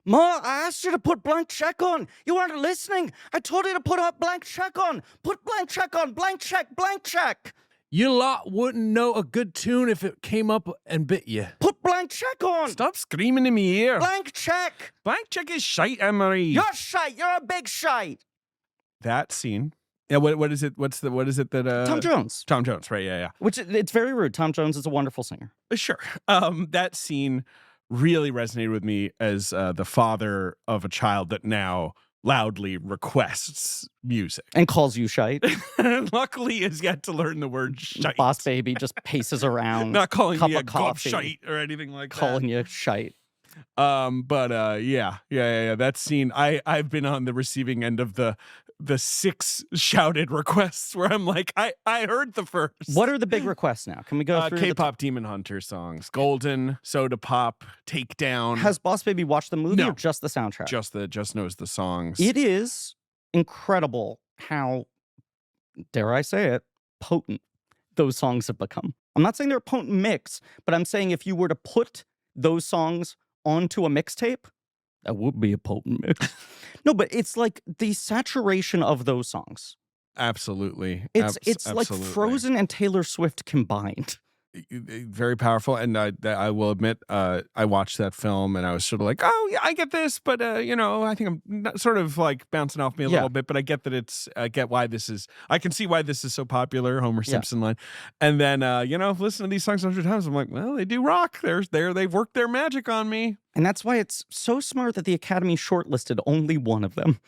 Ma, I asked you to put blank check on. You weren't listening. I told you to put up blank check on. Put blank check on. Blank check. Blank check. You lot wouldn't know a good tune if it came up and bit you. Put blank check on. Stop screaming in my ear. Blank check. Blank check is shite, Anne-Marie. You're shite. You're a big shite. That scene. Yeah, what is it? What is it that Tom Jones. Tom Jones, right? Yeah. Which, it's very rude. Tom Jones is a wonderful singer. Sure. That scene really resonated with me as the father of a child that now loudly requests music. And calls you shite. Luckily has yet to learn the word shite. Boss Baby just paces around. Not calling cup me a of gob coffee, shite or anything like calling you shite. that. Yeah. That scene, I've been on the receiving end of the 6 shouted requests where I'm like, I heard the first. What are the big requests now? Can we go through K-pop Demon Hunter songs. Golden, Soda Pop, Takedown. Has Boss Baby watched the movie No. or just the soundtrack? Just knows the songs. It is incredible how, dare I say it, potent those songs have become. I'm not saying they're a potent mix, but I'm saying if you were to put those songs onto a mixtape, that would be a potent mix. No, but it's like the saturation of those songs. Absolutely. It's like Absolutely. Frozen and Taylor Swift combined. Very powerful. And I will admit, I watched that film and I was sort of like, oh, yeah, I get this. But, I think I'm sort of like bouncing off me a little bit. But I get that I get why this is, I can see why this is so popular, Homer Simpson line. And then, listen to these songs 100 times. I'm like, well, they do rock. They've worked their magic on me. And that's why it's so smart that the Academy shortlisted only one of them.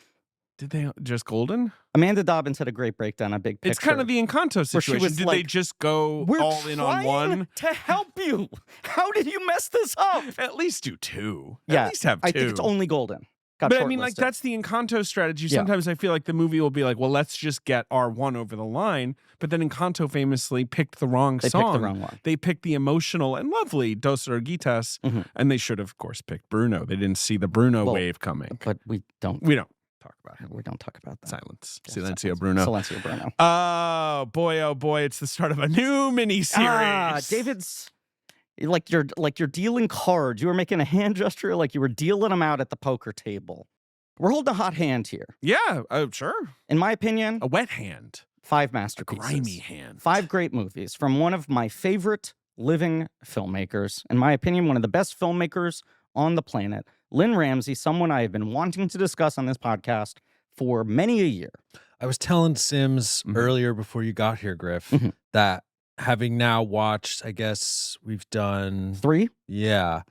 Did they just Golden? Amanda Dobbins had a great breakdown on Big Picture. It's kind of the Encanto situation. Did they just go all in on one? To help you. How did you mess this up? At least do 2. Yeah, At least have 2. I think it's only Golden. But I mean, like, that's the Encanto strategy. Sometimes I feel like the movie will be like, well, let's just get our one over the line. But then Encanto famously picked the wrong song. They picked the wrong one. They picked the emotional and lovely Dos Oruguitas, and they should have, of course, picked Bruno. They didn't see the Bruno wave coming. But we don't talk about him. We don't talk about that. Silence. Yeah, Silencio Bruno. Silencio Bruno. Oh boy, it's the start of a new miniseries. David's like you're dealing cards. You were making a hand gesture like you were dealing them out at the poker table. We're holding a hot hand here. Yeah, sure. In my opinion, A wet hand. 5 masterpieces. A grimy hand. 5 great movies from one of my favorite living filmmakers. In my opinion, one of the best filmmakers on the planet. Lynne Ramsay, someone I have been wanting to discuss on this podcast for many a year. I was telling Sims earlier before you got here, Griff, that having now watched, I guess we've done 3. Yeah.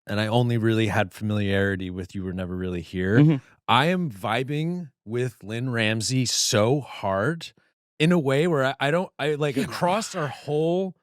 And I only really had familiarity with You Were Never Really Here. I am vibing with Lynne Ramsay so hard in a way where I like across our whole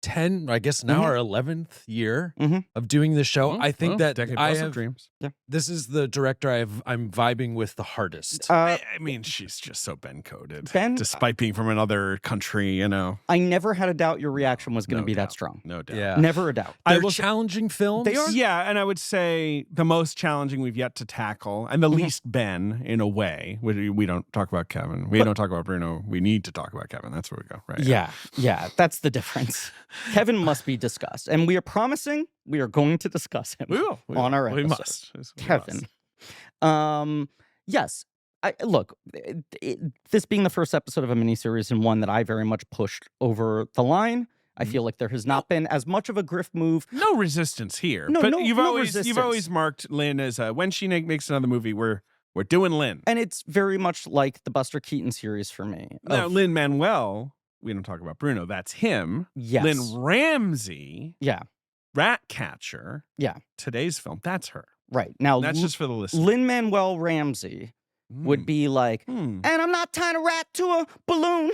10, I guess now our 11th year of doing the show. I think that I have dreams. Yeah. This is the director I'm vibing with the hardest. I mean, she's just so Ben-coded. Despite being from another country, I never had a doubt your reaction was going to be that strong. No doubt. Yeah. Never a doubt. They're challenging films. They are. Yeah, and I would say the most challenging we've yet to tackle, and the least Ben, in a way. We don't talk about Kevin. We don't talk about Bruno. We need to talk about Kevin. That's where we go, right? Yeah, that's the difference. Kevin must be discussed. And we are promising we are going to discuss him on our episode. We must. Kevin. Yes. Look, this being the first episode of a miniseries and one that I very much pushed over the line, I feel like there has not been as much of a Griff move. No resistance here. But you've always marked Lynn as when she makes another movie, we're doing Lynn. And it's very much like the Buster Keaton series for me. Now, Lin Manuel, we don't talk about Bruno, that's him. Yes. Lynne Ramsay. Yeah. Ratcatcher. Yeah. Today's film, that's her. Right. Now, that's just for the listener. Lin Manuel Ramsey would be like, and I'm not tying a rat to a balloon.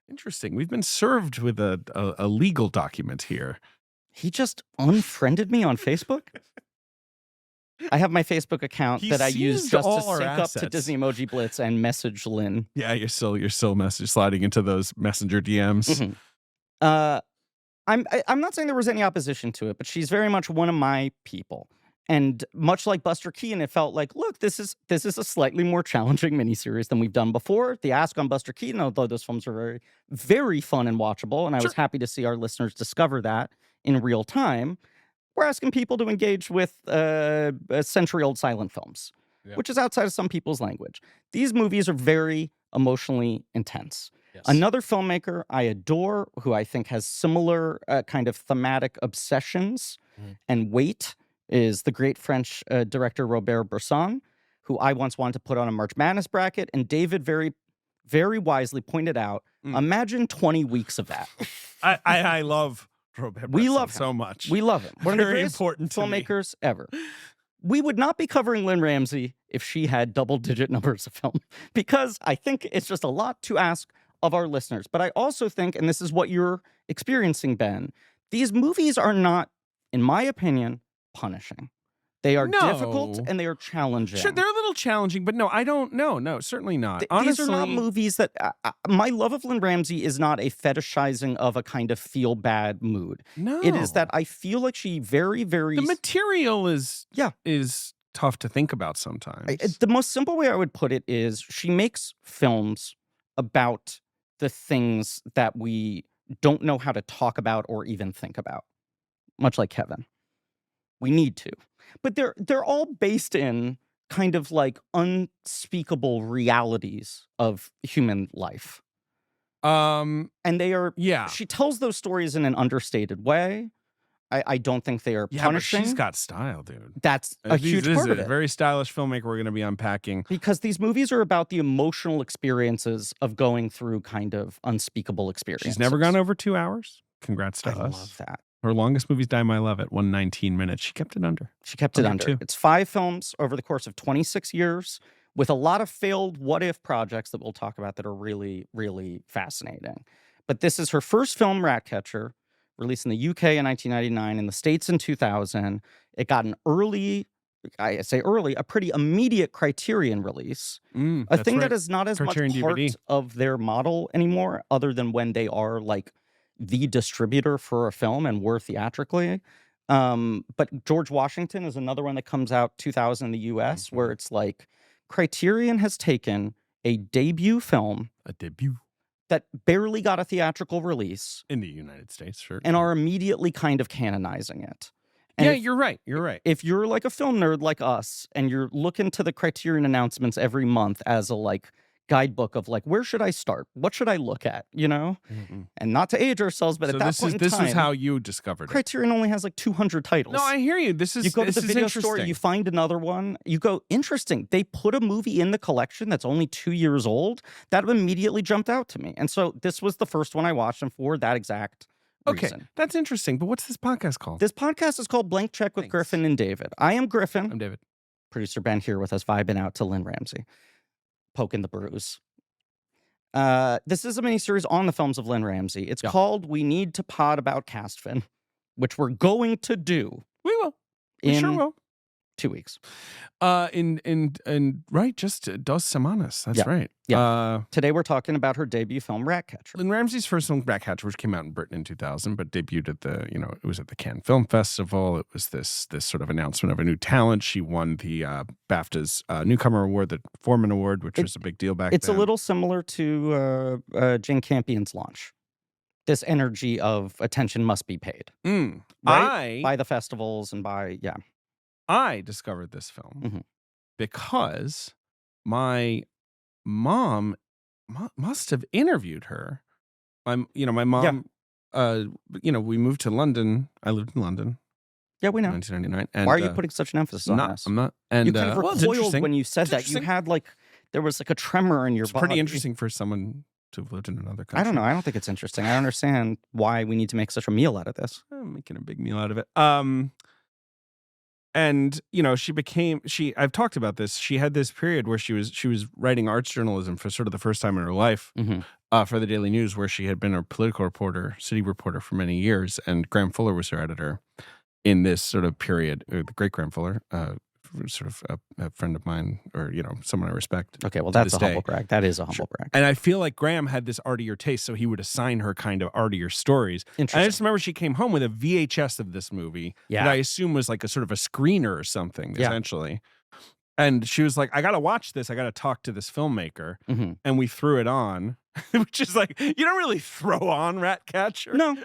Interesting. We've been served with a legal document here. He just unfriended me on Facebook. I have my Facebook account that I use just to sync up to Disney Emoji Blitz and message Lynn. Yeah, you're still message sliding into those messenger DMs. I'm not saying there was any opposition to it, but she's very much one of my people. And much like Buster Keaton, it felt like, look, this is a slightly more challenging miniseries than we've done before. The ask on Buster Keaton, although those films are very, very fun and watchable, and I was happy to see our listeners discover that in real time. we're asking people to engage with century-old silent films, which is outside of some people's language. These movies are very emotionally intense. Yes. Another filmmaker I adore, who I think has similar kind of thematic obsessions and weight, is the great French director Robert Bresson, who I once wanted to put on a March Madness bracket, and David very, very wisely pointed out, imagine 20 weeks of that. I love Robert We Bresson love him so much. We love him. One of the Very greatest important to me. filmmakers ever. We would not be covering Lynne Ramsay if she had double-digit numbers of film, because I think it's just a lot to ask of our listeners. But I also think, and this is what you're experiencing, Ben, these movies are not, in my opinion, punishing. They are difficult and they are challenging. Sure, they're a little challenging, but no, I don't. No, certainly not. These are not movies that my love of Lynne Ramsay is not a fetishizing of a kind of feel bad mood. No, it is that I feel like she very, very the material is tough to think about sometimes. The most simple way I would put it is she makes films about the things that we don't know how to talk about or even think about, much like Kevin. We need to. But they're all based in kind of like unspeakable realities of human life. And they are, she tells those stories in an understated way. I don't think they are punishing. But she's got style, dude. That's a huge part of it. A very stylish filmmaker we're going to be unpacking. Because these movies are about the emotional experiences of going through kind of unspeakable experiences. She's never gone over 2 hours. Congrats to us. I love that. Her longest movie's Die My Love at 119 minutes. She kept it under. She kept it under. It's 5 films over the course of 26 years with a lot of failed what-if projects that we'll talk about that are really, really fascinating. But this is her first film, Ratcatcher, released in the UK in 1999, in the States in 2000. It got an early, I say early, a pretty immediate Criterion release. A thing that is not as Criterion much part DVD. of their model anymore, other than when they are like the distributor for a film and were theatrically. But George Washington is another one that comes out 2000 in the US, where it's like Criterion has taken a debut film. A debut. That barely got a theatrical release. In the United States, sure. And are immediately kind of canonizing it. And you're right. You're right. If you're like a film nerd like us, and you're looking to the Criterion announcements every month as a like guidebook of like, where should I start? What should I look at? You know? And not to age ourselves, but at that point in time, this is how you discovered it. Criterion only has like 200 titles. No, I hear you. You go to the video store, you find another one, you go, interesting. They put a movie in the collection that's only 2 years old. That immediately jumped out to me. And so this was the first one I watched, and for that exact reason. That's interesting. But what's this podcast called? This podcast is called Blank Check with Griffin and David. I am Griffin. I'm David. Producer Ben here with us, vibing out to Lynne Ramsay. Poking the bruise. This is a miniseries on the films of Lynne Ramsay. It's called We Need to Pod About CASTVIN, which we're going to do. We will. We sure will. 2 weeks. Right, just dos semanas. That's right. Yeah. Today we're talking about her debut film, Ratcatcher. Lynne Ramsay's first film, Ratcatcher, which came out in Britain in 2000, but debuted at it was at the Cannes Film Festival. It was this sort of announcement of a new talent. She won the BAFTA's Newcomer Award, the Foreman Award, which was a big deal back then. It's a little similar to Jane Campion's launch. This energy of attention must be paid. Right? By the festivals and by, I discovered this film because my mom must have interviewed her. My mom, we moved to London. I lived in London. Yeah, we know. 1999. And, why are you putting such an emphasis on this? I'm not. And you kind of recoiled when you said that. You had there was like a tremor in your body. It's pretty interesting for someone to have lived in another country. I don't know. I don't think it's interesting. I don't understand why we need to make such a meal out of this. I'm making a big meal out of it. And I've talked about this. She had this period where she was writing arts journalism for sort of the first time in her life for the Daily News, where she had been a political reporter, city reporter for many years. And Graham Fuller was her editor in this sort of period. The great Graham Fuller, sort of a friend of mine, or someone I respect. Okay, well, that's a humble brag. That is a humble brag. And I feel like Graham had this artier taste, so he would assign her kind of artier stories. And I just remember she came home with a VHS of this movie that I assume was like a sort of a screener or something, essentially. And she was like, I got to watch this. I got to talk to this filmmaker. And we threw it on, which is like, you don't really throw on Ratcatcher. No.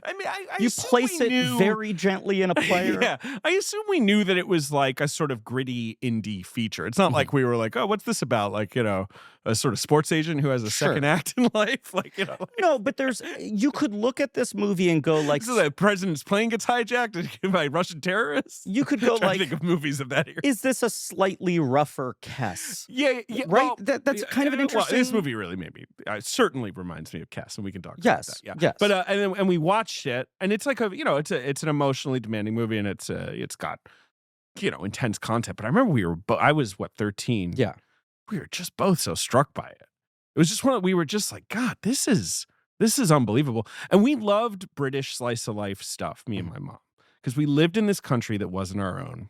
I mean, I You assume place we it knew, very gently in a player. Yeah, I assume we knew that it was like a sort of gritty indie feature. It's not like we were like, oh, what's this about? Like, a sort of sports agent who has a second act in life. Like, No, but you could look at this movie and go like, so the president's plane gets hijacked by Russian terrorists. you could go Trying to like, think of movies of that era. is this a slightly rougher Kess? Yeah, Right? well, That's kind of an interesting. Well, this movie really made me. Certainly reminds me of Cass, and we can talk about that. Yeah. Yes. But and we watched it, and it's like it's an emotionally demanding movie, and it's got intense content. But I remember I was 13. Yeah. We were just both so struck by it. It was just we were just like, God, this is unbelievable, and we loved British slice of life stuff. Me and my mom. Because we lived in this country that wasn't our own.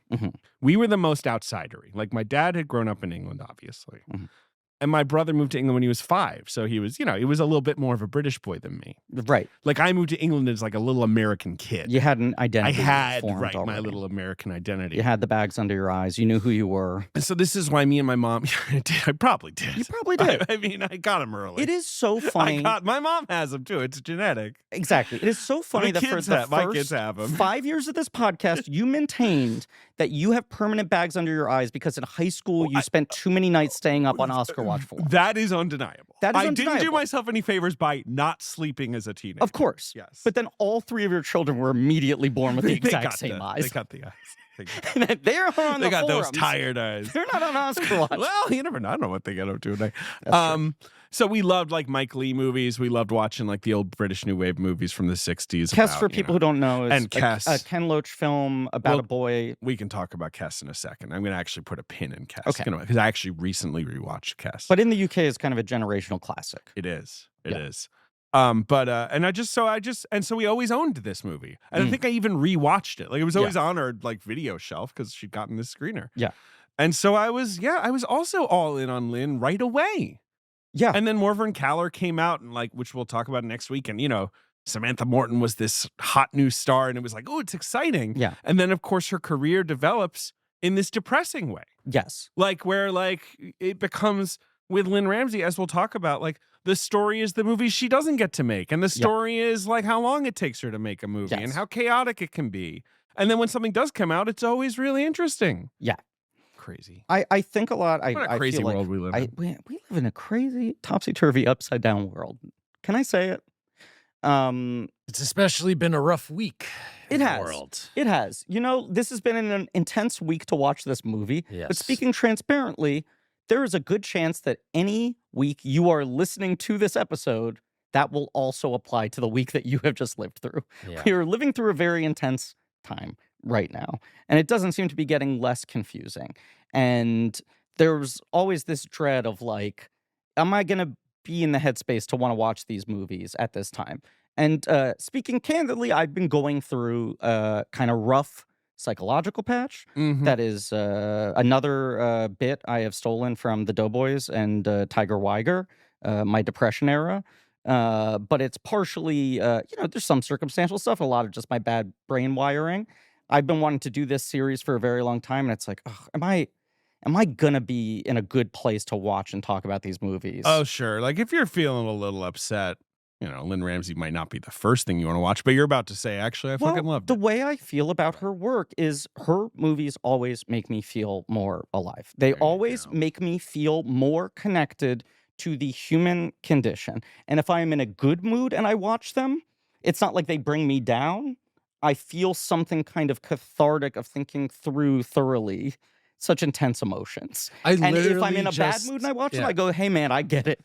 We were the most outsidery. Like, my dad had grown up in England, obviously. And my brother moved to England when he was 5. So he was, he was a little bit more of a British boy than me. Right. Like, I moved to England as like a little American kid. You had an identity. I had, formed already. my little American identity. You had the bags under your eyes. You knew who you were. And so this is why me and my mom, I probably did. You probably did. I mean, I got them early. It is so funny. My mom has them too. It's genetic. Exactly. It is so funny that for the my kids have them. 5 years of this podcast, you maintained that you have permanent bags under your eyes because in high school you spent too many nights staying up on Oscar watch for. That is undeniable. I didn't do undeniable. myself any favors by not sleeping as a teenager. Of course. Yes. But then all 3 of your children were immediately born with the exact same eyes. They got the eyes. They're on They the got forums. those tired eyes. They're not on Oscar watch. Well, you never know. I don't know what they get up to at night. That's true. So we loved like Mike Leigh movies. We loved watching like the old British New Wave movies from the 60s. Cass, for people who don't know, is and Cass. a Ken Loach film about a boy. We can talk about Cass in a second. I'm going to actually put a pin in Cass. Okay. Because I actually recently rewatched Cass. But in the UK, it's kind of a generational classic. It is. It is. And so we always owned this movie. And I think I even rewatched it. Like, it was always on our like video shelf because she'd gotten this screener. Yeah. And so I was also all in on Lynn right away. Yeah. And then Morven Caller came out, and like, which we'll talk about next week. And Samantha Morton was this hot new star, and it was like, oh, it's exciting. Yeah. And then of course her career develops in this depressing way. Yes. Like, where like it becomes with Lynne Ramsay, as we'll talk about, like, the story is the movie she doesn't get to make. And the story is like how long it takes her to make a movie and how chaotic it can be. And then when something does come out, it's always really interesting. Yeah. Crazy. I think a lot. What a crazy feel world like we live in. we live in a crazy, topsy-turvy, upside-down world. Can I say it? It's especially been a rough week in the world. It has. This has been an intense week to watch this movie. Yes. But speaking transparently, there is a good chance that any week you are listening to this episode, that will also apply to the week that you have just lived through. Yeah. We are living through a very intense time right now, and it doesn't seem to be getting less confusing. And there's always this dread of like, am I going to be in the headspace to want to watch these movies at this time? And speaking candidly, I've been going through a kind of rough psychological patch. That is another bit I have stolen from the Doughboys and Tiger Weiger, my depression era. But it's partially, there's some circumstantial stuff, a lot of just my bad brain wiring. I've been wanting to do this series for a very long time, and it's like, am I gonna be in a good place to watch and talk about these movies? Oh, sure. Like, if you're feeling a little upset, Lynne Ramsay might not be the first thing you want to watch, but you're about to say, actually, I fucking loved the it. way I feel about her work is her movies always make me feel more alive. They always make me feel more connected to the human condition. And if I am in a good mood and I watch them, it's not like they bring me down. I feel something kind of cathartic of thinking through thoroughly such intense emotions. And if I'm in a bad mood and I watch them, I go, hey, man, I get it.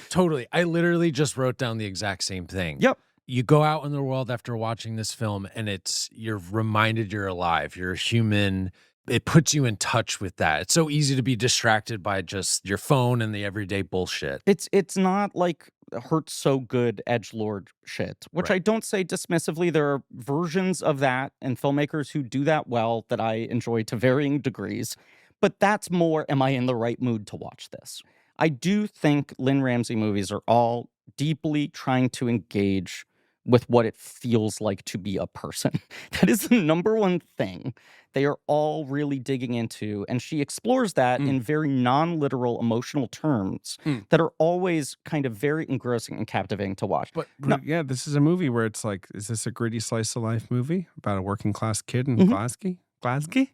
Totally. I literally just wrote down the exact same thing. Yep. You go out in the world after watching this film, and you're reminded you're alive. You're a human. It puts you in touch with that. It's so easy to be distracted by just your phone and the everyday bullshit. It's not like Hurt So Good edgelord shit, which I don't say dismissively. There are versions of that and filmmakers who do that well that I enjoy to varying degrees. But that's more, am I in the right mood to watch this? I do think Lynne Ramsay movies are all deeply trying to engage with what it feels like to be a person. That is the number one thing they are all really digging into. And she explores that in very non-literal emotional terms that are always kind of very engrossing and captivating to watch. But yeah, this is a movie where it's like, is this a gritty slice of life movie about a working class kid in Glasgow? Glasgow?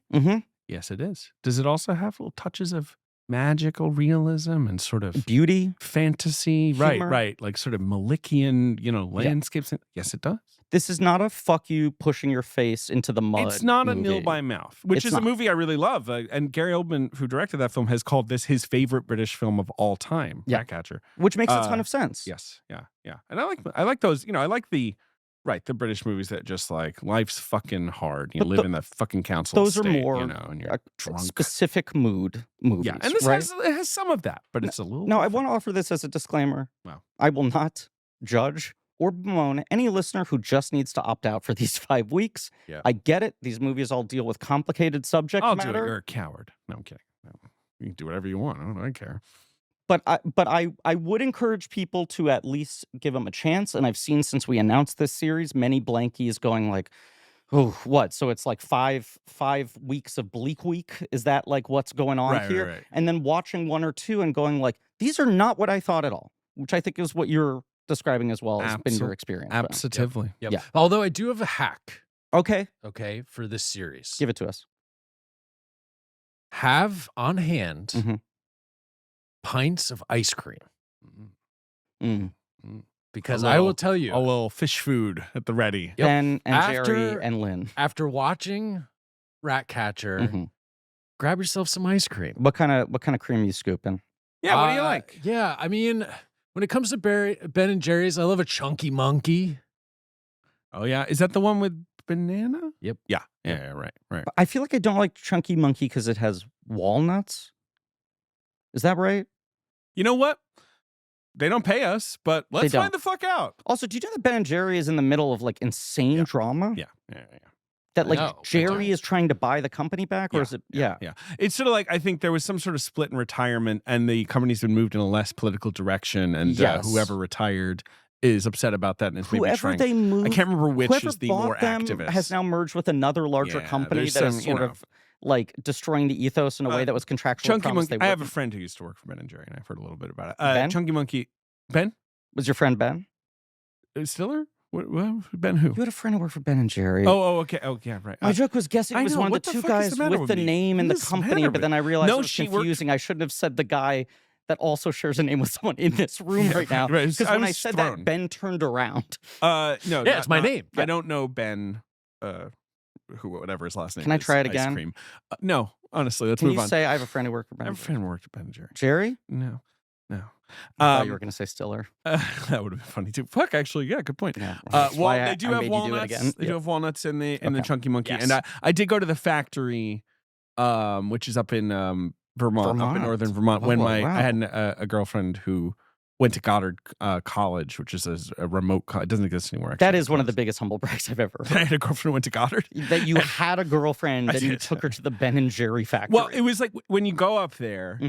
Yes, it is. Does it also have little touches of magical realism and sort of beauty, fantasy? humor. Right. Like sort of Malikian, landscapes. Yes, it does. This is not a fuck you pushing your face into the mud. It's not movie. a nil by mouth, which is a movie I really love. And Gary Oldman, who directed that film, has called this his favorite British film of all time, Ratcatcher. Which makes a ton of sense. Yes, yeah. And I like those, I like the British movies that just like, life's fucking hard. You live in the fucking council Those estate, are more and you're drunk. specific mood movies. Yeah, and this it has some of that, but it's a little... No, I want to offer this as a disclaimer. Wow. I will not judge or bemoan any listener who just needs to opt out for these 5 weeks. Yeah. I get it. These movies all deal with complicated subject I'll matter. do it. You're a coward. No, I'm kidding. No. You can do whatever you want. I don't care. But I would encourage people to at least give them a chance. And I've seen since we announced this series, many blankies going like, oh, what? So it's like five weeks of Bleak Week? Is that like what's going on here? Right. And then watching one or two and going like, these are not what I thought at all, which I think is what you're describing as well as been your experience. Absolutely. Yep. Yeah. Although I do have a hack, Okay. for this series. Give it to us. Have on hand pints of ice cream. Because I will tell you, a little fish food at the ready. Yep. Ben and Jerry and Lynn. After watching Ratcatcher, grab yourself some ice cream. What kind of cream you scooping? Yeah, what do you like? Yeah, I mean, when it comes to Ben and Jerry's, I love a chunky monkey. Oh yeah, is that the one with banana? Yep. Yeah, right. I feel like I don't like Chunky Monkey because it has walnuts. Is that right? You know what? They don't pay us, but let's find the fuck out. Also, do you know that Ben and Jerry is in the middle of like insane drama? Yeah. That like Jerry is trying to buy the company back, or is it? Yeah. It's sort of like, I think there was some sort of split in retirement, and the company's been moved in a less political direction, and whoever retired is upset about that and is maybe trying. They moved, I can't remember which is the more activist. Has now merged with another larger company that is sort of like destroying the ethos in a way that was contractual. Chunky Monkey. I have a friend who used to work for Ben and Jerry, and I've heard a little bit about it. Ben? Chunky Monkey. Ben? Was your friend Ben? Stiller? What, Ben who? You had a friend who worked for Ben and Jerry. Oh, okay. Oh, yeah, right. My joke was guessing it was one of the two guys with the name and the company, but then I realized it was confusing. I shouldn't have said the guy that also shares a name with someone in this room right now. Because when I said that, Ben turned around. No. Yeah, it's my name. I don't know Ben, whatever his last name is. Can I try it again? Ice cream. No, honestly, let's Can move you on. say I have a friend who worked for Ben? I have a friend who worked at Ben and Jerry. Jerry? No. I thought you were going to say Stiller. That would have been funny too. Fuck, actually, yeah, good point. Yeah, well, they do have walnuts. They do have walnuts in the Chunky Monkey, and I did go to the factory, which is up in Vermont, up in northern Vermont. When I had a girlfriend who went to Goddard College, which is a remote college. It doesn't exist anymore. Actually. That is one of the biggest humble brags I've ever heard. I had a girlfriend who went to Goddard. That you had a girlfriend and you took her to the Ben and Jerry factory. Well, it was like when you go up there,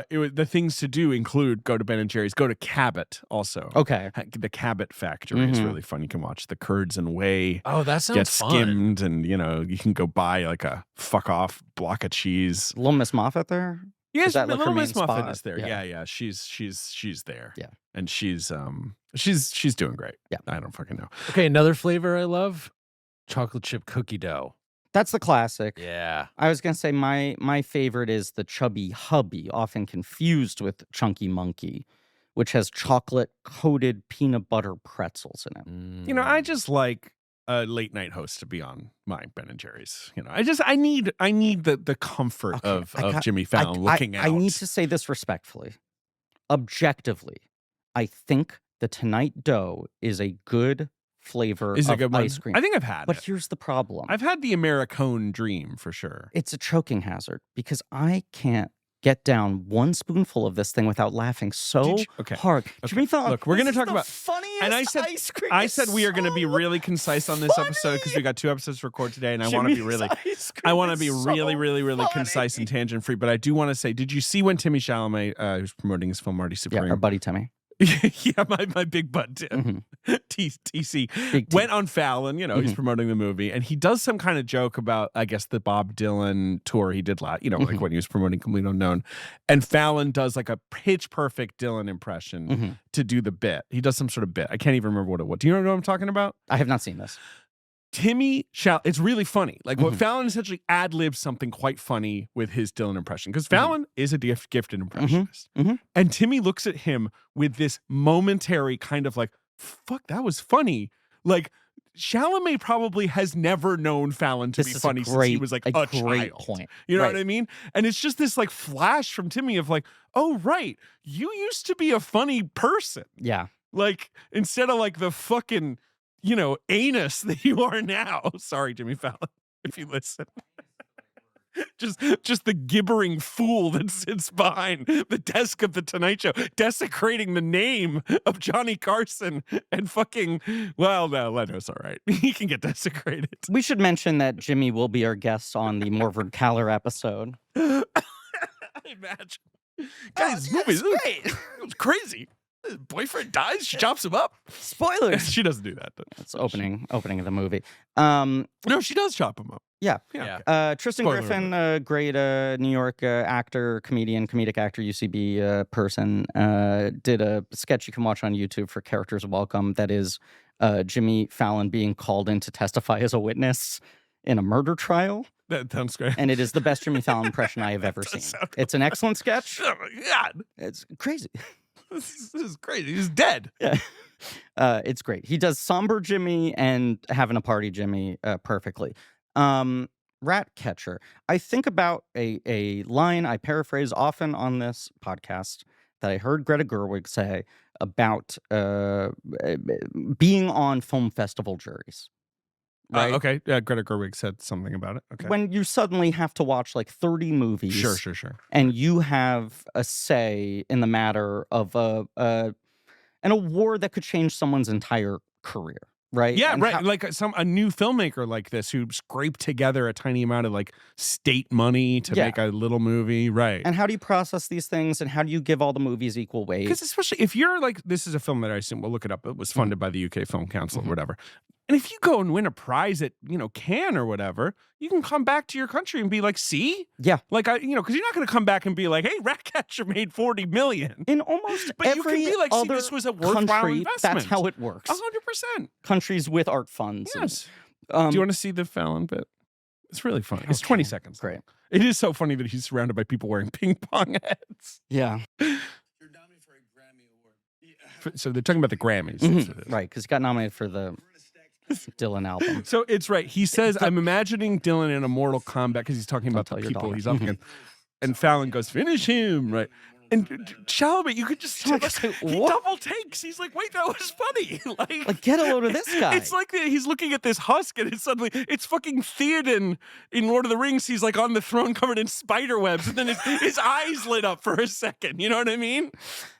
it was, the things to do include go to Ben and Jerry's, go to Cabot also. Okay. The Cabot factory is really fun. You can watch the curds and whey. Oh, that sounds fun. Get skimmed, and you can go buy like a fuck off block of cheese. Little Miss Moffat there? Yes, like Little Miss Muffet spot? is there. Yeah. She's there. Yeah. And she's doing great. Yeah. I don't fucking know. Okay, another flavor I love, chocolate chip cookie dough. That's the classic. Yeah. I was going to say my favorite is the Chubby Hubby, often confused with Chunky Monkey, which has chocolate-coated peanut butter pretzels in it. I just like a late night host to be on my Ben and Jerry's. I need the comfort of Jimmy Fallon looking out. I need to say this respectfully. Objectively, I think the Tonight Dough is a good flavor of ice cream. I think I've had it. But here's the problem. I've had the Americone Dream for sure. It's a choking hazard because I can't get down one spoonful of this thing without laughing so hard. Jimmy Fallon, look, we're going to talk about funniest and ice cream. I said we are going to be really concise on this episode because we got 2 episodes to record today, and I want to be really concise and tangent free. But I do want to say, did you see when Timmy Chalamet, who's promoting his film Marty Supreme? Yeah, our buddy Timmy. Yeah, my big butt Tim. TC Big T. went on Fallon, he's promoting the movie, and he does some kind of joke about, I guess, the Bob Dylan tour he did last, like when he was promoting Complete Unknown. And Fallon does like a pitch perfect Dylan impression to do the bit. He does some sort of bit. I can't even remember what it was. Do you know what I'm talking about? I have not seen this. Timmy it's really funny. Like what Fallon essentially ad-libs something quite funny with his Dylan impression, because Fallon is a gifted impressionist. And Timmy looks at him with this momentary kind of like, fuck, that was funny. Like Chalamet probably has never known Fallon to be funny since he was like a great child. Point. You know what I mean? And it's just this like flash from Timmy of like, oh, right, you used to be a funny person. Yeah. Like instead of like the fucking anus that you are now. Sorry, Jimmy Fallon, if you listen. just the gibbering fool that sits behind the desk of the Tonight Show, desecrating the name of Johnny Carson and fucking, well, no, Leno's all right. He can get desecrated. We should mention that Jimmy will be our guest on the Morford Caller episode. Imagine. Guys, movies, great. It was crazy. His boyfriend dies, she chops him up. Spoilers. She doesn't do that. That's opening of the movie. No, she does chop him up. Yeah. Tristan Spoiler Griffin, great New York actor, comedic actor, UCB person, did a sketch you can watch on YouTube for Characters Welcome. That is Jimmy Fallon being called in to testify as a witness in a murder trial. That sounds great. And it is the best Jimmy Fallon impression I have ever seen. It's an excellent sketch. Oh my God. It's crazy. This is crazy. He's dead. Yeah. It's great. He does somber Jimmy and having a party Jimmy perfectly. Ratcatcher. I think about a line I paraphrase often on this podcast that I heard Greta Gerwig say about being on film festival juries. Right? Okay. Greta Gerwig said something about it. Okay. When you suddenly have to watch like 30 movies. Sure. And you have a say in the matter of an award that could change someone's entire career. Right. Yeah, and right. Like a new filmmaker like this who scraped together a tiny amount of like state money to make a little movie. Right. And how do you process these things, and how do you give all the movies equal weight? Because especially if you're like, this is a film that I assume, we'll look it up. It was funded by the UK Film Council or whatever. And if you go and win a prize at, Cannes or whatever, you can come back to your country and be like, see? Yeah. Like, because you're not going to come back and be like, hey, Ratcatcher made $40 million. In almost but every you can be like, see, other this was a worthwhile country, investment. that's how it works. 100%. Countries with art funds. Yes. And, do you want to see the Fallon bit? It's really funny. It's 20 seconds. Great. It is so funny that he's surrounded by people wearing ping pong heads. Yeah. You're nominated for a Grammy Award. Yeah. So they're talking about the Grammys. That's what it is. Right, because he got nominated for the Dylan album. So it's right. He says, I'm imagining Dylan in a Mortal Kombat, because he's talking about the tell your people daughter. he's up against. And Fallon goes, finish him. Right. And Chalamet, you could just Like, he what? double takes. He's like, wait, that was funny. Like, get a load of this guy. It's like he's looking at this husk, and it's suddenly it's fucking Theoden in Lord of the Rings. He's like on the throne covered in spider webs, and then his eyes lit up for a second. You know what I mean?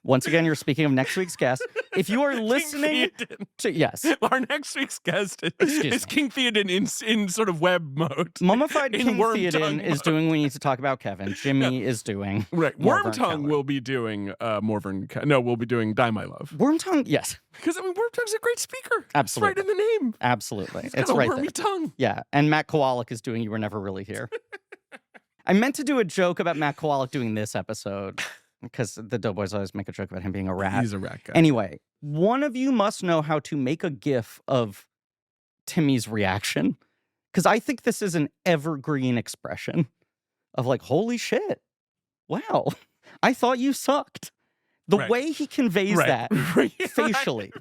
Once again, you're speaking of next week's guest. If you are listening to, yes. Our next week's guest is Excuse me. King Theoden in sort of web mode. Mummified In King Worm Theoden Tongue is mode. doing We Need to Talk About Kevin. Jimmy is doing Right. Morvern Wormtongue Keller. will be doing we'll be doing Die My Love. Wormtongue, yes. Because Absolutely. Wormtongue's a great speaker. Absolutely. It's right in the name. Absolutely. It's It's got a right wormy there. tongue. Yeah, and Matt Kowalik is doing You Were Never Really Here. I meant to do a joke about Matt Kowalik doing this episode, because the Doughboys always make a joke about him being a rat. He's a rat guy. Anyway, one of you must know how to make a GIF of Timmy's reaction, because I think this is an evergreen expression of like, holy shit, wow, I thought you sucked. The Right. way he conveys Right. that Right. facially,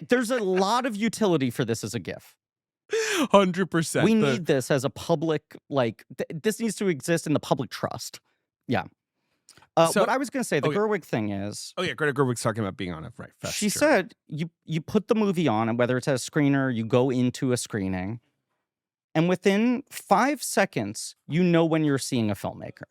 there's a lot of utility for this as a GIF. 100%. We need this as a public, like, this needs to exist in the public trust. Yeah. So- What I was going to say, the Oh, yeah. Gerwig thing is, Oh yeah, Greta Gerwig's talking about being on a fest. she sure. said you put the movie on, and whether it's at a screener, you go into a screening, and within 5 seconds, you know when you're seeing a filmmaker.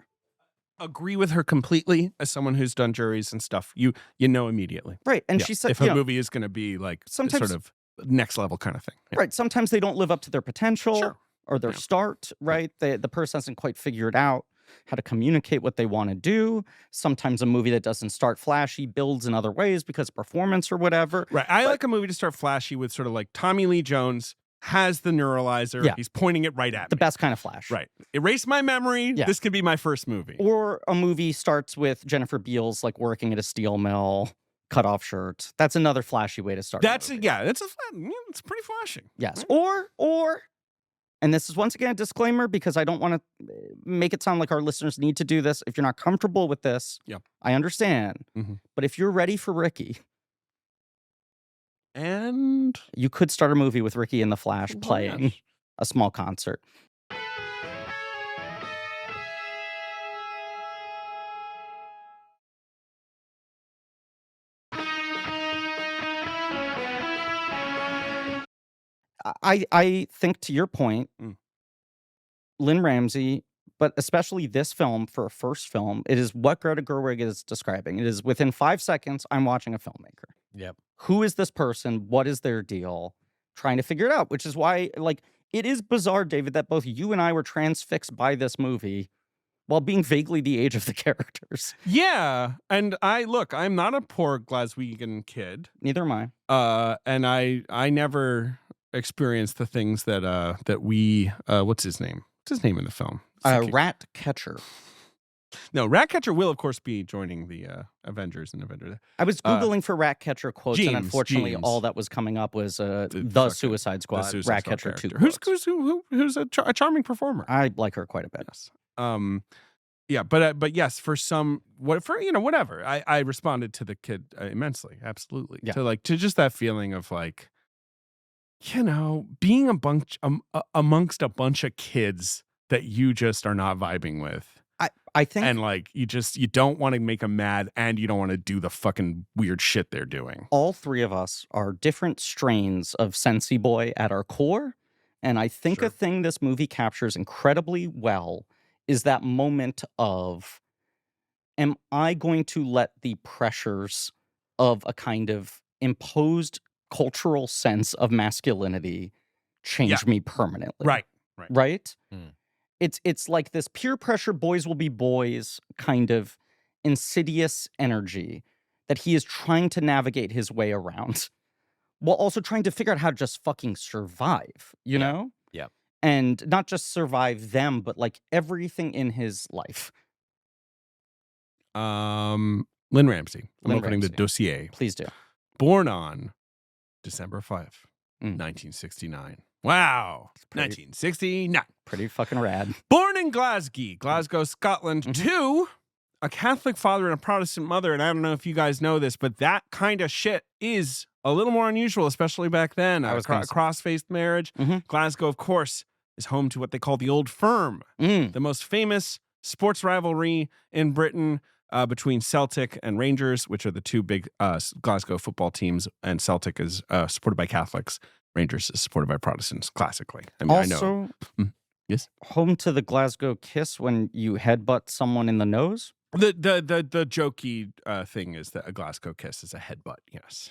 Agree with her completely as someone who's done juries and stuff. You know immediately. Right. And Yeah. she said, if you a know, movie is going to be like sometimes- sort of next level kind of thing. Yeah. right, sometimes they don't live up to their potential Sure. or their Yeah. start, right? The person hasn't quite figured out how to communicate what they want to do. Sometimes a movie that doesn't start flashy builds in other ways because of performance or whatever. Right. I like a movie to start flashy with sort of like Tommy Lee Jones has the neuralizer. Yeah. He's pointing it right at The me. best kind of flash. Right. Erase my memory. Yeah. This could be my first movie. Or a movie starts with Jennifer Beals like working at a steel mill, cut off shirt. That's another flashy way to start. That's a movie. it's pretty flashy. Yes. Or and this is once again a disclaimer because I don't want to make it sound like our listeners need to do this. If you're not comfortable with this, Yep. I understand. But if you're ready for Ricky, and you could start a movie with Ricky in the Flash playing a small concert. I think to your point, Lynne Ramsay, but especially this film for a first film, it is what Greta Gerwig is describing. It is within 5 seconds, I'm watching a filmmaker. Yep. Who is this person? What is their deal? Trying to figure it out, which is why, like, it is bizarre, David, that both you and I were transfixed by this movie while being vaguely the age of the characters. Yeah. And I'm not a poor Glaswegian kid. Neither am I. And I never experienced the things that we what's his name? What's his name in the film? Ratcatcher. No, Ratcatcher will of course be joining the Avengers and Avengers. I was Googling for Ratcatcher quotes, and unfortunately James. all that was coming up was the Suicide Squad, the Suicide Ratcatcher Squad 2 character. Who's a charming performer. I like her quite a bit. Yes. Yeah, but yes, whatever. I responded to the kid immensely, absolutely. Yeah. To just that feeling of like, being amongst a bunch of kids that you just are not vibing with. I think, and like you don't want to make them mad, and you don't want to do the fucking weird shit they're doing. All three of us are different strains of Sensi Boy at our core, and I think a thing this movie captures incredibly well is that moment of, am I going to let the pressures of a kind of imposed cultural sense of masculinity change me permanently? Right? Mm. It's like this peer pressure, boys will be boys kind of insidious energy that he is trying to navigate his way around while also trying to figure out how to just fucking survive, you know? Yeah. And not just survive them, but like everything in his life. Lynne Ramsay. I'm Lynne opening Ramsay. the dossier. Please do. Born on December 5, 1969. Wow. 1969. Pretty fucking rad. Born in Glasgow, Scotland, to a Catholic father and a Protestant mother. And I don't know if you guys know this, but that kind of shit is a little more unusual, especially back then. A cross-faced marriage. Glasgow, of course, is home to what they call the Old Firm, the most famous sports rivalry in Britain between Celtic and Rangers, which are the two big Glasgow football teams. And Celtic is supported by Catholics. Rangers is supported by Protestants, classically. I mean, Also, I know. Yes. Home to the Glasgow kiss when you headbutt someone in the nose. The jokey thing is that a Glasgow kiss is a headbutt. Yes.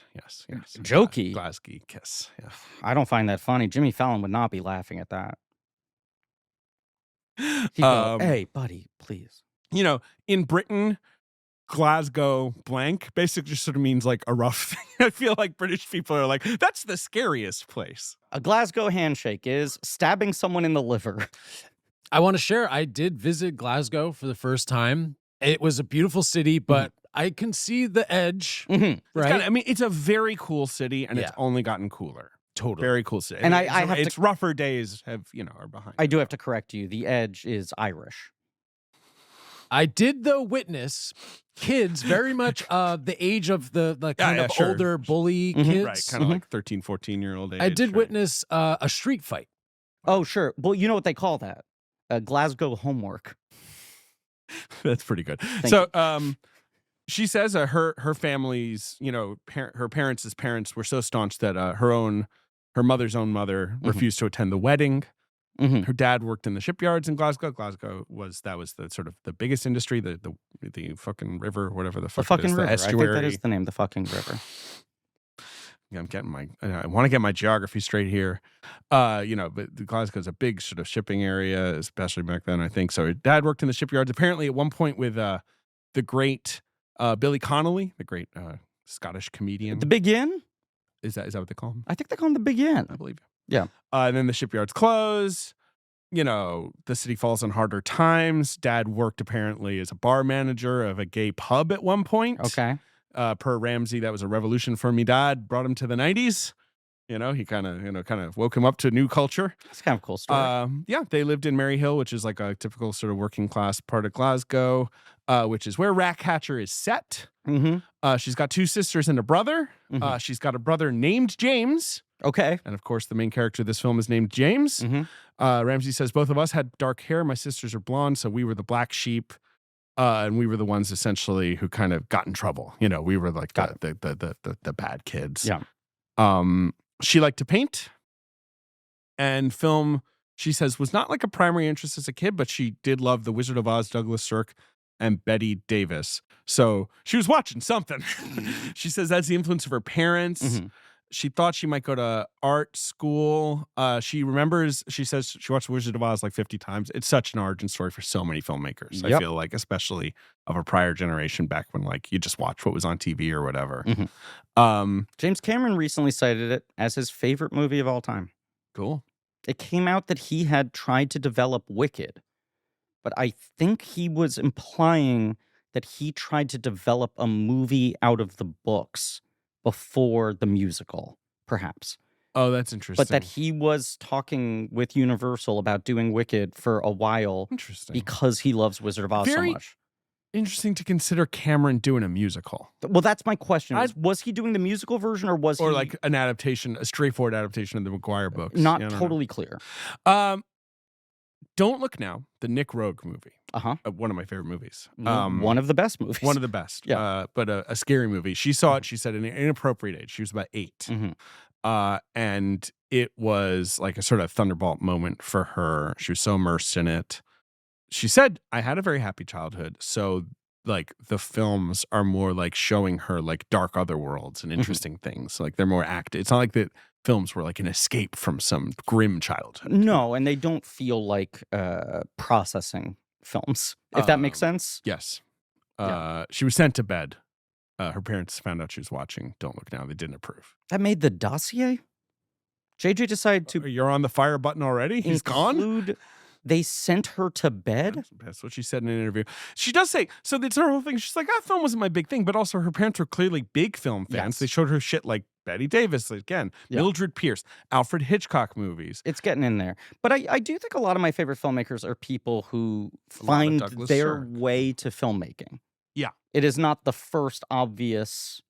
Jokey? Glasgow kiss. Yeah. I don't find that funny. Jimmy Fallon would not be laughing at that. He'd go, hey, buddy, please. In Britain, Glasgow blank basically just sort of means like a rough thing. I feel like British people are like, that's the scariest place. A Glasgow handshake is stabbing someone in the liver. I want to share, I did visit Glasgow for the first time. It was a beautiful city, but I can see the edge, right? It's a very cool city, and it's only gotten cooler. Totally. Very cool city. And it's rougher days are behind. I do have to correct you. The Edge is Irish. I did, though, witness kids very much the age of the kind of older bully kids. Right, kind of like 13, 14-year-old age. I did witness a street fight. Oh, sure. Well, you know what they call that? Glasgow homework. That's pretty good. She says her family's, her parents' parents were so staunch that her mother's own mother refused to attend the wedding. Her dad worked in the shipyards in Glasgow. Glasgow was the sort of the biggest industry, the fucking river, whatever the fuck The fucking it is, river. the estuary. I think that is the name, the fucking river. I'm getting I want to get my geography straight here. But Glasgow's a big sort of shipping area, especially back then, I think. So her dad worked in the shipyards. Apparently, at one point with the great Billy Connolly, the great Scottish comedian. The Big Inn? Is that what they call him? I think they call him the Big Inn. I believe. Yeah. And then the shipyards close. The city falls on harder times. Dad worked apparently as a bar manager of a gay pub at one point. Okay. Per Ramsey, that was a revolution for me. Dad brought him to the 90s. He kind of woke him up to new culture. That's kind of a cool story. They lived in Maryhill, which is like a typical sort of working class part of Glasgow, which is where Ratcatcher is set. Mm-hmm. She's got 2 sisters and a brother. Mm-hmm. She's got a brother named James. Okay. And of course, the main character of this film is named James. Mm-hmm. Ramsey says both of us had dark hair. My sisters are blonde, so we were the black sheep. And we were the ones essentially who kind of got in trouble. We were like the bad kids. Yeah. She liked to paint, and film, she says, was not like a primary interest as a kid, but she did love The Wizard of Oz, Douglas Sirk, and Betty Davis. So she was watching something. She says that's the influence of her parents. Mm-hmm. She thought she might go to art school. She says she watched Wizard of Oz like 50 times. It's such an origin story for so many filmmakers. Yep. I feel like, especially of a prior generation back when like you just watch what was on TV or whatever. Mm-hmm. James Cameron recently cited it as his favorite movie of all time. Cool. It came out that he had tried to develop Wicked, but I think he was implying that he tried to develop a movie out of the books before the musical, perhaps. Oh, that's interesting. But that he was talking with Universal about doing Wicked for a while. Interesting. Because he loves Wizard of Oz so much. Interesting to consider Cameron doing a musical. Well, that's my question. Was he doing the musical version or was he... Or like an adaptation, a straightforward adaptation of the McGuire books? Not totally clear. Don't Look Now, the Nick Rogue movie. Uh-huh. One of my favorite movies. One of the best movies. One of the best. Yeah. But a scary movie. She saw it, she said, at an inappropriate age. She was about 8. Mm-hmm. And it was like a sort of thunderbolt moment for her. She was so immersed in it. She said, I had a very happy childhood. So like the films are more like showing her like dark other worlds and interesting things. Like they're more active. It's not like the films were like an escape from some grim childhood. No, and they don't feel like processing films, if that makes sense. Yes. Yeah. She was sent to bed. Her parents found out she was watching Don't Look Now. They didn't approve. That made the dossier? JJ decided to... You're on the fire button already? He's gone? They sent her to bed? That's what she said in an interview. She does say, so it's her whole thing. She's like, film wasn't my big thing, but also her parents were clearly big film fans. Yes. They showed her shit like Betty Davis, again, Mildred Pierce, Alfred Hitchcock movies. It's getting in there. But I do think a lot of my favorite filmmakers are people who find their way to filmmaking. Yeah. It is not the first obvious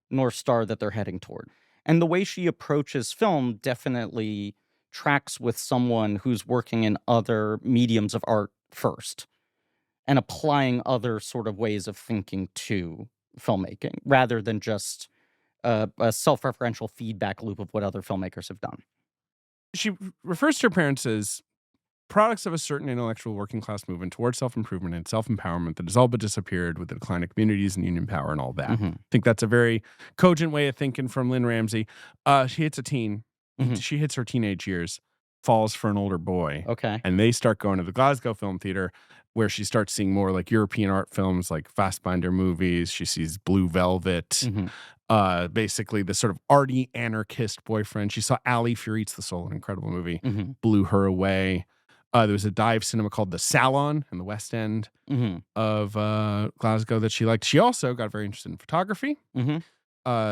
North Star that they're heading toward. And the way she approaches film definitely tracks with someone who's working in other mediums of art first and applying other sort of ways of thinking to filmmaking rather than just a self-referential feedback loop of what other filmmakers have done. She refers to her parents as products of a certain intellectual working class movement towards self-improvement and self-empowerment that has all but disappeared with the decline of communities and union power and all that. Mm-hmm. I think that's a very cogent way of thinking from Lynne Ramsay. She hits a teen. Mm-hmm. She hits her teenage years, falls for an older boy. Okay. And they start going to the Glasgow Film Theater where she starts seeing more like European art films like Fassbinder movies. She sees Blue Velvet. Mm-hmm. Basically the sort of arty anarchist boyfriend. She saw Ali Fear Eats the Soul, an incredible movie. Mm-hmm. Blew her away. There was a dive cinema called the Salon in the West End of Glasgow that she liked. She also got very interested in photography. Mm-hmm.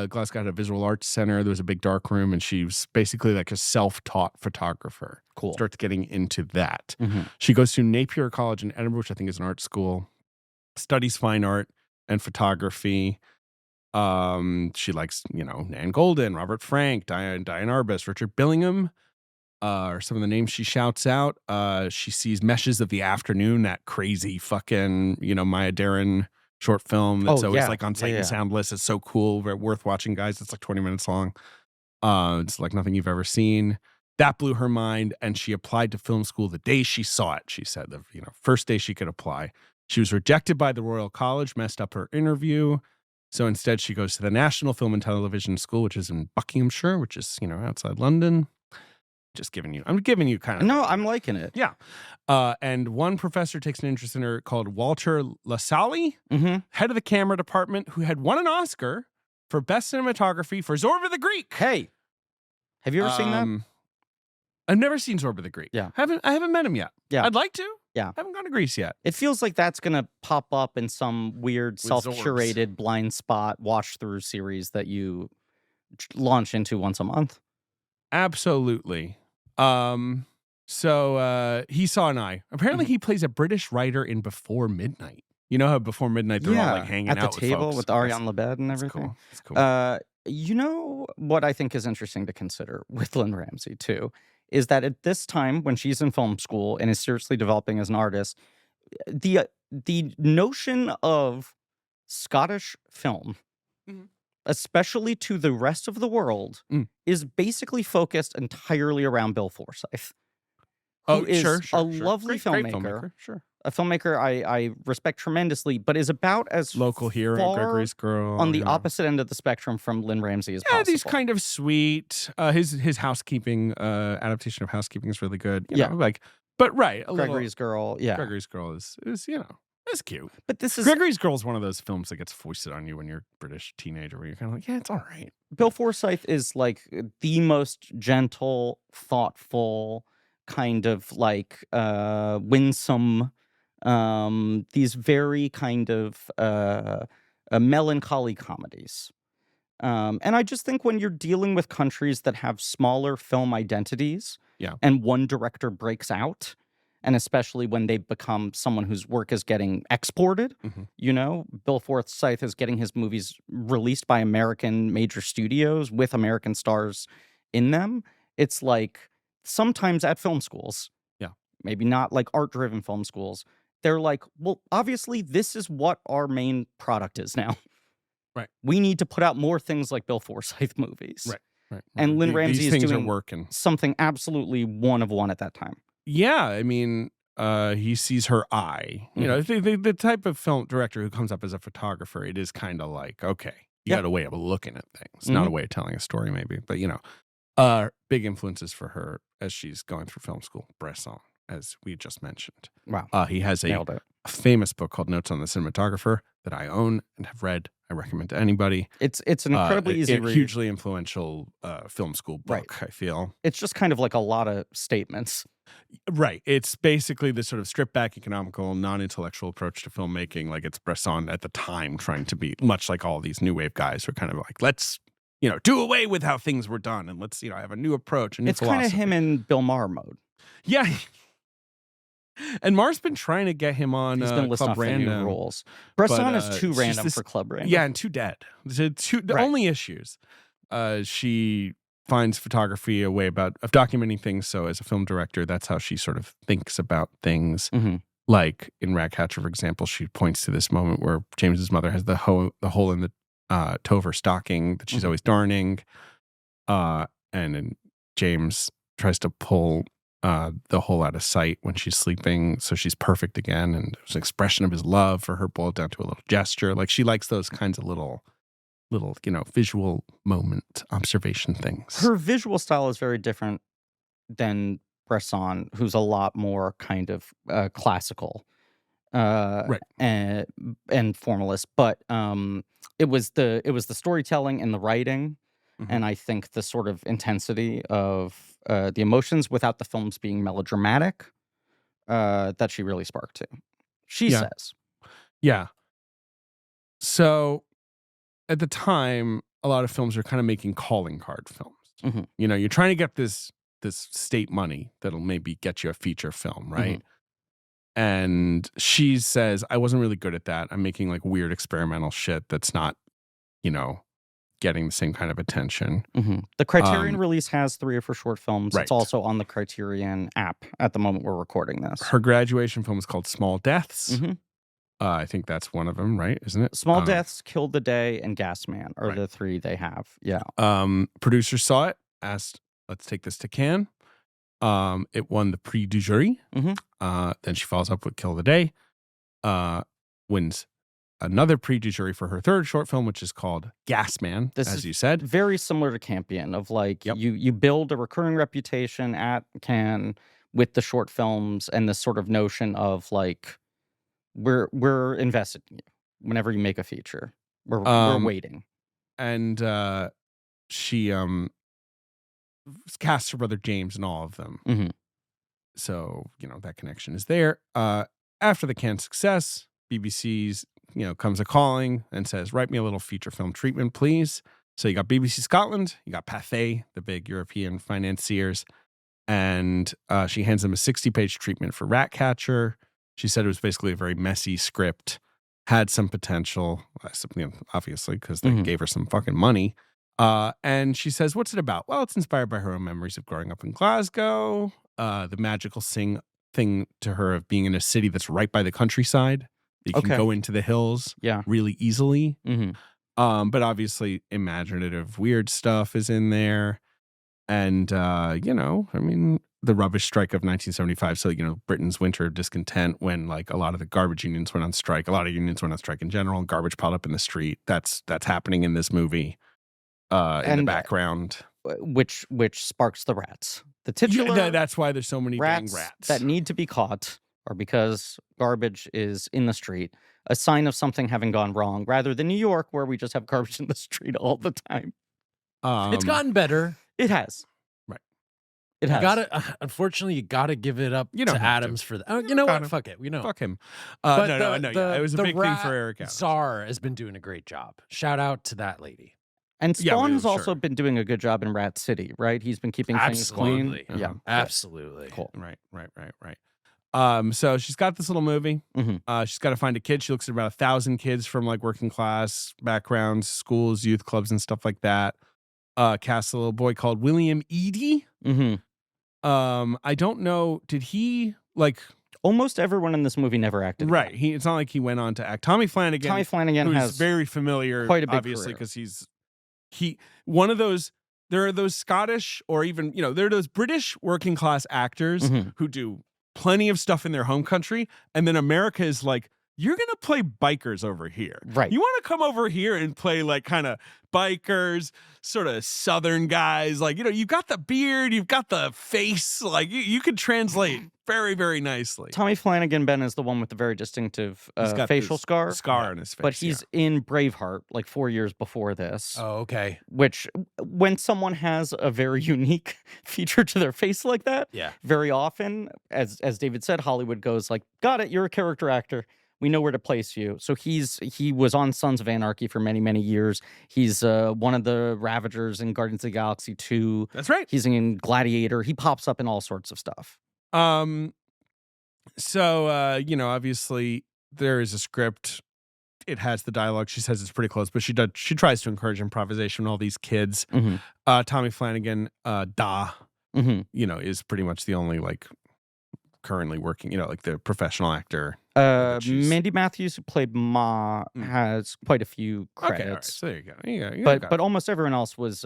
Glasgow had a visual arts center. There was a big dark room, and she was basically like a self-taught photographer. Cool. Starts getting into that. Mm-hmm. She goes to Napier College in Edinburgh, which I think is an art school, studies fine art and photography. She likes, Nan Goldin, Robert Frank, Diane Arbus, Richard Billingham. Are some of the names she shouts out. She sees Meshes of the Afternoon, that crazy fucking, Maya Deren short film that's always like on Sight and Sound lists. It's so cool, worth watching, guys. It's like 20 minutes long. It's like nothing you've ever seen. That blew her mind, and she applied to film school the day she saw it. She said the first day she could apply. She was rejected by the Royal College, messed up her interview. So instead, she goes to the National Film and Television School, which is in Buckinghamshire, which is, outside London. I'm giving you kind of. No, I'm liking it. Yeah. And one professor takes an interest in her called Walter Lasalle, head of the camera department, who had won an Oscar for best cinematography for Zorba the Greek. Hey, have you ever seen that? I've never seen Zorba the Greek. Yeah. I haven't met him yet. Yeah. I'd like to. Yeah. Haven't gone to Greece yet. It feels like that's going to pop up in some weird self-curated blind spot watch through series that you launch into once a month. Absolutely. So he saw an eye. Apparently he plays a British writer in Before Midnight. You know how Before Midnight they're all like hanging at out the table with Ariane Labed and everything. That's cool. You know what I think is interesting to consider with Lynne Ramsay too is that at this time when she's in film school and is seriously developing as an artist, the notion of Scottish film, especially to the rest of the world, is basically focused entirely around Bill Forsyth. Who is a lovely filmmaker. Sure. A filmmaker I respect tremendously, but is about as local hero, Gregory's Girl, on the opposite end of the spectrum from Lynne Ramsay as possible. He's kind of sweet. His housekeeping adaptation of Housekeeping is really good. You know, but right, Gregory's Girl. Yeah, Gregory's Girl is it's cute. But this is Gregory's Girl is one of those films that gets foisted on you when you're a British teenager, where you're kind of like, yeah, it's all right. Bill Forsyth is like the most gentle, thoughtful, kind of like winsome. These very kind of melancholy comedies. And I just think when you're dealing with countries that have smaller film identities and one director breaks out, and especially when they become someone whose work is getting exported, Bill Forsyth is getting his movies released by American major studios with American stars in them. It's like sometimes at film schools, maybe not like art-driven film schools, they're like, well, obviously this is what our main product is now. Right. We need to put out more things like Bill Forsyth movies. Right. And Lynne Ramsay is doing something absolutely one of one at that time. Yeah, I mean, he sees her eye. You know, the type of film director who comes up as a photographer, it is kind of like, okay, you got a way of looking at things, not a way of telling a story, maybe. But, big influences for her as she's going through film school. Bresson, as we just mentioned. Wow. He has a famous book called Notes on the Cinematographer that I own and have read. I recommend to anybody. It's an incredibly easy read. Hugely influential film school book, I feel. It's just kind of like a lot of statements. Right. It's basically this sort of stripped back economical, non-intellectual approach to filmmaking. Like it's Bresson at the time trying to be much like all these new wave guys who are kind of like, let's, do away with how things were done and let's, have a new approach, a new philosophy. It's kind of him in Bill Maher mode. Yeah. And Maher's been trying to get him on Club Random roles. Bresson is too random for Club Random. Yeah, and too dead. The only issues. She finds photography a way of documenting things. So as a film director, that's how she sort of thinks about things. Like in Ratcatcher, for example, she points to this moment where James's mother has the hole in the toe of her stocking that she's always darning. And then James tries to pull the hole out of sight when she's sleeping, so she's perfect again, and there's an expression of his love for her boiled down to a little gesture. Like she likes those kinds of little visual moment observation things. Her visual style is very different than Bresson, who's a lot more kind of classical and formalist. But it was the storytelling and the writing, and I think the sort of intensity of the emotions without the films being melodramatic that she really sparked to. She says. Yeah. So at the time, a lot of films are kind of making calling card films. You're trying to get this state money that'll maybe get you a feature film, right? And she says, I wasn't really good at that. I'm making like weird experimental shit that's not, getting the same kind of attention. The Criterion release has 3 of her short films. Right. It's also on the Criterion app at the moment we're recording this. Her graduation film is called Small Deaths. I think that's one of them, right? Isn't it? Small Deaths, Killed the Day, and Gas Man are the 3 they have. Yeah. Producers saw it, asked, let's take this to Cannes. It won the Prix du Jury. Then she follows up with Kill the Day. Wins another pre jury for her third short film, which is called Gas Man, This as is you said. very similar to Campion of like Yep. you build a recurring reputation at Cannes with the short films and this sort of notion of like we're invested in you whenever you make a feature. We're waiting. And she cast her brother James in all of them. Mhm. So, that connection is there. After the Cannes success, BBC's, comes a calling and says, write me a little feature film treatment, please. So you got BBC Scotland, you got Pathé, the big European financiers, and she hands them a 60-page treatment for Ratcatcher. She said it was basically a very messy script, had some potential, obviously, because they gave her some fucking money. And she says, what's it about? Well, it's inspired by her own memories of growing up in Glasgow, the magical thing to her of being in a city that's right by the countryside. You can go into the hills really easily. But obviously imaginative weird stuff is in there. And, the rubbish strike of 1975. So, Britain's winter of discontent when like a lot of the garbage unions went on strike. A lot of unions went on strike in general and garbage piled up in the street. That's happening in this movie in the background. Which sparks the rats. The titular that's why there's so many dang rats that need to be caught are because garbage is in the street, a sign of something having gone wrong, rather than New York where we just have garbage in the street all the time. It's gotten better. It has. Right. It has. Unfortunately, you gotta give it up You don't to have Adams to. for that. You know what? Fuck it. We know. Fuck him. But No. It was a big thing for Eric Adams. Czar has been doing a great job. Shout out to that lady. And Spawn has sure. also been doing a good job in Rat City, right? He's been keeping things clean. Absolutely. Yeah. Absolutely. Cool. Right. So she's got this little movie. She's got to find a kid. She looks at about 1,000 kids from like working class backgrounds, schools, youth clubs, and stuff like that. Casts a little boy called William Eady. I don't know. Did he like? Almost everyone in this movie never acted. Right. It's not like he went on to act. Tommy Flanagan. Who's has very familiar, quite a big obviously, career. because one of those. There are those Scottish or even there are those British working class actors who do plenty of stuff in their home country, and then America is like, you're gonna play bikers over here, right? You want to come over here and play like kind of bikers, sort of Southern guys, like you've got the beard, you've got the face, like you could translate very, very nicely. Tommy Flanagan, Ben, is the one with the very distinctive facial scar on his face, but he's in Braveheart like 4 years before this. Oh, okay. Which, when someone has a very unique feature to their face like that, very often, as David said, Hollywood goes like, got it, you're a character actor. We know where to place you. So he was on Sons of Anarchy for many, many years. He's one of the Ravagers in Guardians of the Galaxy 2. That's right. He's in Gladiator. He pops up in all sorts of stuff. So obviously there is a script. It has the dialogue. She says it's pretty close, but she tries to encourage improvisation with all these kids. Tommy Flanagan, is pretty much the only like currently working, like the professional actor. Mandy Matthews, who played Ma, has quite a few credits. Okay, all right. So there you go. But almost everyone else was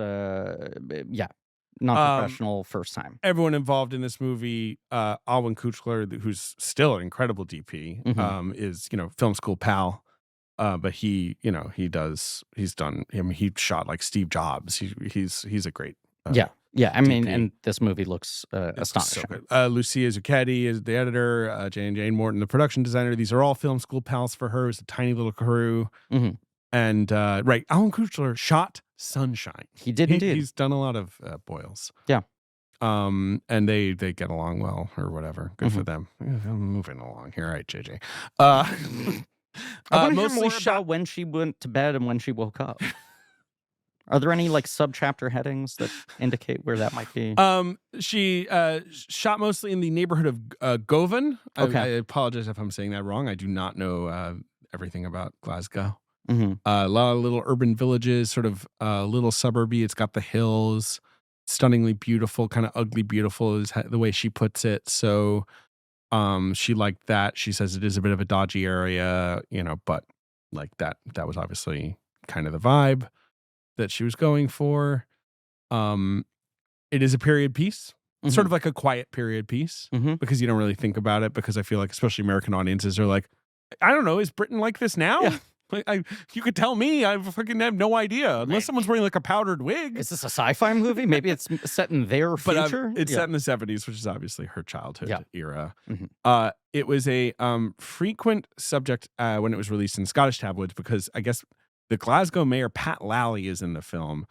not professional first time. Everyone involved in this movie, Alwyn Kuchler, who's still an incredible DP, is film school pal. But he shot like Steve Jobs. He's a great I mean, and this movie looks astonishing. So good. Lucia Zucchetti is the editor. Jane Morton, the production designer. These are all film school pals for her. It's a tiny little crew. And Alwyn Kuchler shot Sunshine. He did indeed. He's done a lot of Boyles. Yeah. And they get along well or whatever. Good for them. I'm moving along here. All right, JJ. I want to hear more about when she went to bed and when she woke up. Are there any like subchapter headings that indicate where that might be? She shot mostly in the neighborhood of Govan. Okay. I apologize if I'm saying that wrong. I do not know everything about Glasgow. A lot of little urban villages, sort of little suburby. It's got the hills, stunningly beautiful, kind of ugly beautiful is the way she puts it. So she liked that. She says it is a bit of a dodgy area, but like that was obviously kind of the vibe that she was going for. It is a period piece, sort of like a quiet period piece, because you don't really think about it, because I feel like especially American audiences are like, I don't know, is Britain like this now? Yeah. You could tell me. I fucking have no idea. Unless someone's wearing like a powdered wig. Is this a sci-fi movie? Maybe it's set in their future? But it's set in the 70s, which is obviously her childhood era. Mhm. It was a frequent subject when it was released in Scottish tabloids because I guess the Glasgow mayor, Pat Lally, is in the film.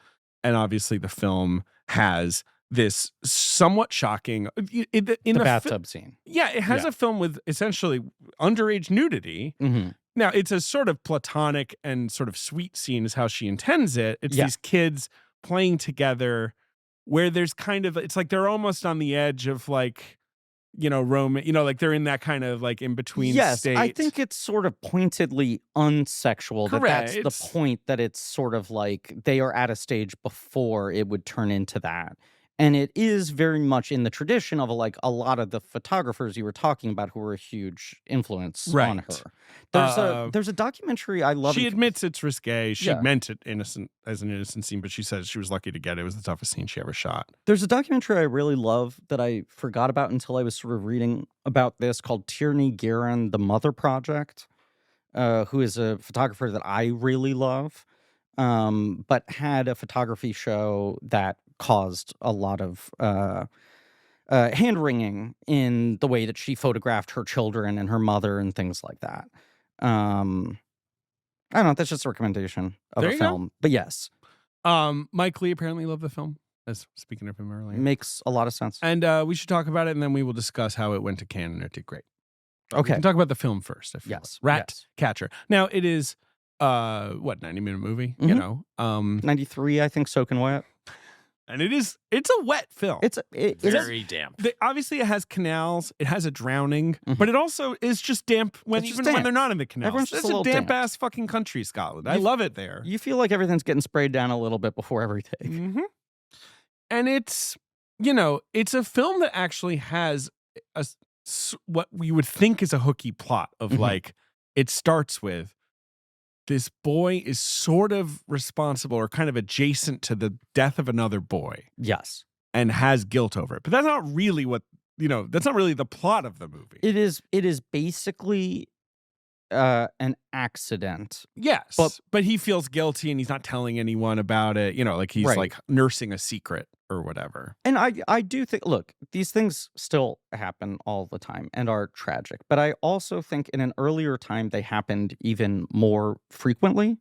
And obviously the film has this somewhat shocking... in the bathtub scene. Yeah, it has a film with essentially underage nudity. Mm-hmm. Now, it's a sort of platonic and sort of sweet scene is how she intends it. It's Yeah. these kids playing together where there's kind of... It's like they're almost on the edge of like... like they're in that kind of like in between state. I think it's sort of pointedly unsexual. Correct. That's the point, that it's sort of like they are at a stage before it would turn into that. And it is very much in the tradition of like a lot of the photographers you were talking about who were a huge influence on her. There's a documentary I love. She admits it's risque. She Yeah. meant it as an innocent scene, but she says she was lucky to get it. It was the toughest scene she ever shot. There's a documentary I really love that I forgot about until I was sort of reading about this, called Tierney Guerin, The Mother Project, who is a photographer that I really love, but had a photography show that caused a lot of hand-wringing in the way that she photographed her children and her mother and things like that. I don't know. That's just a recommendation of There a you go. film. But yes, Mike Lee apparently loved the film, as speaking of him earlier. makes a lot of sense. And we should talk about it, and then we will discuss how it went to Cannes, and it did great. We Okay. can talk about the film first. I feel Yes. like. yes. Ratcatcher. Now, it is, 90-minute movie, Mhm. 93, I think, soaking wet. and it's a wet film. It's Very damp. Obviously, it has canals. It has a drowning, Mhm. but it also is just damp It's just when damp. they're not in the canals. Everyone's just It's a a little damp damp. ass fucking country, Scotland. I You- love it there. you feel like everything's getting sprayed down a little bit before every take. Mm-hmm. And it's a film that actually has what we would think is a hooky plot of Mhm. like, it starts with this boy is sort of responsible or kind of adjacent to the death of another boy Yes. and has guilt over it. But that's not really that's not really the plot of the movie. It is basically an accident. Yes. But he feels guilty and he's not telling anyone about it. Like he's Right. like nursing a secret or whatever. And I do think, look, these things still happen all the time and are tragic. But I also think in an earlier time, they happened even more frequently.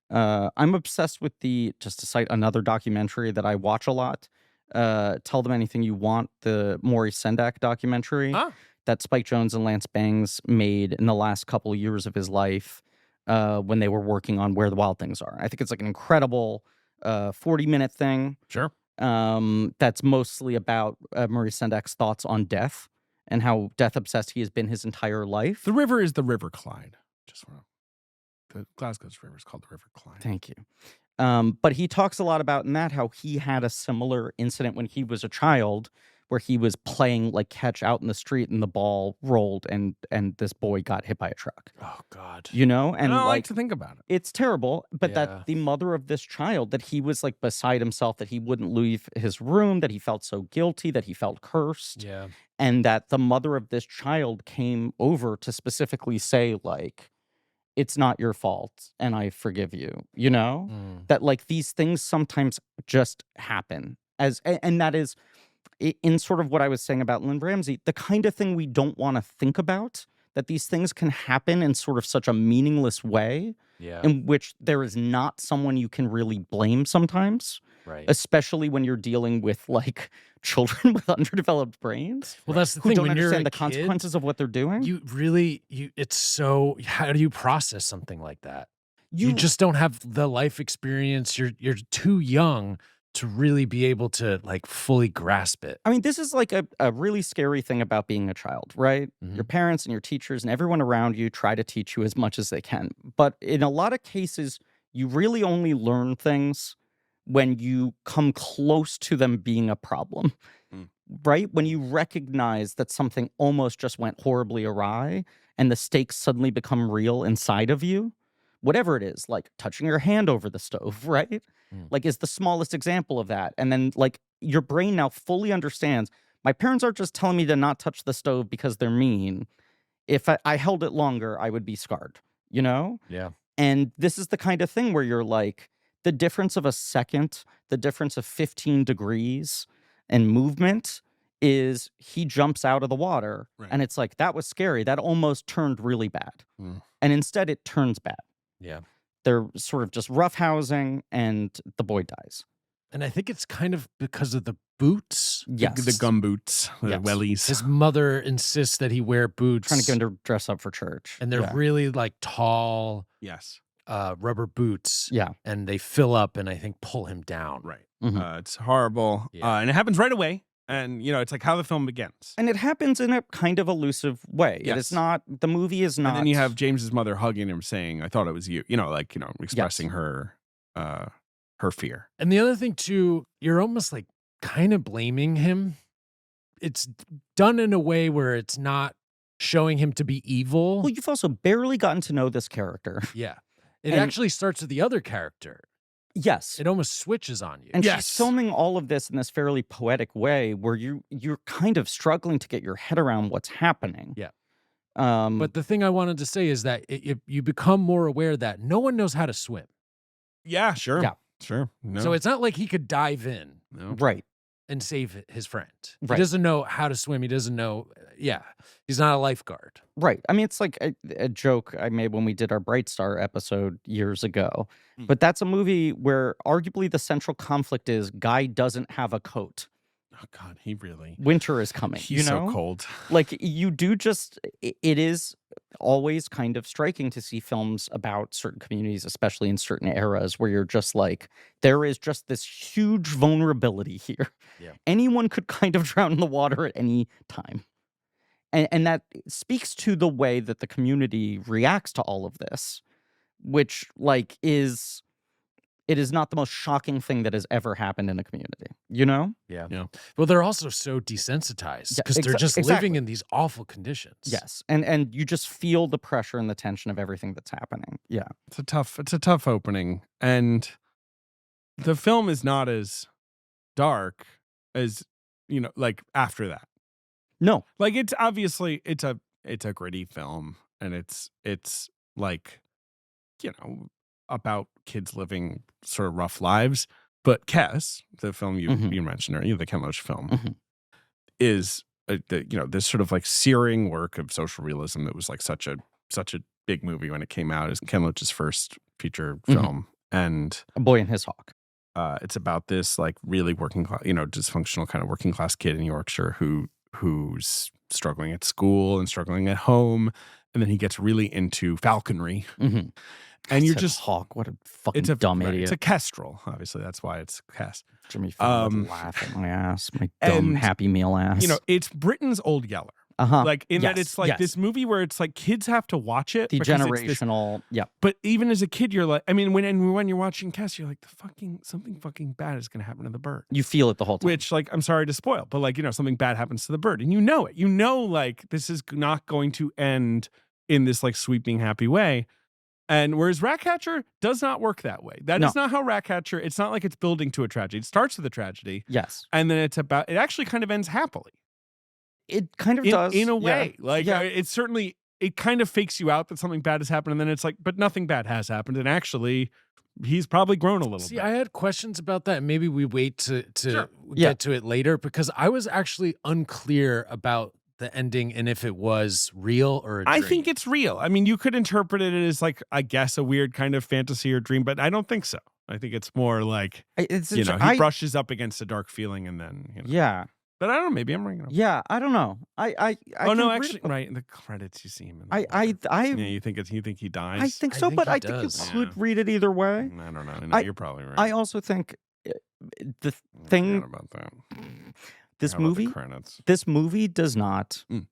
I'm obsessed with just to cite another documentary that I watch a lot, Tell Them Anything You Want, the Maury Sendak documentary that Spike Jonze and Lance Bangs made in the last couple of years of his life when they were working on Where the Wild Things Are. I think it's like an incredible 40-minute thing. Sure. That's mostly about Maury Sendak's thoughts on death and how death obsessed he has been his entire life. The river is the River Clyde. The Glasgow's river is called the River Clyde. Thank you. But he talks a lot about in that how he had a similar incident when he was a child, where he was playing like catch out in the street and the ball rolled and this boy got hit by a truck. Oh God. And I don't like to think about it. it's terrible, but Yeah. that the mother of this child, that he was like beside himself, that he wouldn't leave his room, that he felt so guilty, that he felt cursed, Yeah. and that the mother of this child came over to specifically say like, it's not your fault and I forgive you, Mm. that like these things sometimes just happen and that is in sort of what I was saying about Lynne Ramsay, the kind of thing we don't want to think about, that these things can happen in sort of such a meaningless way Yeah. in which there is not someone you can really blame sometimes, Right. especially when you're dealing with like children with underdeveloped brains Well, that's the who thing. don't When you're understand a the consequences of what they're doing. it's so. How do you process something like that? You just don't have the life experience. You're too young to really be able to like fully grasp it. I mean, this is like a really scary thing about being a child, right? Mhm. Your parents and your teachers and everyone around you try to teach you as much as they can. But in a lot of cases, you really only learn things when you come close to them being a problem, right? When you recognize that something almost just went horribly awry and the stakes suddenly become real inside of you, whatever it is, like touching your hand over the stove, right? Like is the smallest example of that. And then like your brain now fully understands, my parents aren't just telling me to not touch the stove because they're mean. If I held it longer, I would be scarred, Yeah. And this is the kind of thing where you're like, the difference of a second, the difference of 15 degrees and movement is he jumps out of the water. Right. And it's like, that was scary. That almost turned really bad. Mm. And instead it turns bad. Yeah. They're sort of just roughhousing and the boy dies. And I think it's kind of because of the boots. Yes. The gum boots, the Yes. wellies. His mother insists that he wear boots. Trying to get him to dress up for church. And they're Yeah. really like tall Yes. rubber boots. Yeah. And they fill up and I think pull him down. Right. Mhm. It's horrible. Yeah. And it happens right away. And, you know, it's like how the film begins. And it happens in a kind of elusive way. It Yes. is not, the movie is not. And then you have James's mother hugging him saying, I thought it was you. You know, like, you know, expressing her fear. And the other thing too, you're almost like kind of blaming him. It's done in a way where it's not showing him to be evil. Well, you've also barely gotten to know this character. Yeah. It And- actually starts with the other character. Yes. It almost switches on you. And Yes. she's filming all of this in this fairly poetic way where you're kind of struggling to get your head around what's happening. Yeah. But But the thing I wanted to say is that you become more aware that no one knows how to swim. Yeah, sure. Yeah. Sure. No. So it's not like he could dive in no. right. and save his friend. Right. He doesn't know how to swim. He doesn't know. Yeah. He's not a lifeguard. Right. I mean, it's like a joke I made when we did our Bright Star episode years ago. Mm. But that's a movie where arguably the central conflict is guy doesn't have a coat. Oh, God, he really. Winter is coming. He's you know? so cold. Like you do just, it is always kind of striking to see films about certain communities, especially in certain eras, where you're just like, there is just this huge vulnerability here. Yeah. Anyone could kind of drown in the water at any time. And that speaks to the way that the community reacts to all of this, which like is, it is not the most shocking thing that has ever happened in a community, you know? Yeah. Yeah. Well, they're also so desensitized Yeah, because they're just exactly. living in these awful conditions. Yes. And you just feel the pressure and the tension of everything that's happening. Yeah. It's a tough opening. And the film is not as dark as, you know, like after that. No. Like it's obviously it's a gritty film, and it's like, you know, about kids living sort of rough lives. But Kes, the film you mentioned earlier, the Ken Loach film, is this sort of like searing work of social realism that was like such a big movie when it came out. Is Ken Loach's first feature film, and A Boy and His Hawk. it's about this like really working class, you know, dysfunctional kind of working class kid in Yorkshire who's struggling at school and struggling at home, and then he gets really into falconry. Mm-hmm. And you're Said just hawk. What a fucking it's a dumb right, idiot. It's a kestrel, obviously. That's why it's Kes. Jimmy Fallon would laugh at my ass, my dumb and, Happy Meal ass. You know, it's Britain's Old Yeller. Like in that Yes, it's like yes. this movie where it's like kids have to watch it. The because it's this- generational. Yeah. but even as a kid, you're like, I mean, when you're watching Kes, you're like, something fucking bad is going to happen to the bird. You feel it the whole time. Which, like, I'm sorry to spoil, but like, you know, something bad happens to the bird, and you know it. You know, like this is not going to end in this like sweeping happy way. And whereas Ratcatcher does not work that way. That is not how Ratcatcher. It's not like it's building to a tragedy. It starts with a tragedy, Yes. and then it actually kind of ends happily. It kind of does. In a yeah. way. Like Yeah. it certainly, it kind of fakes you out that something bad has happened, and then it's like, but nothing bad has happened, and actually he's probably grown a little See, bit. I had questions about that. Maybe we wait to Sure. Yeah. get to it later, because I was actually unclear about the ending and if it was real or a I dream. think it's real. I mean, you could interpret it as like, I guess, a weird kind of fantasy or dream, but I don't think so. I think it's more like, It's you know, inter- he brushes up against a dark feeling, and then, you know. Yeah. But I don't know. Maybe I'm wrong. Yeah. I don't know. I Oh no, can actually, read- right in the credits, you see him. In the I water. Yeah, you think he dies? I think I so, think but he I think you does. could Yeah. read it either way. I don't know. No, I- you're probably right. I also think the I thing, forgot about that. this How about the movie, credits? this movie does not, Mm.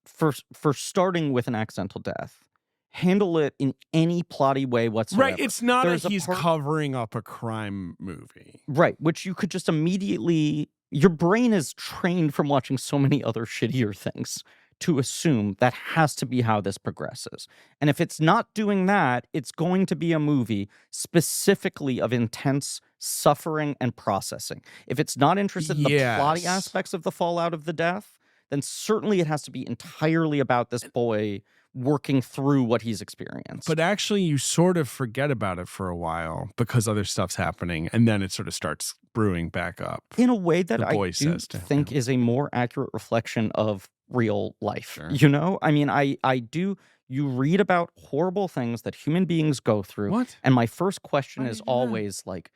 for starting with an accidental death, handle it in any plotty way whatsoever. Right. It's not There's that a he's part- covering up a crime movie. Right, which you could just immediately, your brain is trained from watching so many other shittier things to assume that has to be how this progresses. And if it's not doing that, it's going to be a movie specifically of intense suffering and processing. If it's not interested in the plotty Yes. aspects of the fallout of the death, then certainly it has to be entirely about this boy working through what he's experienced. But actually, you sort of forget about it for a while because other stuff's happening, and then it sort of starts brewing back up. In a way that The I boy do says to think him. is a more accurate reflection of real life. Sure. You know? I mean, I do. You read about horrible things that human beings go through. What? And my first question Why do is you do that? always like,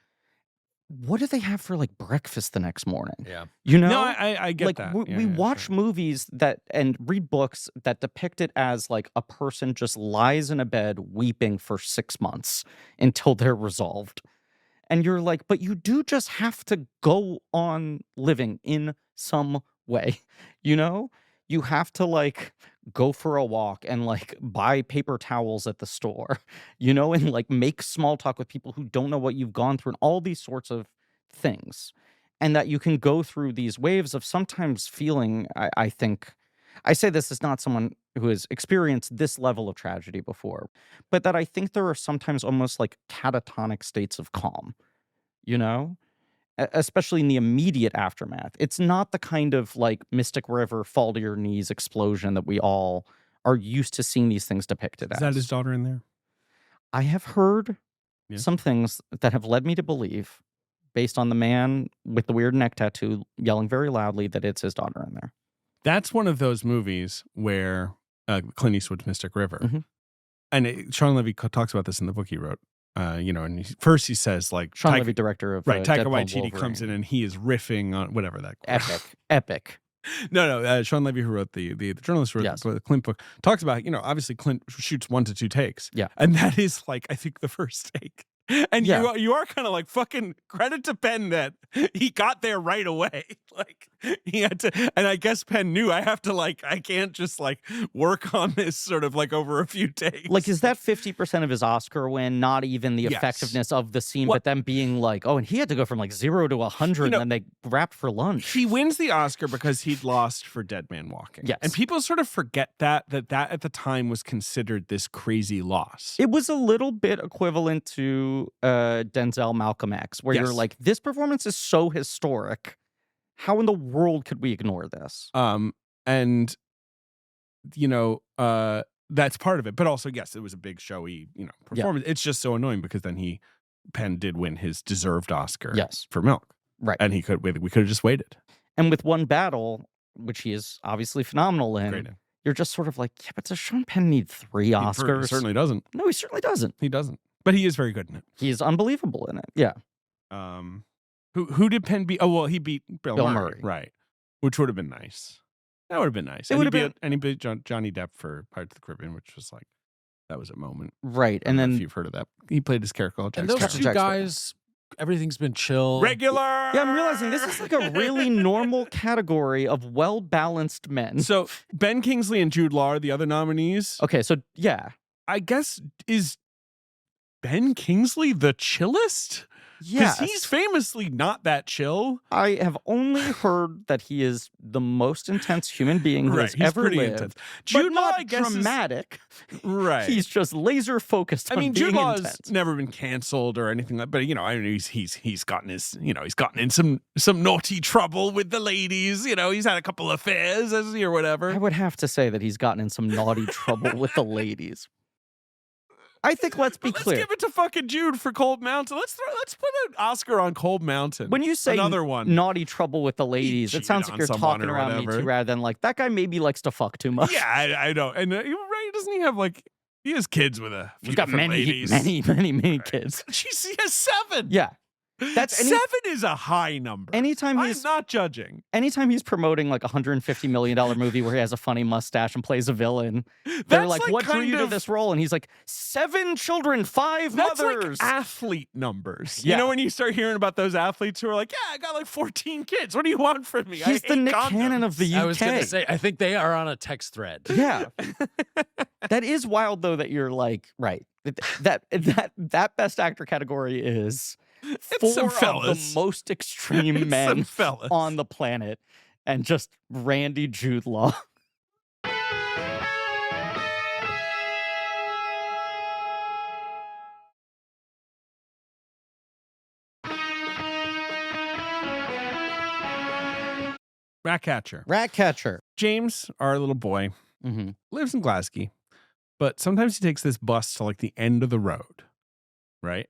what do they have for like breakfast the next morning? Yeah. You know? No, I get like that. we, Yeah, we yeah, watch sure. movies that and read books that depict it as like a person just lies in a bed weeping for 6 months until they're resolved. And you're like, but you do just have to go on living in some way, you know? You have to like go for a walk and like buy paper towels at the store, you know, and like make small talk with people who don't know what you've gone through and all these sorts of things. And that you can go through these waves of sometimes feeling, I think, I say this as not someone who has experienced this level of tragedy before, but that I think there are sometimes almost like catatonic states of calm, you know? Especially in the immediate aftermath. It's not the kind of like Mystic River fall to your knees explosion that we all are used to seeing these things depicted Is as. that his daughter in there? I have heard Yes. some things that have led me to believe, based on the man with the weird neck tattoo yelling very loudly, that it's his daughter in there. That's one of those movies where Clint Eastwood's Mystic River. Mhm. And Sean Levy talks about this in the book he wrote. You know, and first he says like Sean Taika- Levy, director of right, Taika Deadpool Waititi comes in Wolverine. and he is riffing on whatever that Epic. No, Sean Levy, who wrote the journalist who wrote Yes. the Clint book, talks about, you know, obviously Clint shoots 1 to 2 takes. Yeah. And that is like, I think the first take. And Yeah. you are kind of like fucking credit to Penn that he got there right away. Like he had to, and I guess Penn knew I have to like, I can't just like work on this sort of like over a few takes. Like, is that 50% of his Oscar win? Not even the Yes. effectiveness of the scene, What- but them being like, oh, and he had to go from like 0 to 100 You know, and then they wrapped for lunch. He wins the Oscar because he'd lost for Dead Man Walking. Yes. And people sort of forget that at the time was considered this crazy loss. It was a little bit equivalent to Denzel Malcolm X, where you're Yes. like, this performance is so historic. How in the world could we ignore this? And you know, that's part of it. But also, yes, it was a big showy, you know, performance. It's just so annoying because then Penn did win his deserved Oscar Yes. for Milk. Right. And we could have just waited. And with One Battle, which he is obviously phenomenal in, Great. you're just sort of like, yeah, but does Sean Penn need 3 He Oscars? certainly doesn't. No, he certainly doesn't. He doesn't. But he is very good in it. He's unbelievable in it. Yeah. Who did Penn beat? Oh, well, he beat Bill Bill Murray. Murray. Right. Which would have been nice. That would have been nice. It would have been. And he beat Johnny Depp for Pirates of the Caribbean, which was like, that was a moment. Right. I And don't know if then, you've heard of that. He played his character. And Jack those Sparrow. Captain two Jack Sparrow. guys, everything's been chill. Regular. yeah, I'm realizing this is like a really normal category of well-balanced men. So Ben Kingsley and Jude Law are the other nominees. Okay, so yeah. I guess, is Ben Kingsley the chillest? Yes. Because he's famously not that chill. I have only heard that he is the most intense human being who has he's ever pretty lived. intense. But Jude Law, not I guess, dramatic. right. He's just laser focused I on mean, being Jude Law's intense. never been canceled or anything like. But you know, I mean, he's gotten his, you know, he's gotten in some naughty trouble with the ladies. You know, he's had a couple of affairs, or whatever. I would have to say that he's gotten in some naughty trouble with the ladies. I think let's be But clear. Let's give it to fucking Jude for Cold Mountain. Let's put an Oscar on Cold Mountain. When you say another one, naughty trouble with the ladies, it cheated sounds like on you're someone talking or around me whatever. too, rather than like that guy maybe likes to fuck too much. yeah, I don't. And you're right, doesn't he have like he has kids with a few He's got different many, ladies? many kids. He has 7. Yeah. That's 7 is a high number. Anytime I'm he's not judging. anytime he's promoting like a $150 million movie where he has a funny mustache and plays a villain, they're That's like, "What drew kind you to of- this role?" And he's like, 7 children, 5 That's mothers." like athlete numbers. Yeah. You know, when you start hearing about those athletes who are like, yeah, I got like 14 kids. What do you want from me? He's I the hate Nick condoms. Cannon of the UK. I was going to say, I think they are on a text thread. Yeah. That is wild though that you're like, right. That best actor category is It's some 4 of fellas. the most extreme Some men fellas. on the planet and just Randy Jude Law. Ratcatcher. Ratcatcher. James, our little boy, Mm-hmm. lives in Glasgow. but sometimes he takes this bus to like the end of the road, right?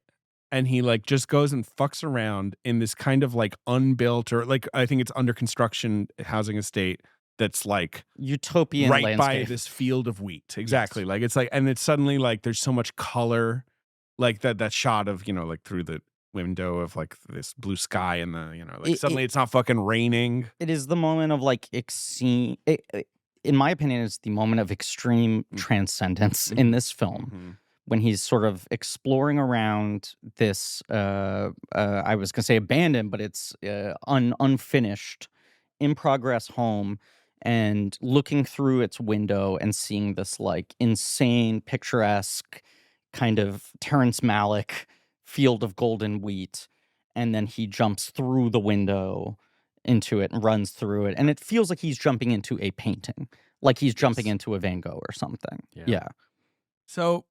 And he like just goes and fucks around in this kind of like unbuilt or like I think it's under construction housing estate that's like utopian right landscape. by this field of wheat. Exactly. Yes. Like it's like, and it's suddenly like there's so much color, like that shot of, you know, like through the window of like this blue sky and the, you know, like suddenly it's not fucking raining. It is the moment of like in my opinion, it's the moment of extreme transcendence in this film. When he's sort of exploring around this, I was gonna say abandoned, but it's unfinished, in progress home, and looking through its window and seeing this like insane, picturesque kind of Terrence Malick field of golden wheat, and then he jumps through the window into it and runs through it, and it feels like he's jumping into a painting, like he's jumping into a Van Gogh or something. Yeah. So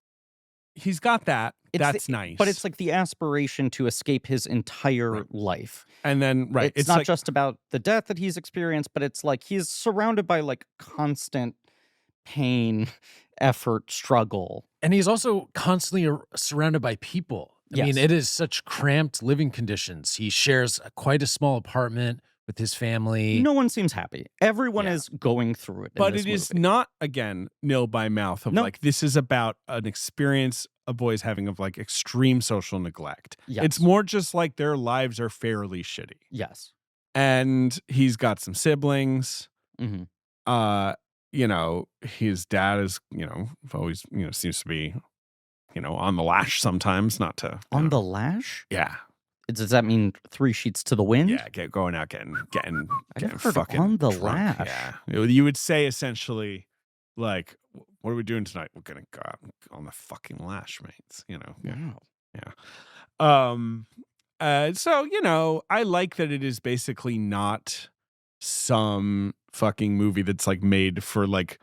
he's got that. That's nice. But it's like the aspiration to escape his entire life. And then, it's not like, just about the death that he's experienced, but it's like he's surrounded by like constant pain, effort, struggle. And he's also constantly surrounded by people. I mean, it is such cramped living conditions. He shares quite a small apartment with his family. No one seems happy. Everyone is going through it. But it is not, again, nil by mouth of like, this is about an experience a boy's having of like extreme social neglect. It's more just like their lives are fairly shitty. Yes. And he's got some siblings. You know, his dad is, you know, always, you know, seems to be, you know, on the lash sometimes, not to. On the lash? Yeah. Does that mean 3 sheets to the wind? Yeah, going out, getting fucking on the drunk. lash. Yeah, you would say essentially, like, what are we doing tonight? We're gonna go out on the fucking lash, mates. You know. Yeah. So you know, I like that it is basically not some fucking movie that's like made for like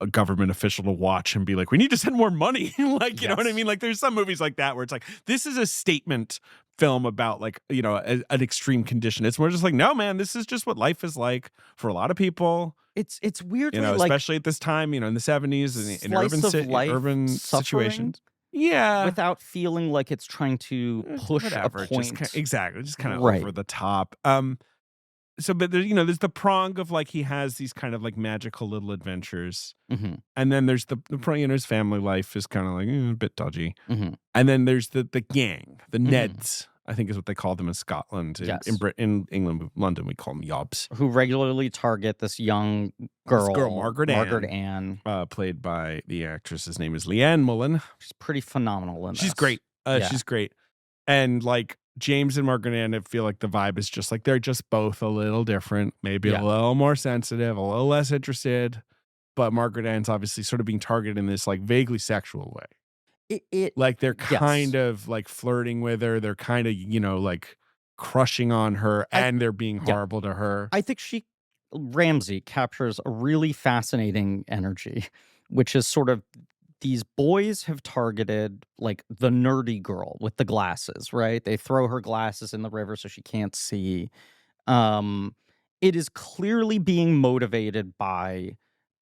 a government official to watch and be like, we need to send more money. Like, you know what I mean? Like there's some movies like that where it's like, this is a statement film about like, you know, an extreme condition. It's more just like, no, man, this is just what life is like for a lot of people. It's weirdly, you know, like, especially at this time, you know, in the 70s in urban situations. Yeah. Without feeling like it's trying to push a point. Exactly. Just kind of over the top. So, but there's, you know, there's the prong of like he has these kind of like magical little adventures, and then there's the prong. You know, his family life is kind of like a bit dodgy, and then there's the gang, the Neds, I think is what they call them in Scotland. In England, London, we call them yobs, who regularly target this young girl, Margaret Ann, played by the actress's name is Leanne Mullen. She's pretty phenomenal in this. She's great. She's great, and like. James and Margaret Ann, I feel like the vibe is just like they're just both a little different, maybe a little more sensitive, a little less interested. But Margaret Ann's obviously sort of being targeted in this like vaguely sexual way. Like they're kind of like flirting with her. They're kind of, you know, like crushing on her and they're being horrible to her. I think Ramsay captures a really fascinating energy, which is sort of these boys have targeted like the nerdy girl with the glasses, right? They throw her glasses in the river so she can't see. It is clearly being motivated by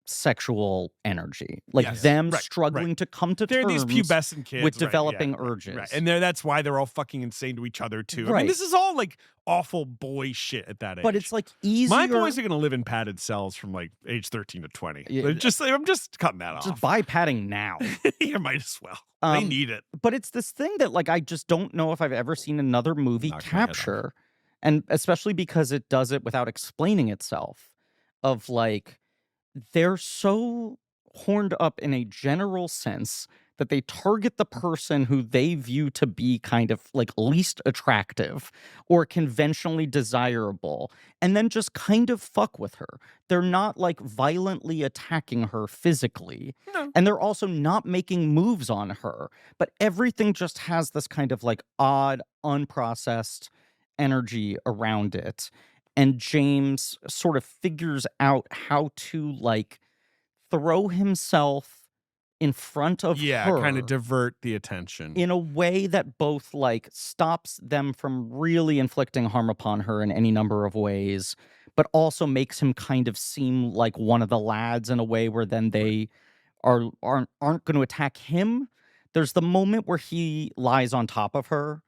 sexual energy, like struggling to come to they're terms these pubescent kids with developing urges, and that's why they're all fucking insane to each other too. I mean, this is all like awful boy shit at that age. But it's like easier. My boys are gonna live in padded cells from like age 13 to 20. I'm just cutting that off. Just buy padding now. You might as well. They need it. But it's this thing that like I just don't know if I've ever seen another movie capture, and especially because it does it without explaining itself. Of like. They're so horned up in a general sense that they target the person who they view to be kind of like least attractive or conventionally desirable, and then just kind of fuck with her. They're not like violently attacking her physically. No. And they're also not making moves on her, but everything just has this kind of like odd, unprocessed energy around it. And James sort of figures out how to like throw himself in front of her. Kind of divert the attention. In a way that both like stops them from really inflicting harm upon her in any number of ways, but also makes him kind of seem like one of the lads in a way where then they aren't going to attack him. There's the moment where he lies on top of her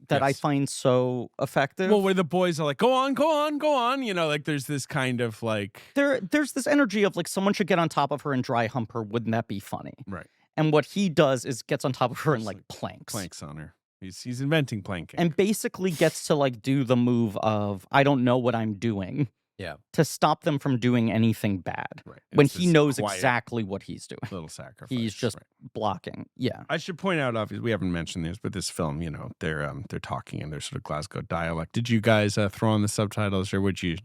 that I Yes. find so effective. Well, where the boys are like, go on, go on, go on. You know, like there's this kind of like there's this energy of like someone should get on top of her and dry hump her. Wouldn't that be funny? right And what he does is gets on top of her and Just, like like, planks. planks on her. He's inventing planking. And basically gets to like do the move of I don't know what I'm doing. Yeah. To stop them from doing anything bad. right. When It's he this knows quiet exactly what he's doing. little sacrifice. He's just right. blocking. Yeah. I should point out, obviously, we haven't mentioned this, but this film, you know, they're talking in their sort of Glasgow dialect. Did you guys throw on the subtitles, or would you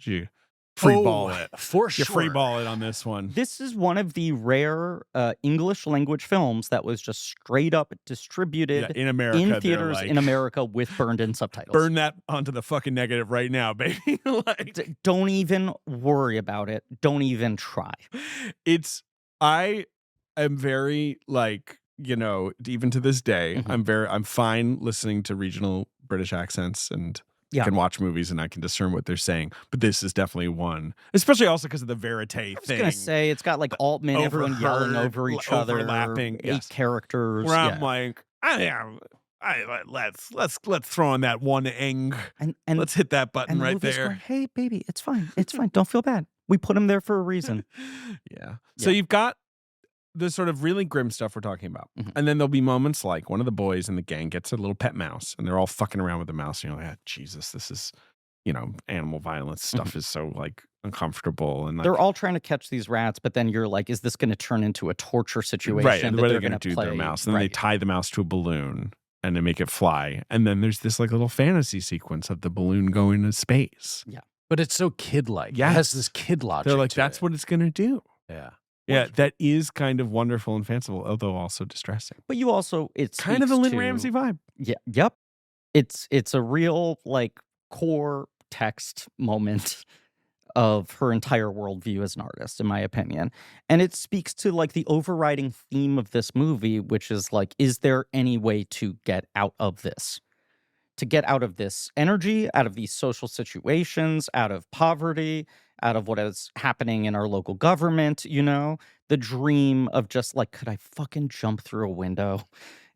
free ball it? For You sure. free ball it on this one. This is one of the rare English language films that was just straight up distributed Yeah, in America, in they're theaters like, in America with burned in subtitles. burn that onto the fucking negative right now, baby. Like, Don't even worry about it. Don't even try. I am very like, you know, even to this day, I'm fine listening to regional British accents and Yeah. can watch movies and I can discern what they're saying. But this is definitely one, especially also because of the verite I was thing. gonna say it's got like Altman, everyone yelling overheard, over each other, overlapping, 8 yes. characters. Where yeah. I'm like, let's throw on that one eng. and Let's hit that button and the right movie's there. going, hey baby, it's fine. It's fine. Don't feel bad. We put him there for a reason. Yeah. So Yeah. you've got the sort of really grim stuff we're talking about. Mhm. And then there'll be moments like one of the boys in the gang gets a little pet mouse and they're all fucking around with the mouse. And you're like, Jesus, this is, you know, animal violence stuff is so like uncomfortable. And like, They're all trying to catch these rats, but then you're like, is this going to turn into a torture situation? right. And that what are they're they going to do with their play? mouse? And then they Right. tie the mouse to a balloon and they make it fly. And then there's this like little fantasy sequence of the balloon going to space. But it's so kid-like. Yes. It has this kid logic. They're like, to that's it. what it's going to do. Yeah. Yeah, that is kind of wonderful and fanciful, although also distressing. But you also, it's Kind of the Lynne Ramsay vibe. Yeah. Yep. It's a real like core text moment of her entire worldview as an artist, in my opinion. And it speaks to like the overriding theme of this movie, which is like, is there any way to get out of this? To get out of this energy, out of these social situations, out of poverty, out of what is happening in our local government, you know? The dream of just like, could I fucking jump through a window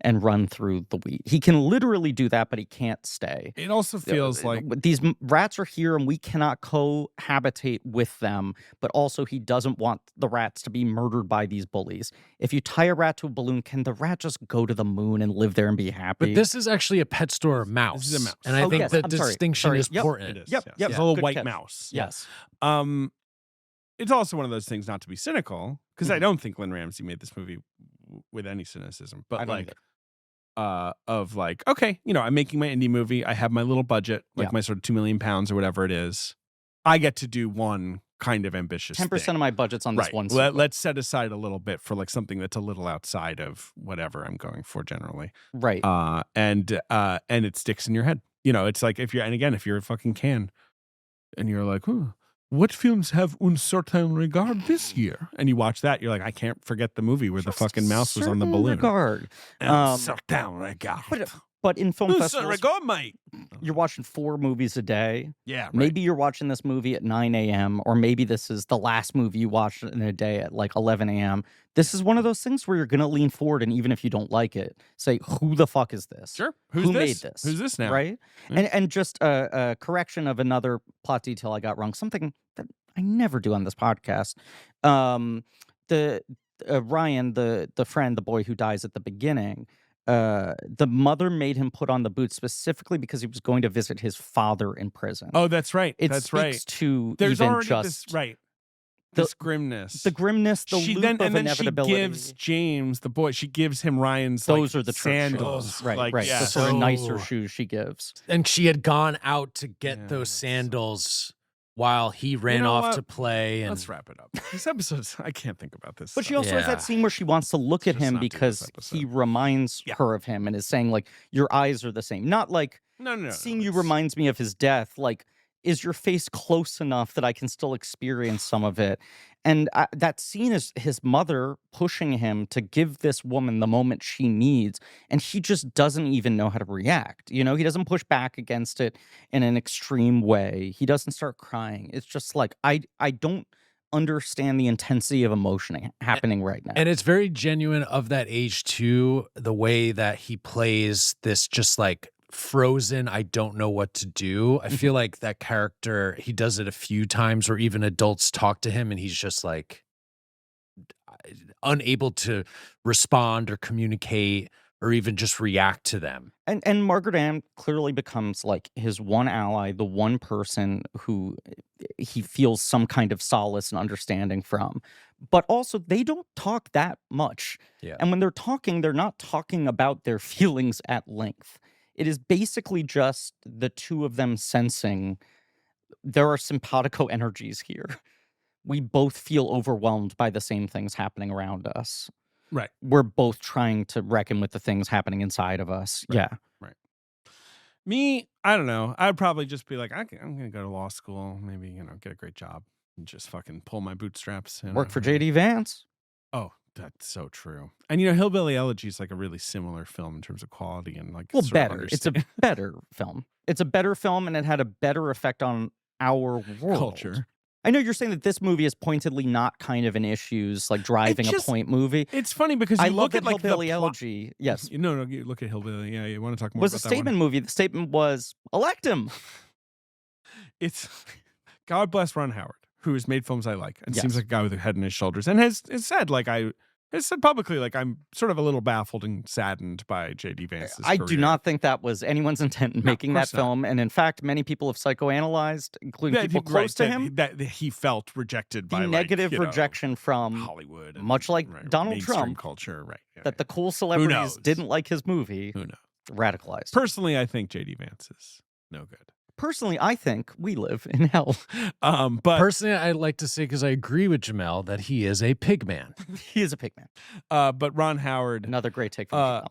and run through the wheat? He can literally do that, but he can't stay. It also feels like These rats are here and we cannot cohabitate with them, but also he doesn't want the rats to be murdered by these bullies. If you tie a rat to a balloon, can the rat just go to the moon and live there and be happy? But this is actually a pet store mouse. This is a mouse. And I Oh, think yes, the I'm sorry. distinction Sorry. is Yep. important. it is. Yep, yes. yep. It's a little Good white catch. mouse. Yes. It's also one of those things, not to be cynical, because I don't think Lynne Ramsay made this movie with any cynicism, I but don't like of like, okay, you know, I'm making my indie movie. I have my little budget, like Yeah. my sort of £2 million or whatever it is. I get to do one kind of ambitious 10% thing. of my budget's on this Right. one sequel. Let's set aside a little bit for like something that's a little outside of whatever I'm going for generally. Right. And it sticks in your head. You know, it's like if you're a fucking can and you're like, what films have un certain regard this year? And you watch that, you're like, I can't forget the movie where the fucking mouse was on the Certain balloon. regard. Un certain regard. But in film Un festivals, certain regard, mate. you're watching 4 movies a day. Yeah, right. Maybe you're watching this movie at 9 a.m. or maybe this is the last movie you watched in a day at like 11 a.m. This is one of those things where you're going to lean forward and even if you don't like it, say, who the fuck is this? Sure. Who made this? Who's this now? Right? Yeah. And just a correction of another plot detail I got wrong. Something that I never do on this podcast. The Ryan, the friend, the boy who dies at the beginning, the mother made him put on the boots specifically because he was going to visit his father in prison. Oh, that's right. It that's speaks right. to There's even already just this, right. the- This grimness. the grimness, the she loop then of and then she inevitability. gives James the boy. She gives him Ryan's. Those like, are the church sandals. shoes. Right, Like, right. yeah. The sort of nicer So- shoes she gives. And she had gone out to get Yeah, those that's so- sandals while he ran know off what? to play. And Let's wrap it up. This episode's. I can't think about this. But she also has Yeah. that scene where she wants to look at Let's him not do this because episode. he reminds Yeah. her of him and is saying like, your eyes are the same. Not like no. seeing you it's- reminds me of his death. Like, is your face close enough that I can still experience some of it? And that scene is his mother pushing him to give this woman the moment she needs. And he just doesn't even know how to react. You know, he doesn't push back against it in an extreme way. He doesn't start crying. It's just like, I don't understand the intensity of emotion happening right now. And it's very genuine of that age too, the way that he plays this just like frozen, I don't know what to do. I feel like that character, he does it a few times where even adults talk to him and he's just like unable to respond or communicate or even just react to them. And Margaret Ann clearly becomes like his one ally, the one person who he feels some kind of solace and understanding from. But also, they don't talk that much. Yeah. And when they're talking, they're not talking about their feelings at length. It is basically just the two of them sensing there are simpatico energies here. We both feel overwhelmed by the same things happening around us. Right. We're both trying to reckon with the things happening inside of us. Right. Yeah. Right. Me, I don't know. I'd probably just be like, I'm going to go to law school, maybe, get a great job and just fucking pull my bootstraps. Work for J.D. Vance. Oh, that's so true. And, Hillbilly Elegy is like a really similar film in terms of quality and like, well, better. It's a better film. It's a better film and it had a better effect on our world. Culture. I know you're saying that this movie is pointedly not kind of an issues like driving a point movie. It's funny because you I look love at like Hillbilly the Elegy. Yes. No, you look at Hillbilly. Yeah, you want to talk more Was about a that statement one? movie. The statement was elect him. It's God bless Ron Howard, who has made films I like and Yes. seems like a guy with a head on his shoulders and has said has said publicly like I'm sort of a little baffled and saddened by J.D. Vance's I career. do not think that was anyone's intent in No, making of that course not. film. And in fact, many people have psychoanalyzed, including people close to him, that he felt rejected the by negative rejection from Hollywood, and, much like Donald mainstream Trump, culture, right? Yeah, that the cool knows? celebrities didn't like his movie, who knows? radicalized. Personally, I think J.D. Vance is no good. Personally, I think we live in hell. But Personally, I'd like to say, because I agree with Jamel, that he is a pig man. He is a pig man. but Ron Howard, Another great take from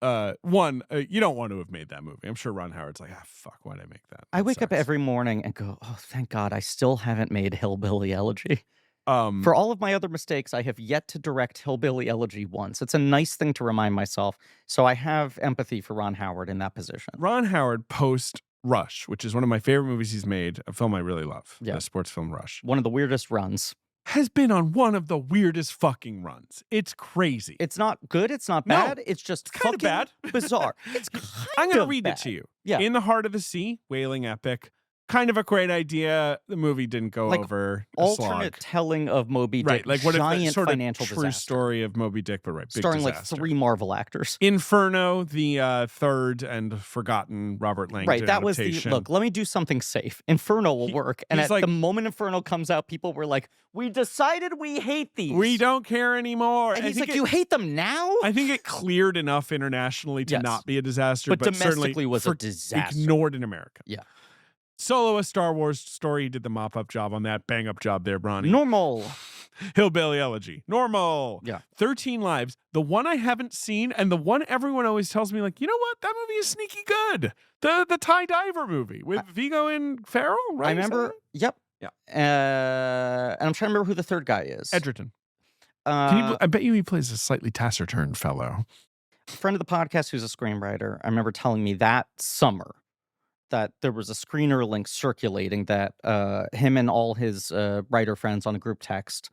Jamel. you don't want to have made that movie. I'm sure Ron Howard's like, fuck, why'd I make that? I That wake up sucks." every morning and go, oh, thank God, I still haven't made Hillbilly Elegy. Um, For all of my other mistakes, I have yet to direct Hillbilly Elegy once. It's a nice thing to remind myself. So I have empathy for Ron Howard in that position. Ron Howard post Rush, which is one of my favorite movies he's made, a film I really love, Yeah. the sports film Rush, One of the weirdest runs. has been on one of the weirdest fucking runs. It's crazy. It's not good. It's not No, bad. It's just it's kinda fucking bad. bizarre. It's kind I'm going to of read bad. it to you. Yeah. In the Heart of the Sea, whaling epic. Kind of a great idea. The movie didn't go Like, over a Alternate slog. telling of Moby Dick. Right, like what if the giant sort of financial true disaster. story of Moby Dick, but right, big Starring disaster. like 3 Marvel actors. Inferno, the third and forgotten Robert Langdon Right, that was the adaptation. look. Let me do something safe. Inferno will work, and he's at like- the moment Inferno comes out, people were like, "We decided we hate these. We don't care anymore. And I he's think like, "You hate them now?" I think it cleared enough internationally to Yes. not be a disaster, But but domestically certainly was a disaster. ignored in America. Yeah. Solo, a Star Wars story. He did the mop-up job on that. Bang-up job there, Bronny. Normal. Hillbilly Elegy. Normal. Yeah. 13 Lives. The one I haven't seen, and the one everyone always tells me, like, you know what? That movie is sneaky good. The Thai Diver movie with Viggo and Farrell, right? I Is that remember. right? Yep. Yeah. And I'm trying to remember who the third guy is. Edgerton. Uh, I bet you he plays a slightly taciturn fellow. a friend of the podcast who's a screenwriter. I remember telling me that summer that there was a screener link circulating that him and all his writer friends on a group text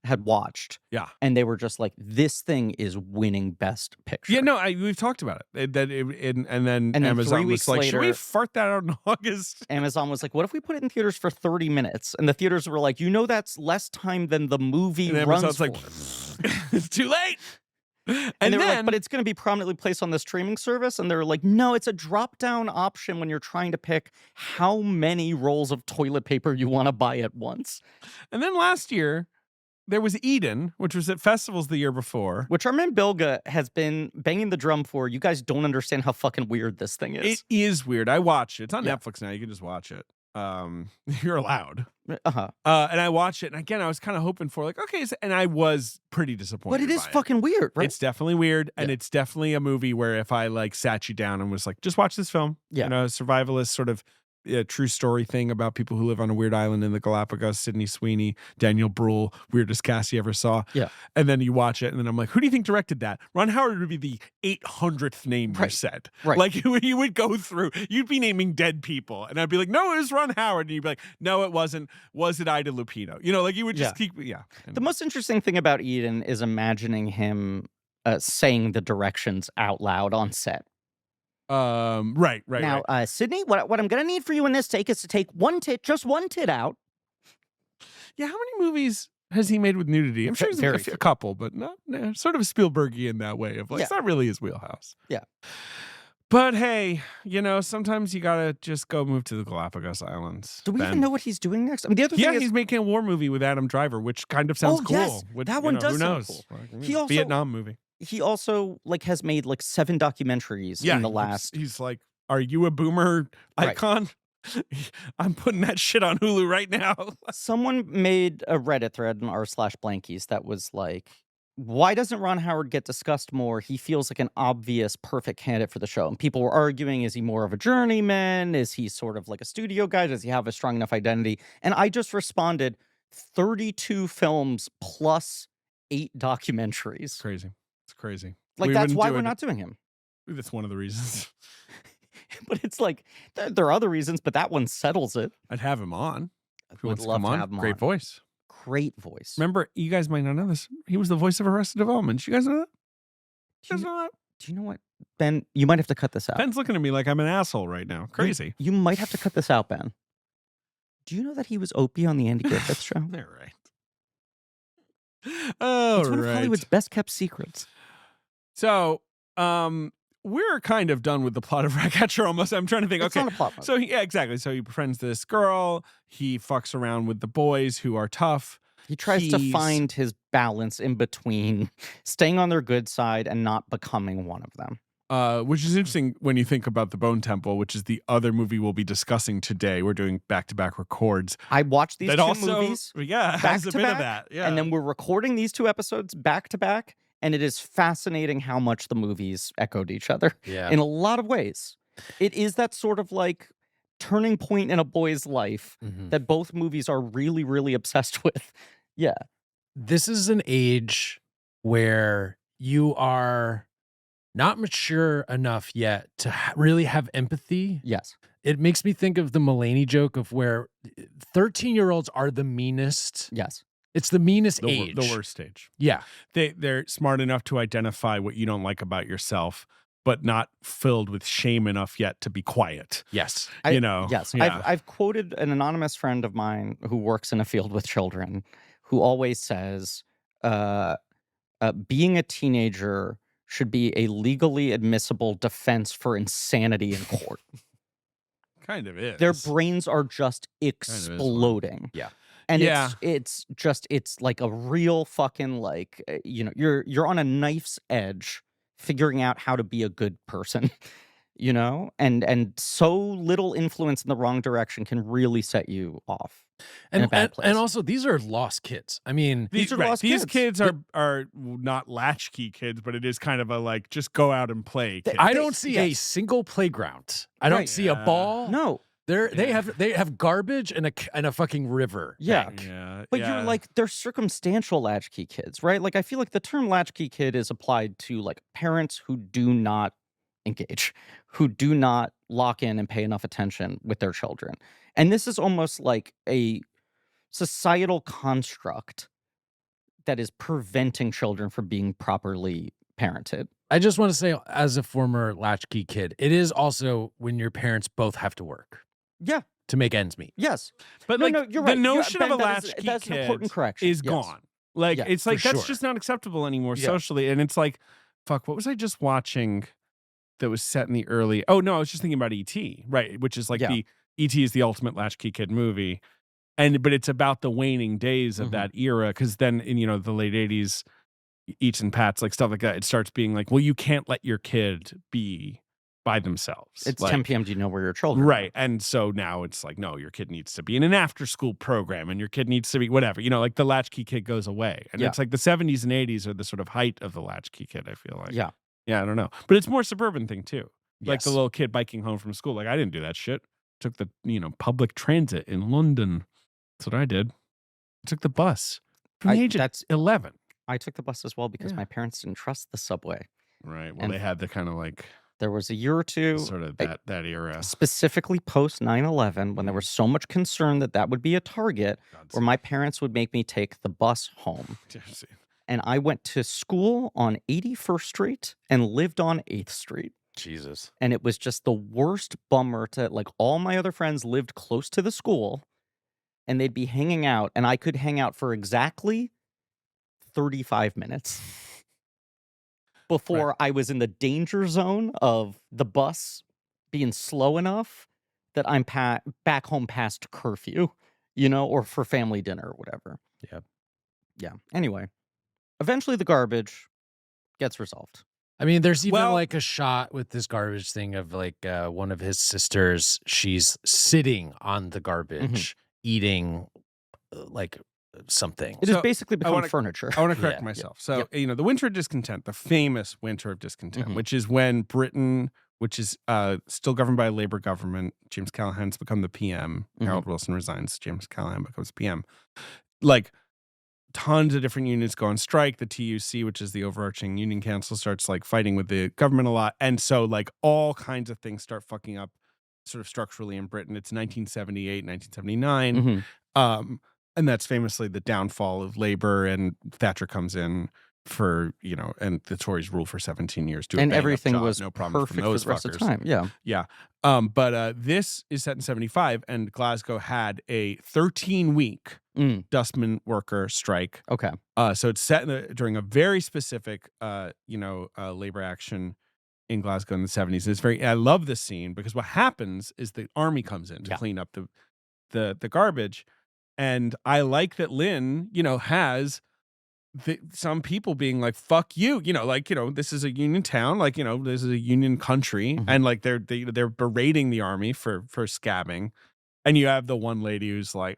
had watched. Yeah. And they were just like, this thing is winning Best Picture. Yeah, no, we've talked about it. And then And then Amazon 3 was weeks like, should we later- fart that out in August? Amazon was like, what if we put it in theaters for 30 minutes? And the theaters were like, that's less time than the movie And runs Amazon's like, for. it's too late. And they were then, like, but it's going to be prominently placed on the streaming service. And they're like, no, it's a drop-down option when you're trying to pick how many rolls of toilet paper you want to buy at once. and then last year, there was Eden, which was at festivals the year before. Which our man Bilga has been banging the drum for. You guys don't understand how fucking weird this thing is. It is weird. I watched it. It's on Yeah. Netflix now. You can just watch it. You're allowed. Uh-huh. And I watched it. And again, I was kind of hoping for like, okay. And I was pretty disappointed. But it is by fucking weird, right? It's definitely weird. And Yeah. it's definitely a movie where if I like sat you down and was like, just watch this film. Yeah. You know, survivalist sort of a true story thing about people who live on a weird island in the Galapagos. Sydney Sweeney, Daniel Bruhl, weirdest cast you ever saw. Yeah. And then you watch it, and then I'm like, who do you think directed that? Ron Howard would be the 800th name you said. Right. Like you would go through, you'd be naming dead people, and I'd be like, no, it was Ron Howard, and you'd be like, no, it wasn't. Was it Ida Lupino? You know, like you would just keep, The most interesting thing about Eden is imagining him saying the directions out loud on set. Right. Now, Sydney, what I'm gonna need for you in this take is to take just one tit out. Yeah, how many movies has he made with nudity? I'm sure he's a couple, but not sort of Spielbergy in that way of like it's not really his wheelhouse. Yeah. But hey, you know, sometimes you gotta just go move to the Galapagos Islands. Do we even know what he's doing next? I mean, the other thing is he's making a war movie with Adam Driver, which kind of sounds cool. Yes, that one does who sound knows? cool. Like, He also Vietnam movie. He also has made 7 documentaries in the last. He's like, are you a boomer icon? Right. I'm putting that shit on Hulu right now. Someone made a Reddit thread on r/blankies that was like, why doesn't Ron Howard get discussed more? He feels like an obvious, perfect candidate for the show. And people were arguing, is he more of a journeyman? Is he sort of like a studio guy? Does he have a strong enough identity? And I just responded, 32 films plus 8 documentaries. Crazy. It's crazy. Like, that's why we're not doing him. That's one of the reasons. But it's like, there are other reasons, but that one settles it. I'd have him on. If he wants to come on, have him great voice. Great voice. Remember, you guys might not know this. He was the voice of Arrested Development. Did you guys know that? Do you know what? Ben, you might have to cut this out. Ben's looking at me like I'm an asshole right now. Crazy. You might have to cut this out, Ben. Do you know that he was Opie on the Andy Griffith Show? They're right. Oh, it's one of Hollywood's best kept secrets. So, we're kind of done with the plot of Ratcatcher almost. I'm trying to think. It's not a plot movie. So, exactly. So he befriends this girl. He fucks around with the boys who are tough. He tries to find his balance in between staying on their good side and not becoming one of them. Which is interesting when you think about The Bone Temple, which is the other movie we'll be discussing today. We're doing back-to-back records. I watched these movies has a bit of that. Yeah. And then we're recording these 2 episodes back-to-back, and it is fascinating how much the movies echoed each other in a lot of ways. It is that sort of like turning point in a boy's life that both movies are really, really obsessed with. Yeah. This is an age where you are not mature enough yet to really have empathy. Yes. It makes me think of the Mulaney joke of where 13-year-olds are the meanest. Yes. It's the meanest age. The worst age. Yeah. They're smart enough to identify what you don't like about yourself, but not filled with shame enough yet to be quiet. Yes. Yes. Yeah. I've quoted an anonymous friend of mine who works in a field with children who always says, being a teenager should be a legally admissible defense for insanity in court. Kind of is. Their brains are just exploding. Yeah. And it's like a real fucking like, you're on a knife's edge figuring out how to be a good person, and so little influence in the wrong direction can really set you off. In a bad place. And also, these are lost kids. I mean, these kids are not latchkey kids, but it is kind of a like just go out and play. I don't see a single playground. I don't see a ball. No, they have garbage and a fucking river. Yeah, bank. But you're like they're circumstantial latchkey kids, right? Like I feel like the term latchkey kid is applied to like parents who do not engage, who do not lock in and pay enough attention with their children. And this is almost like a societal construct that is preventing children from being properly parented. I just want to say, as a former latchkey kid, it is also when your parents both have to work. Yeah. To make ends meet. Yes. But you're right. The notion of a latchkey that's kid an important correction. is gone. Like, it's like, that's just not acceptable anymore socially. And it's like, fuck, what was I just watching that was set in the early... Oh, no, I was just thinking about E.T., right? Which is like the... E.T. is the ultimate latchkey kid movie. But it's about the waning days of that era. Because then in, the late 80s, Eats and Pats, like stuff like that, it starts being like, well, you can't let your kid be by themselves. It's like, 10 p.m. Do you know where your children right. are? And so now it's like, no, your kid needs to be in an after-school program and your kid needs to be whatever. Like the latchkey kid goes away. And it's like the 70s and 80s are the sort of height of the latchkey kid, I feel like. Yeah. Yeah, I don't know. But it's more suburban thing, too. Like Yes. the little kid biking home from school. Like, I didn't do that shit. took the public transit in London. That's what I did. I took the bus from the age of 11. I took the bus as well because my parents didn't trust the subway. Right. Well, And they had the kind of like there was a year or two, sort of that era. specifically post 9/11, when there was so much concern that would be a target, where my parents would make me take the bus home. And I went to school on 81st Street and lived on 8th Street. Jesus. And it was just the worst bummer to, like, all my other friends lived close to the school and they'd be hanging out, and I could hang out for exactly 35 minutes before I was in the danger zone of the bus being slow enough that I'm back home past curfew, or for family dinner or whatever. Yep. Yeah. Anyway, eventually the garbage gets resolved. I mean, there's even like a shot with this garbage thing of like one of his sisters. She's sitting on the garbage, eating like something. It has basically become furniture. I want to correct myself. So, the Winter of Discontent, the famous Winter of Discontent, which is when Britain, which is still governed by a Labour government, James Callaghan's become the PM. Harold Wilson resigns. James Callaghan becomes PM. Like, tons of different unions go on strike. The TUC, which is the overarching union council, starts like fighting with the government a lot. And so like all kinds of things start fucking up sort of structurally in Britain. It's 1978, 1979. And that's famously the downfall of Labour, and Thatcher comes in for, and the Tories rule for 17 years. And everything was no problem perfect from those for the rest of fuckers. the time. Yeah. Yeah. But this is set in 75, and Glasgow had a 13-week dustman worker strike. Okay. So it's set during a very specific, labor action in Glasgow in the 70s. And I love this scene because what happens is the army comes in to clean up the garbage. And I like that Lynn, has some people being like, fuck you, this is a union town, this is a union country. And like they're berating the army for scabbing. And you have the one lady who's like,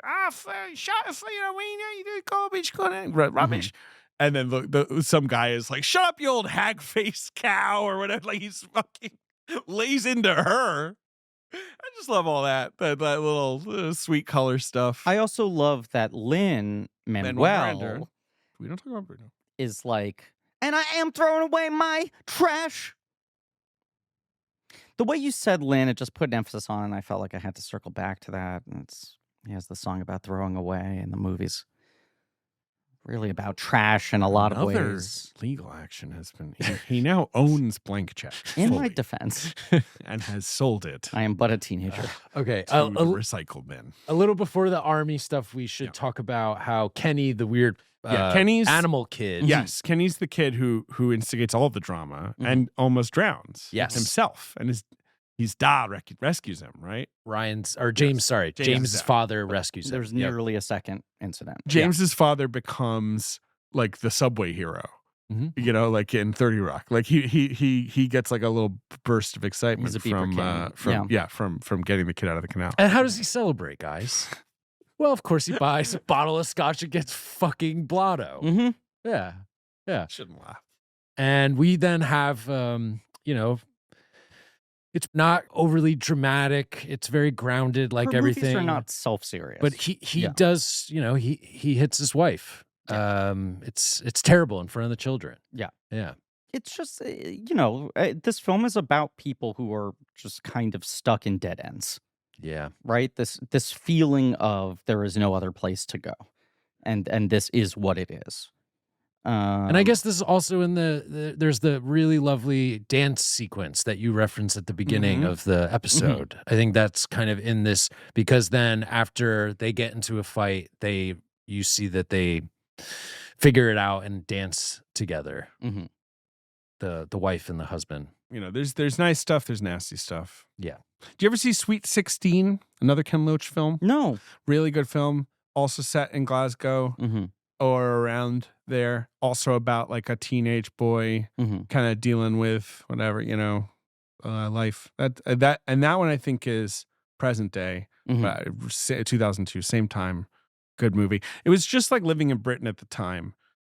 shut up, you do garbage, rubbish. And then some guy is like, shut up, you old hag-faced cow, or whatever. Like he's fucking lays into her. I just love all that little sweet color stuff. I also love that Lin Manuel we don't talk about Bruno. Is like, and I am throwing away my trash. The way you said Lin, it just put an emphasis on it, and I felt like I had to circle back to that. And he has the song about throwing away, and the movie's really about trash in a lot of ways. Legal action has been. He now owns Blank Check. In my defense, and has sold it. I am but a teenager. Okay, to the recycle bin. A little before the army stuff, we should talk about how Kenny, the weird Kenny's animal kid. Yes, Kenny's the kid who instigates all the drama and almost drowns. Himself, and his dad rescues him. Right, James's father rescues him. There's nearly a second incident. James's father becomes like the subway hero. Like in 30 Rock. Like he gets like a little burst of excitement from getting the kid out of the canal. And how does he celebrate, guys? Well, of course he buys a bottle of scotch and gets fucking blotto. Yeah. Shouldn't laugh. And we then have, it's not overly dramatic. It's very grounded, like everything. Movies are not self-serious. But he does, he hits his wife. It's terrible in front of the children. Yeah. It's just, this film is about people who are just kind of stuck in dead ends. Yeah. Right? This feeling of there is no other place to go. And this is what it is. And I guess this is also in there's the really lovely dance sequence that you referenced at the beginning of the episode. I think that's kind of in this, because then after they get into a fight, you see that they figure it out and dance together. The wife and the husband. There's nice stuff, there's nasty stuff. Yeah. Do you ever see Sweet 16, another Ken Loach film? No. Really good film, also set in Glasgow or around there. Also about like a teenage boy kind of dealing with whatever, life. That one I think is present day, 2002, same time. Good movie. It was just like living in Britain at the time.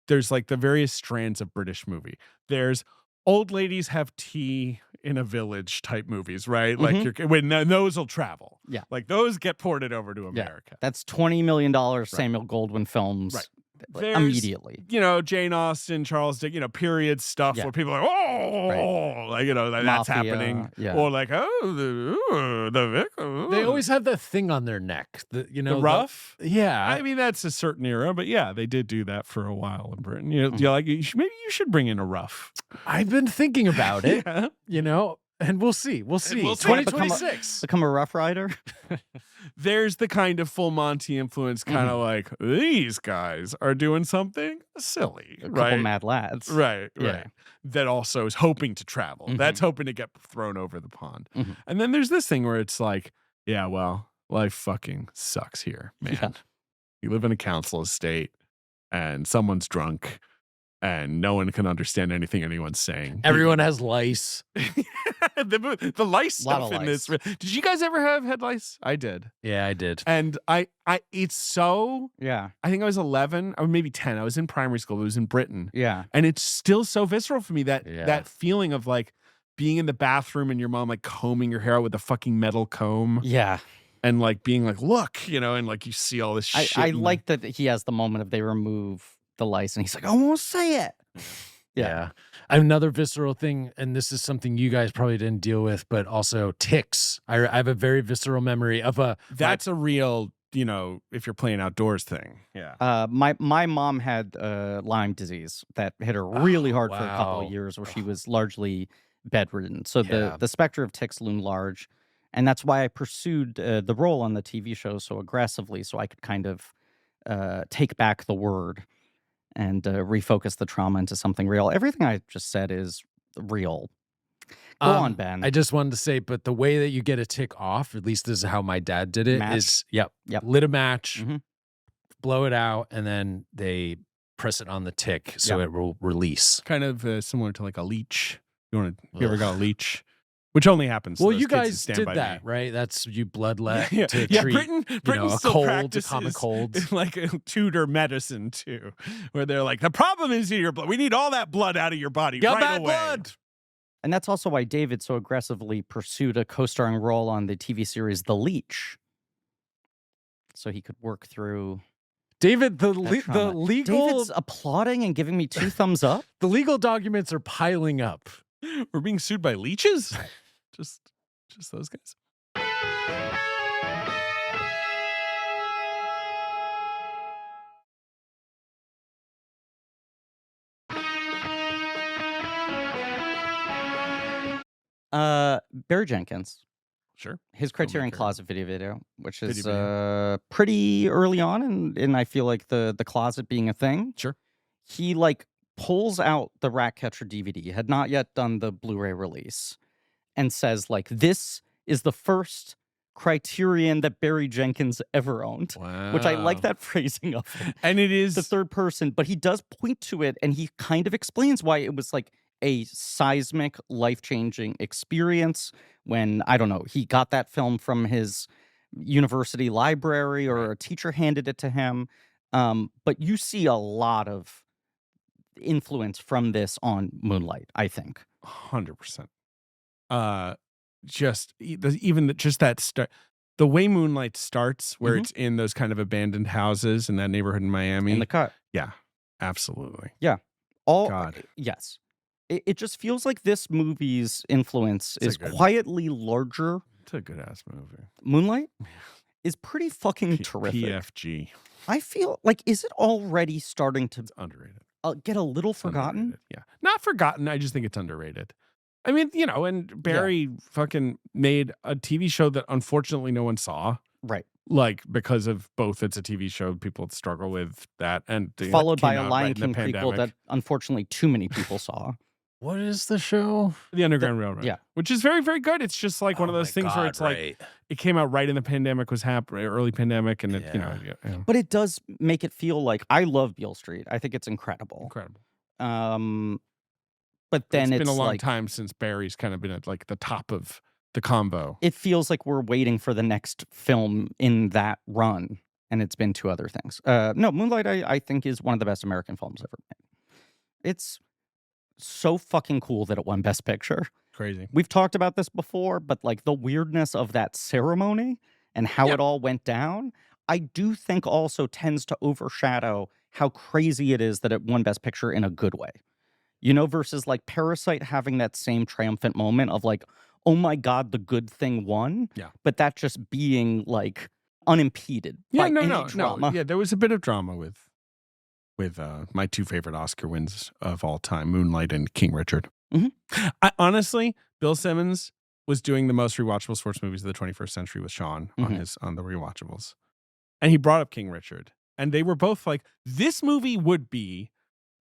There's like the various strands of British movie. There's old ladies have tea in a village type movies, right? Like Mhm. when those will travel. Yeah. Like those get ported over to America. That's $20 million Samuel Goldwyn films Right. like, There's, immediately. Jane Austen, Charles Dickens, period stuff where people are like, oh, like, that's Mafia, happening. yeah. Or like, oh, the Vic. Oh. They always have that thing on their neck. The ruff? Yeah. I mean, that's a certain era, but yeah, they did do that for a while in Britain. You're like, maybe you should bring in a ruff. I've been thinking about it, Yeah. And we'll see. We'll see. We'll see. 2026. Become a Rough Rider. There's the kind of full Monty influence, kind of like these guys are doing something silly, A right? couple mad lads. Right, Yeah. right. That also is hoping to travel. That's hoping to get thrown over the pond. And then there's this thing where it's like, yeah, well, life fucking sucks here, man. Yeah. You live in a council estate and someone's drunk and no one can understand anything anyone's saying. Everyone has lice. the lice Lot of stuff in lice. this. Did you guys ever have head lice? I did. Yeah, I did. And it's so, Yeah. I think I was 11 or maybe 10. I was in primary school. It was in Britain. Yeah. And it's still so visceral for me that Yeah. that feeling of like being in the bathroom and your mom like combing your hair out with a fucking metal comb Yeah. and like being like, look, and like you see all this shit. I and- like that he has the moment of they remove the lice and he's like, I won't say it. Yeah. Another visceral thing, and this is something you guys probably didn't deal with, but also ticks. I have a very visceral memory of That's a real, if you're playing outdoors thing. Yeah. My mom had Lyme disease that hit her really hard for a couple wow. of years where she was largely bedridden. So Yeah. the specter of ticks loomed large. And that's why I pursued the role on the TV show so aggressively so I could kind of take back the word and refocus the trauma into something real. Everything I just said is real. Go on, Ben. I just wanted to say, but the way that you get a tick off, at least this is how my dad did it, Match. is Yep. lit a match, Mhm. blow it out, and then they press it on the tick so it will release. Kind of similar to like a leech. You ever got a leech? Which only happens. To Well, those you kids who guys stand did by that, me. right? That's you bloodlet to yeah, treat Britain a still cold, a practices common cold. like a Tudor medicine too, where they're like, the problem is in your blood. We need all that blood out of your body Got right bad away. blood. And that's also why David so aggressively pursued a co-starring role on the TV series The Leech. So he could work through David, the that trauma. legal David's applauding and giving me 2 thumbs up. the legal documents are piling up. We're being sued by leeches. just those guys. Barry Jenkins. Sure. His Criterion Filmmaker. Closet video, which is Video pretty early on, and I feel like the closet being a thing. Sure. He like pulls out the Ratcatcher DVD, had not yet done the Blu-ray release, and says like, "This is the first Criterion that Barry Jenkins ever owned." Wow. Which I like that phrasing of it. And it is The third person, but he does point to it, and he kind of explains why it was like a seismic, life-changing experience when, I don't know, he got that film from his university library or a teacher handed it to him. But you see a lot of influence from this on Moonlight, I think. 100%. Just that start. The way Moonlight starts, where it's in those kind of abandoned houses in that neighborhood in Miami. In the cut. Yeah, absolutely. All God. Yes. It just feels like this movie's influence It's a is good- quietly larger. It's a good ass movie. Moonlight is pretty fucking terrific. PFG. I feel like, is it already starting to It's underrated. get a little It's forgotten? underrated. Yeah. Not forgotten. I just think it's underrated. I mean, and Barry fucking made a TV show that unfortunately no one saw. Right. Like, because of both it's a TV show, people struggle with that. And Followed by came a out Lion right in the King prequel pandemic. that unfortunately too many people saw. What is the show? The Underground Railroad. yeah. Which is very, very good. It's just like one of those things where it's like, it came out right in the pandemic was happening, early pandemic. And it, yeah. But it does make it feel like, I love Beale Street. I think it's incredible. Incredible. But then It's been a long like, time since Barry's kind of been at like the top of the combo. it feels like we're waiting for the next film in that run. And it's been 2 other things. No, Moonlight, I think, is one of the best American films ever made. It's so fucking cool that it won Best Picture. Crazy. We've talked about this before, but like the weirdness of that ceremony and how it all went down, I do think also tends to overshadow how crazy it is that it won Best Picture in a good way. You know, versus like Parasite having that same triumphant moment of like, oh my God, the good thing won. Yeah. But that just being like unimpeded by any drama. Yeah, there was a bit of drama with my two favorite Oscar wins of all time, Moonlight and King Richard. Honestly, Bill Simmons was doing the most rewatchable sports movies of the 21st century with Sean on the rewatchables. And he brought up King Richard. And they were both like, this movie would be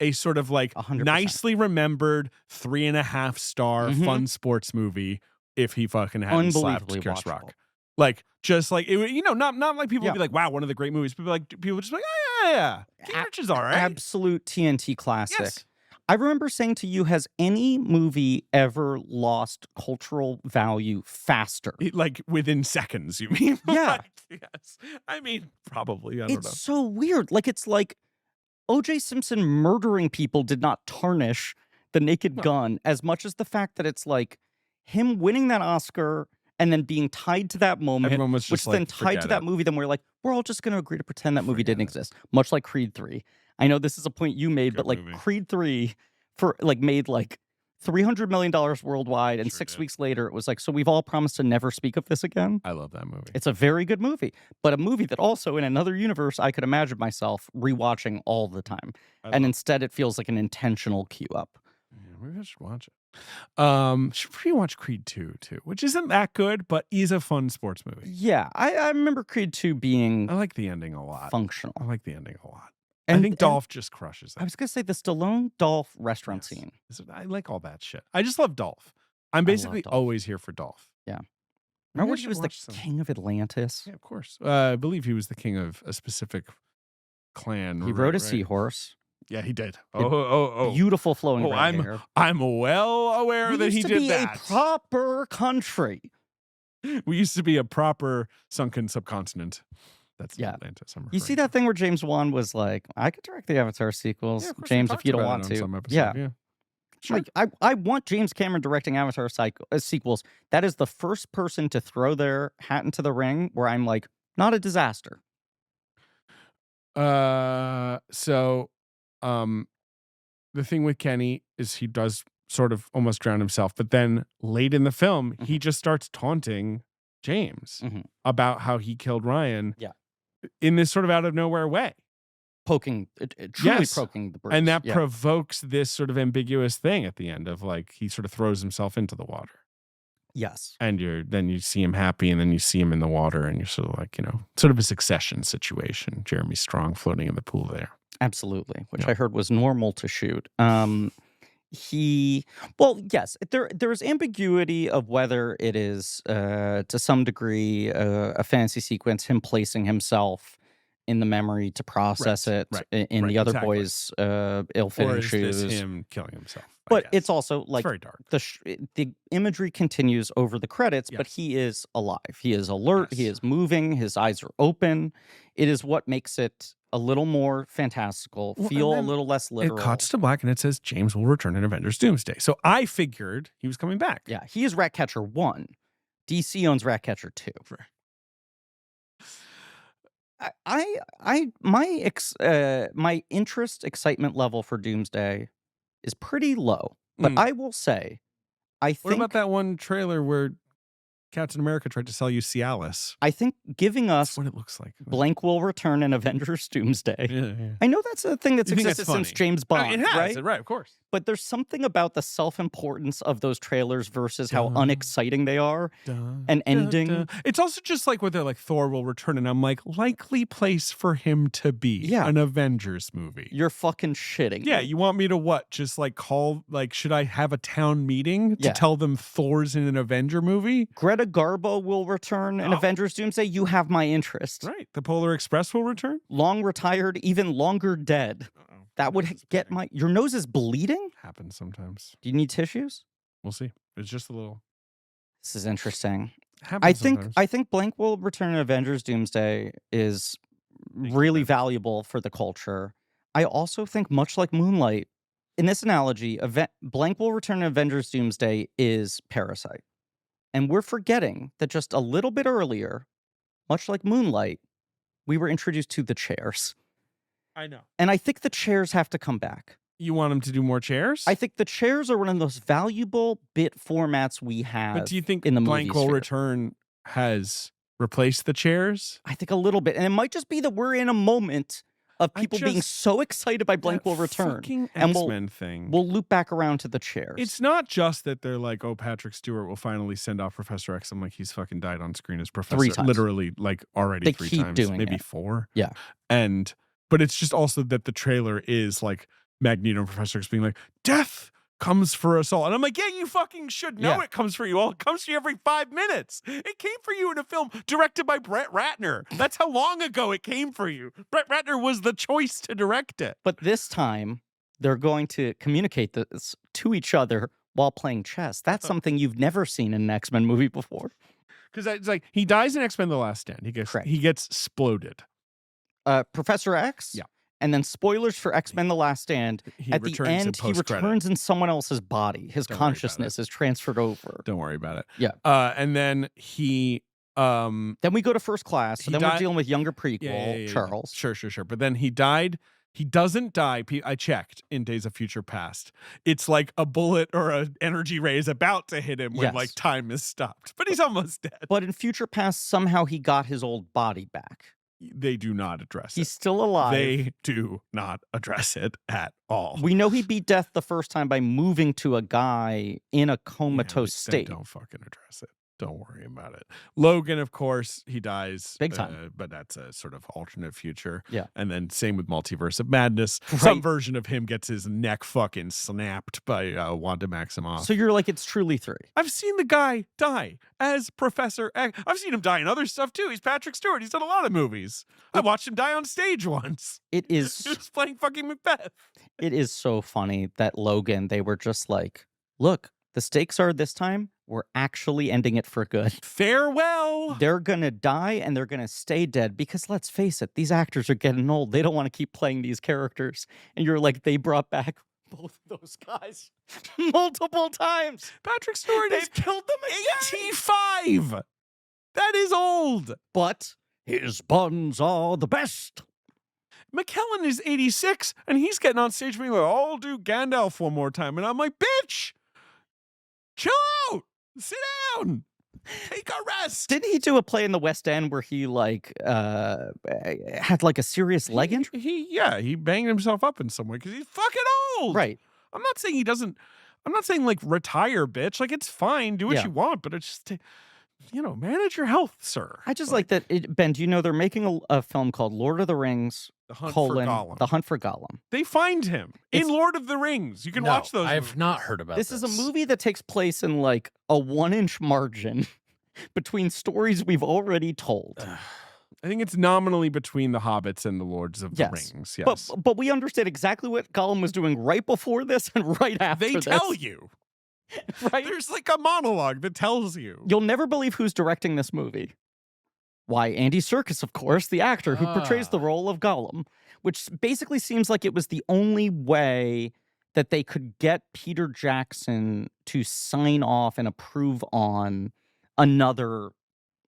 a sort of like 100%. nicely remembered 3.5 star fun sports movie if he fucking hadn't slapped Unbelievably Chris watchable. Rock. Like, just like, it, you know, not like people would be like, wow, one of the great movies. People would just be like, oh, yeah. King Richard's all right. Absolute TNT classic. Yes. I remember saying to you, has any movie ever lost cultural value faster? Like within seconds, you mean? Yeah. Yes. I mean, probably. I don't know. It's so weird. Like, it's like O.J. Simpson murdering people did not tarnish The Naked Gun as much as the fact that it's like him winning that Oscar and then being tied to that moment, Everyone was just which then like, tied to forget that it. movie. Then we're like, we're all just going to agree to pretend that movie Forget didn't it. exist, much like Creed 3. I know this is a point you made, Good but like movie. Creed 3 for like made like $300 million worldwide, and Sure 6 did. weeks later it was like, so we've all promised to never speak of this again. I love that movie. It's a very good movie, but a movie that also in another universe I could imagine myself rewatching all the time. And instead it feels like an intentional cue up. Yeah, maybe I should watch it. Should rewatch Creed 2 too, which isn't that good, but is a fun sports movie. Yeah, I remember Creed 2 being I like the ending a lot. functional. I like the ending a lot. And, I think Dolph just crushes it. I was going to say the Stallone Dolph restaurant Yes. scene. I like all that shit. I just love Dolph. I'm basically Dolph. always here for Dolph. Yeah. Maybe Remember I when he should was the watch some. king of Atlantis? Yeah, of course. I believe he was the king of a specific clan. He rode a seahorse. Yeah, he did. Beautiful flowing red hair. I'm well aware We that he used to did be that. a proper country. We used to be a proper sunken subcontinent. That's Yeah. Atlantis. You see that thing where James Wan was like, I could direct the Avatar sequels, Yeah, of course, we James, if talked you don't about want it on to. some episode, Yeah. Sure. Like, I want James Cameron directing Avatar sequels. That is the first person to throw their hat into the ring where I'm like, not a disaster. The thing with Kenny is he does sort of almost drown himself, but then late in the film, he just starts taunting James about how he killed Ryan. Yeah. In this sort of out of nowhere way. Truly Yes. poking the Bruce. And that yeah. provokes this sort of ambiguous thing at the end of like he sort of throws himself into the water. Yes. And then you see him happy and then you see him in the water and you're sort of like, sort of a Succession situation. Jeremy Strong floating in the pool there. Absolutely, which Yeah. I heard was normal to shoot. Yes, there's ambiguity of whether it is to some degree a fantasy sequence, him placing himself in the memory to process it in the other exactly. boys' ill-fitting Or is shoes. this him killing himself? I But guess. it's also like it's very dark. the imagery continues over the credits, but Yes. he is alive. He is alert. He Yes. is moving. His eyes are open. It is what makes it a little more fantastical, Well, feel a and then little less literal. It cuts to black and it says James will return in Avengers Doomsday. So I figured he was coming back. Yeah, he is Ratcatcher 1. DC owns Ratcatcher 2. My excitement level for Doomsday is pretty low, but I will say, I What think about that one trailer where Captain America tried to sell you Cialis? I think giving us That's what it looks like. Blank will return in Avengers Doomsday. Yeah. I know that's a thing that's You think that's existed since funny? James Bond, It has, right? right, of course. But there's something about the self-importance of those trailers versus how unexciting they are. An ending. It's also just like where they're like Thor will return, and I'm like, likely place for him to be. Yeah. An Avengers movie. You're fucking shitting. Yeah, me. you want me to what? Just like call, like, should I have a town meeting to Yeah. tell them Thor's in an Avenger movie? Greta Garbo will return in Oh. Avengers Doomsday. You have my interest. Right. The Polar Express will return? Long retired, even longer dead. Uh-oh. That would get my... Your nose is bleeding? Happens sometimes. Do you need tissues? We'll see. It's just a little. This is interesting. Happens sometimes. I think Blank will return in Avengers Doomsday is Makes really sense. valuable for the culture. I also think, much like Moonlight, in this analogy, blank will return in Avengers Doomsday is Parasite. And we're forgetting that just a little bit earlier, much like Moonlight, we were introduced to the chairs. I know. And I think the chairs have to come back. You want him to do more chairs? I think the chairs are one of the most valuable bit formats we have. But do you think in the Blank movie Will sphere. Return has replaced the chairs? I think a little bit. And it might just be that we're in a moment of people being so excited by Blank Will Return. And X-Men thing. We'll loop back around to the chairs. It's not just that they're like, oh, Patrick Stewart will finally send off Professor X. I'm like, he's fucking died on screen as Professor. 3 times. Literally, like already They 3 keep times. doing Maybe it. 4. Yeah. But it's just also that the trailer is like Magneto and Professor X being like, death comes for us all. And I'm like, yeah, you fucking should know it comes for you all. It comes for you every 5 minutes. It came for you in a film directed by Brett Ratner. That's how long ago it came for you. Brett Ratner was the choice to direct it. But this time, they're going to communicate this to each other while playing chess. That's something you've never seen in an X-Men movie before. Because it's like, he dies in X-Men The Last Stand. He gets exploded. Professor X? Yeah. And then spoilers for X-Men The Last Stand. At the end, he returns in someone else's body. His consciousness is transferred over. Don't worry about it. Yeah. And then he... then we go to First Class. So then we're dealing with younger prequel, Charles. Sure. But then he died. He doesn't die. I checked in Days of Future Past. It's like a bullet or an energy ray is about to hit him when like time is stopped. But he's almost dead. But in Future Past, somehow he got his old body back. They do not address it. He's still alive. They do not address it at all. We know he beat death the first time by moving to a guy in a comatose state. They don't fucking address it. Don't worry about it. Logan, of course, he dies. Big time. But that's a sort of alternate future. Yeah. And then same with Multiverse of Madness. Right. Some version of him gets his neck fucking snapped by Wanda Maximoff. So you're like, it's truly 3. I've seen the guy die as Professor X. I've seen him die in other stuff too. He's Patrick Stewart. He's done a lot of movies. I watched him die on stage once. It is. He was playing fucking Macbeth. It is so funny that Logan, they were just like, look, the stakes are this time, we're actually ending it for good. Farewell. They're going to die and they're going to stay dead because let's face it, these actors are getting old. They don't want to keep playing these characters. And you're like, they brought back both of those guys multiple times. Patrick Stewart They've killed them again. 85. That is old. But his buns are the best. McKellen is 86 and he's getting on stage being like, I'll do Gandalf one more time. And I'm like, bitch, chill out. Sit down. Take a rest. Didn't he do a play in the West End where he like had like a serious leg injury? He banged himself up in some way because he's fucking old. Right. I'm not saying he doesn't. I'm not saying like retire, bitch. Like it's fine, do what you want, but it's just, manage your health, sir. I just like that. Ben, do you know they're making a film called Lord of the Rings: The Hunt for Gollum. The Hunt for Gollum. They find him in Lord of the Rings. You can watch those. I have not heard about this. This is a movie that takes place in like a 1-inch margin between stories we've already told. I think it's nominally between the Hobbits and the Lords of the Rings. Yes, but we understand exactly what Gollum was doing right before this and right after they this. tell you. Right? There's like a monologue that tells you. You'll never believe who's directing this movie. Why, Andy Serkis, of course, the actor who portrays the role of Gollum, which basically seems like it was the only way that they could get Peter Jackson to sign off and approve on another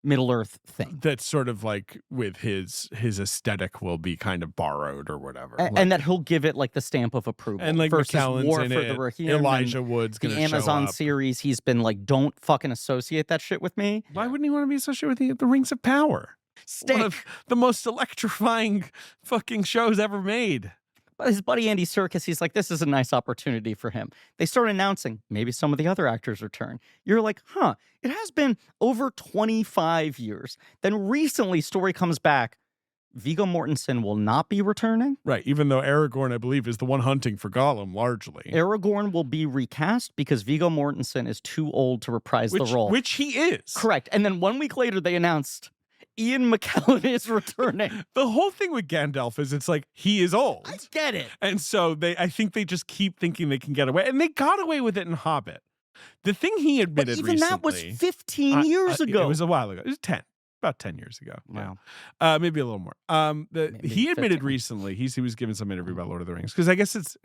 Middle-earth thing. That's sort of like with his aesthetic will be kind of borrowed or whatever. And that he'll give it like the stamp of approval. And like versus McKellen's War in for it, the Raheem Elijah and Wood's going the to show Amazon up. series, he's been like, don't fucking associate that shit with me. Why wouldn't he want to be associated with the Rings of Power? Stick. One of the most electrifying fucking shows ever made. But his buddy Andy Serkis, he's like, this is a nice opportunity for him. They start announcing maybe some of the other actors return. You're like, huh, it has been over 25 years. Then recently, story comes back. Viggo Mortensen will not be returning. Right, even though Aragorn, I believe, is the one hunting for Gollum, largely. Aragorn will be recast because Viggo Mortensen is too old to reprise the role. Which he is. Correct. And then 1 week later, they announced Ian McKellen is returning. The whole thing with Gandalf is it's like, he is old. I get it. And so I think they just keep thinking they can get away. And they got away with it in Hobbit. The thing he admitted even recently. that was 15 years ago. It was a while ago. It was 10. About 10 years ago. Wow. Yeah. Maybe a little more. Maybe He admitted 15. recently, he was giving some interview about Lord of the Rings. Because I guess it's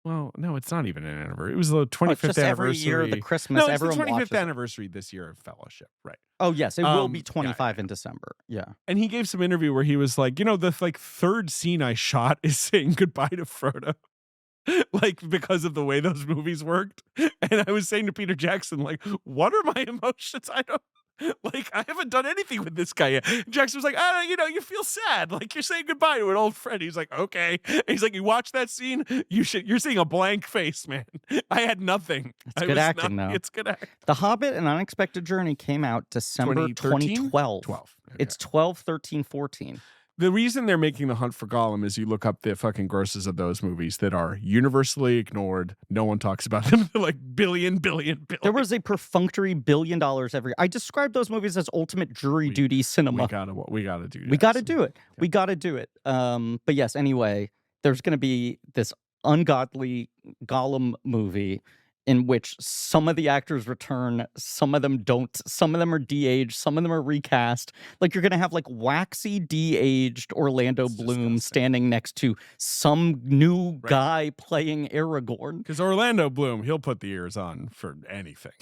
Well, no, it's not even an anniversary. It was the 25th It's just every anniversary. year, the Christmas, No, it's the everyone 25th watches it. anniversary this year of Fellowship, right? Oh, yes, it will be Yeah, 25 in December. Yeah. And he gave some interview where he was like, the third scene I shot is saying goodbye to Frodo. Like, because of the way those movies worked. And I was saying to Peter Jackson, like, what are my emotions? I haven't done anything with this guy yet. Jackson was like, you feel sad. Like, you're saying goodbye to an old friend. He's like, okay. And he's like, you watch that scene, you're seeing a blank face, man. I had nothing. It's good acting, though. It's good acting. The Hobbit: An Unexpected Journey came out December 2012. 12. Okay. It's 12, 13, 14. The reason they're making The Hunt for Gollum is you look up the fucking grosses of those movies that are universally ignored. No one talks about them. They're like billion. There was a perfunctory $1 billion every. I described those movies as ultimate jury duty cinema. We gotta do. We got to do it. We got to do it. But yes, anyway, there's going to be this ungodly Gollum movie in which some of the actors return, some of them don't, some of them are de-aged, some of them are recast. Like, you're going to have like waxy de-aged Orlando Bloom standing next to some new guy playing Aragorn. Because Orlando Bloom, he'll put the ears on for anything.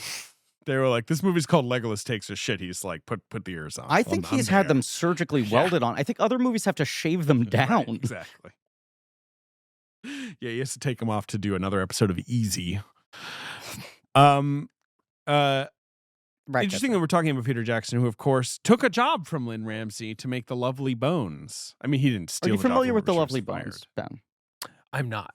They were like, this movie's called Legolas Takes a Shit. He's like, put the ears on. I think he's had them surgically welded on. I think other movies have to shave them down. Right, exactly. Yeah, he has to take them off to do another episode of Easy. Interesting that we're talking about Peter Jackson, who of course took a job from Lynne Ramsay to make The Lovely Bones. I mean, he didn't steal. Are you familiar with The Lovely Bones, Bones, Ben? I'm not.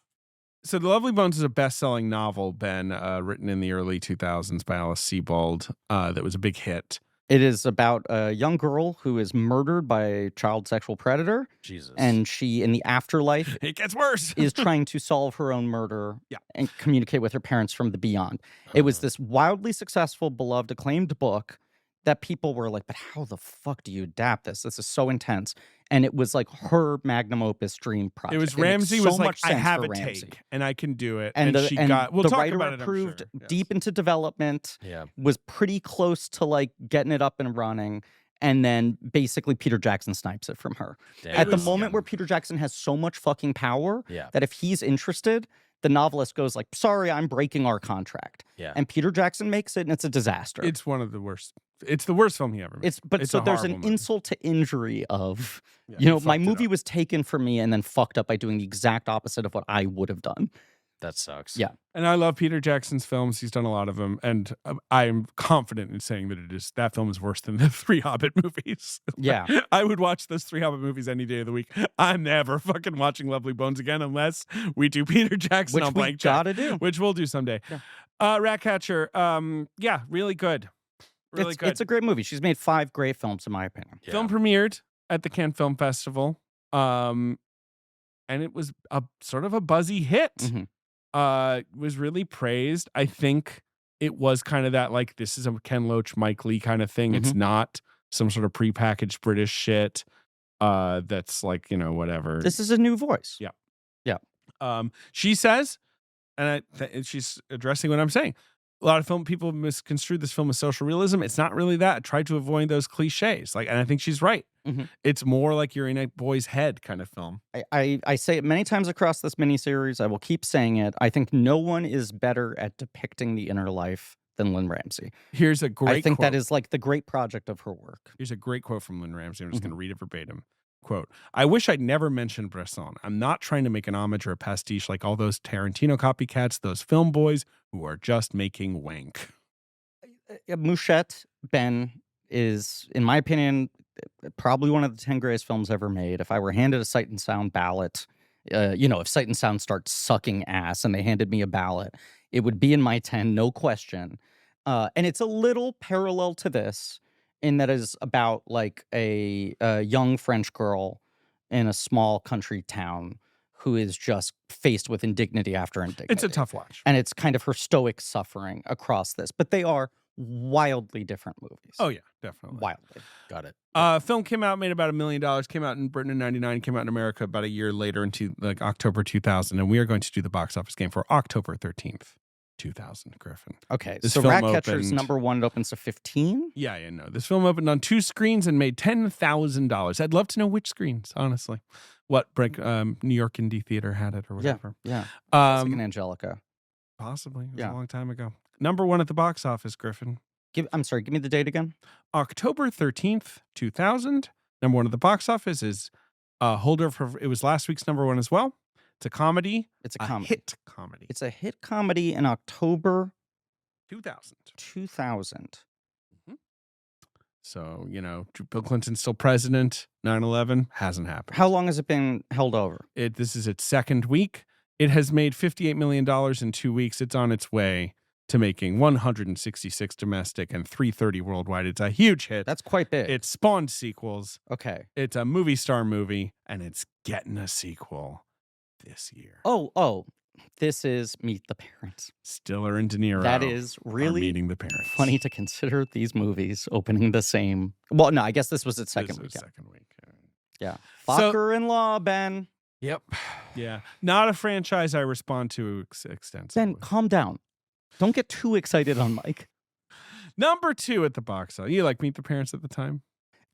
So The Lovely Bones is a best-selling novel, Ben, written in the early 2000s by Alice Sebold, that was a big hit. It is about a young girl who is murdered by a child sexual predator. Jesus. And she, in the afterlife, it gets worse, is trying to solve her own murder and communicate with her parents from the beyond. It was this wildly successful, beloved, acclaimed book that people were like, but how the fuck do you adapt this? This is so intense. And it was like her magnum opus dream project. It was Ramsay was like, I have a take and I can do it. And she got, we'll the talk writer about it, approved I'm sure. deep into development, Yeah. was pretty close to like getting it up and running. And then basically Peter Jackson snipes it from her. Damn. At the moment where Peter Jackson has so much fucking power that if he's interested, the novelist goes like, sorry, I'm breaking our contract. Yeah. And Peter Jackson makes it, and it's a disaster. It's one of the worst. It's the worst film he ever made. So there's an insult to injury of, he my fucked it movie up. was taken from me and then fucked up by doing the exact opposite of what I would have done. That sucks. Yeah. And I love Peter Jackson's films. He's done a lot of them. And I'm confident in saying that that film is worse than the 3 Hobbit movies. Yeah. I would watch those 3 Hobbit movies any day of the week. I'm never fucking watching Lovely Bones again unless we do Peter Jackson Which on Blank we Check. gotta do. Which we'll do someday. Yeah. Ratcatcher, really good. Really good. It's a great movie. She's made 5 great films, in my opinion. Yeah. Film premiered at the Cannes Film Festival. And it was a sort of a buzzy hit. Mhm. Was really praised. I think it was kind of that, like, this is a Ken Loach, Mike Leigh kind of thing. It's not some sort of prepackaged British shit that's like, whatever. This is a new voice. Yeah. Yeah. She says, and she's addressing what I'm saying, a lot of film people misconstrued this film as social realism. It's not really that. I tried to avoid those cliches. And I think she's right. Mhm. It's more like you're in a boy's head kind of film. I say it many times across this miniseries. I will keep saying it. I think no one is better at depicting the inner life than Lynne Ramsay. Here's a great I think quote. that is like the great project of her work. Here's a great quote from Lynne Ramsay. I'm just going to read it verbatim. Quote, I wish I'd never mentioned Bresson. I'm not trying to make an homage or a pastiche like all those Tarantino copycats, those film boys who are just making wank. Mouchette, Ben, is, in my opinion, probably one of the 10 greatest films ever made. If I were handed a Sight and Sound ballot, if Sight and Sound starts sucking ass and they handed me a ballot, it would be in my 10, no question. And it's a little parallel to this in that is about like a young French girl in a small country town who is just faced with indignity after indignity. It's a tough watch. And it's kind of her stoic suffering across this. But they are wildly different movies. Oh, yeah, definitely. Wildly. Got it. Film came out, made about $1 million, came out in Britain in 99, came out in America about a year later into like October 2000. And we are going to do the box office game for October 13th. 2000, Griffin. Okay, This so film Ratcatcher's opened- number one. It opens to 15. Yeah, no. This film opened on 2 screens and made $10,000. I'd love to know which screens, honestly. What New York Indie Theater had it or whatever. Yeah. It's like an Um, Angelica. possibly. It was Yeah. a long time ago. Number 1 at the box office, Griffin. I'm sorry, give me the date again. October 13th, 2000. Number 1 at the box office is holdover. It was last week's number 1 as well. It's a comedy. It's a comedy. Hit comedy. It's a hit comedy in October 2000. 2000. So, Bill Clinton's still president. 9/11 hasn't happened. How long has it been held over? This is its second week. It has made $58 million in 2 weeks. It's on its way to making 166 domestic and 330 worldwide. It's a huge hit. That's quite big. It spawned sequels. Okay. It's a movie star movie, and it's getting a sequel this year. Oh, this is Meet the Parents. Stiller and De Niro. That is are really meeting the parents. funny to consider these movies opening the same. Well, no, I guess this was its second week. Second week. Yeah. So- Fucker-in-law, Ben. Yep. Yeah. Not a franchise I respond to extensively. Ben, calm down. Don't get too excited on mic. Number 2 at the box office. You like Meet the Parents at the time?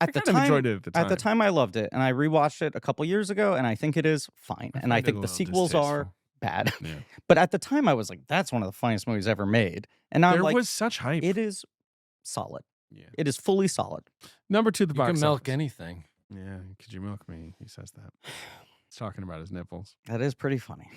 At the kind of time, enjoyed it at the time. At the time, I loved it, and I rewatched it a couple years ago, and I think it is fine. And I find it think a the little sequels are distasteful. bad. Yeah. But at the time, I was like, "That's one of the funniest movies ever made." And now There I'm like, was such hype. "It is solid. Yeah. It is fully solid." Number 2 at the You box can milk office. anything. Yeah, could you milk me? He says that. He's talking about his nipples. That is pretty funny.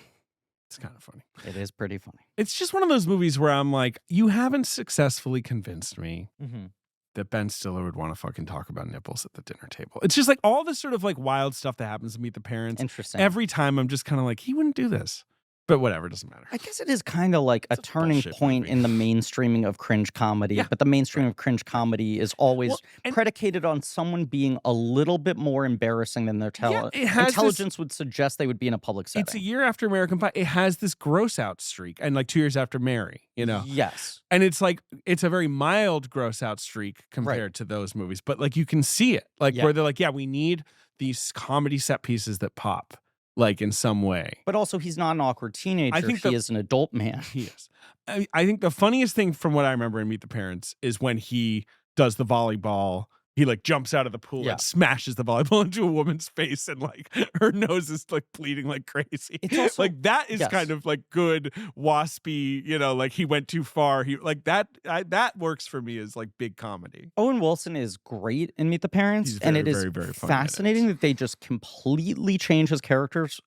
It's kind of funny. It is pretty funny. It's just one of those movies where I'm like, you haven't successfully convinced me Mm-hmm. that Ben Stiller would want to fucking talk about nipples at the dinner table. It's just like all this sort of like wild stuff that happens to Meet the Parents. Interesting. Every time I'm just kind of like, he wouldn't do this. But whatever, it doesn't matter. I guess it is kind of like a It's a turning bullshit point movie. in the mainstreaming of cringe comedy. Yeah. But the mainstream of cringe comedy is always Well, and- predicated on someone being a little bit more embarrassing than their it has this- intelligence would suggest they would be in a public setting. It's a year after American Pie. It has this gross out streak. And like 2 years after Mary, Yes. And it's like, it's a very mild gross out streak compared to those movies. But like you can see it. Like Yeah. where they're like, yeah, we need these comedy set pieces that pop. Like in some way. But also, he's not an awkward teenager. think he the- is an adult man. He is. I think the funniest thing from what I remember in Meet the Parents is when he does the volleyball. He like jumps out of the pool Yeah. and smashes the volleyball into a woman's face, and like her nose is like bleeding like crazy. It's also- like that is yes. kind of like good waspy, like he went too far. He like that that works for me as like big comedy. Owen Wilson is great in Meet the Parents, He's and very, it is very, very funny in it. fascinating that they just completely change his characters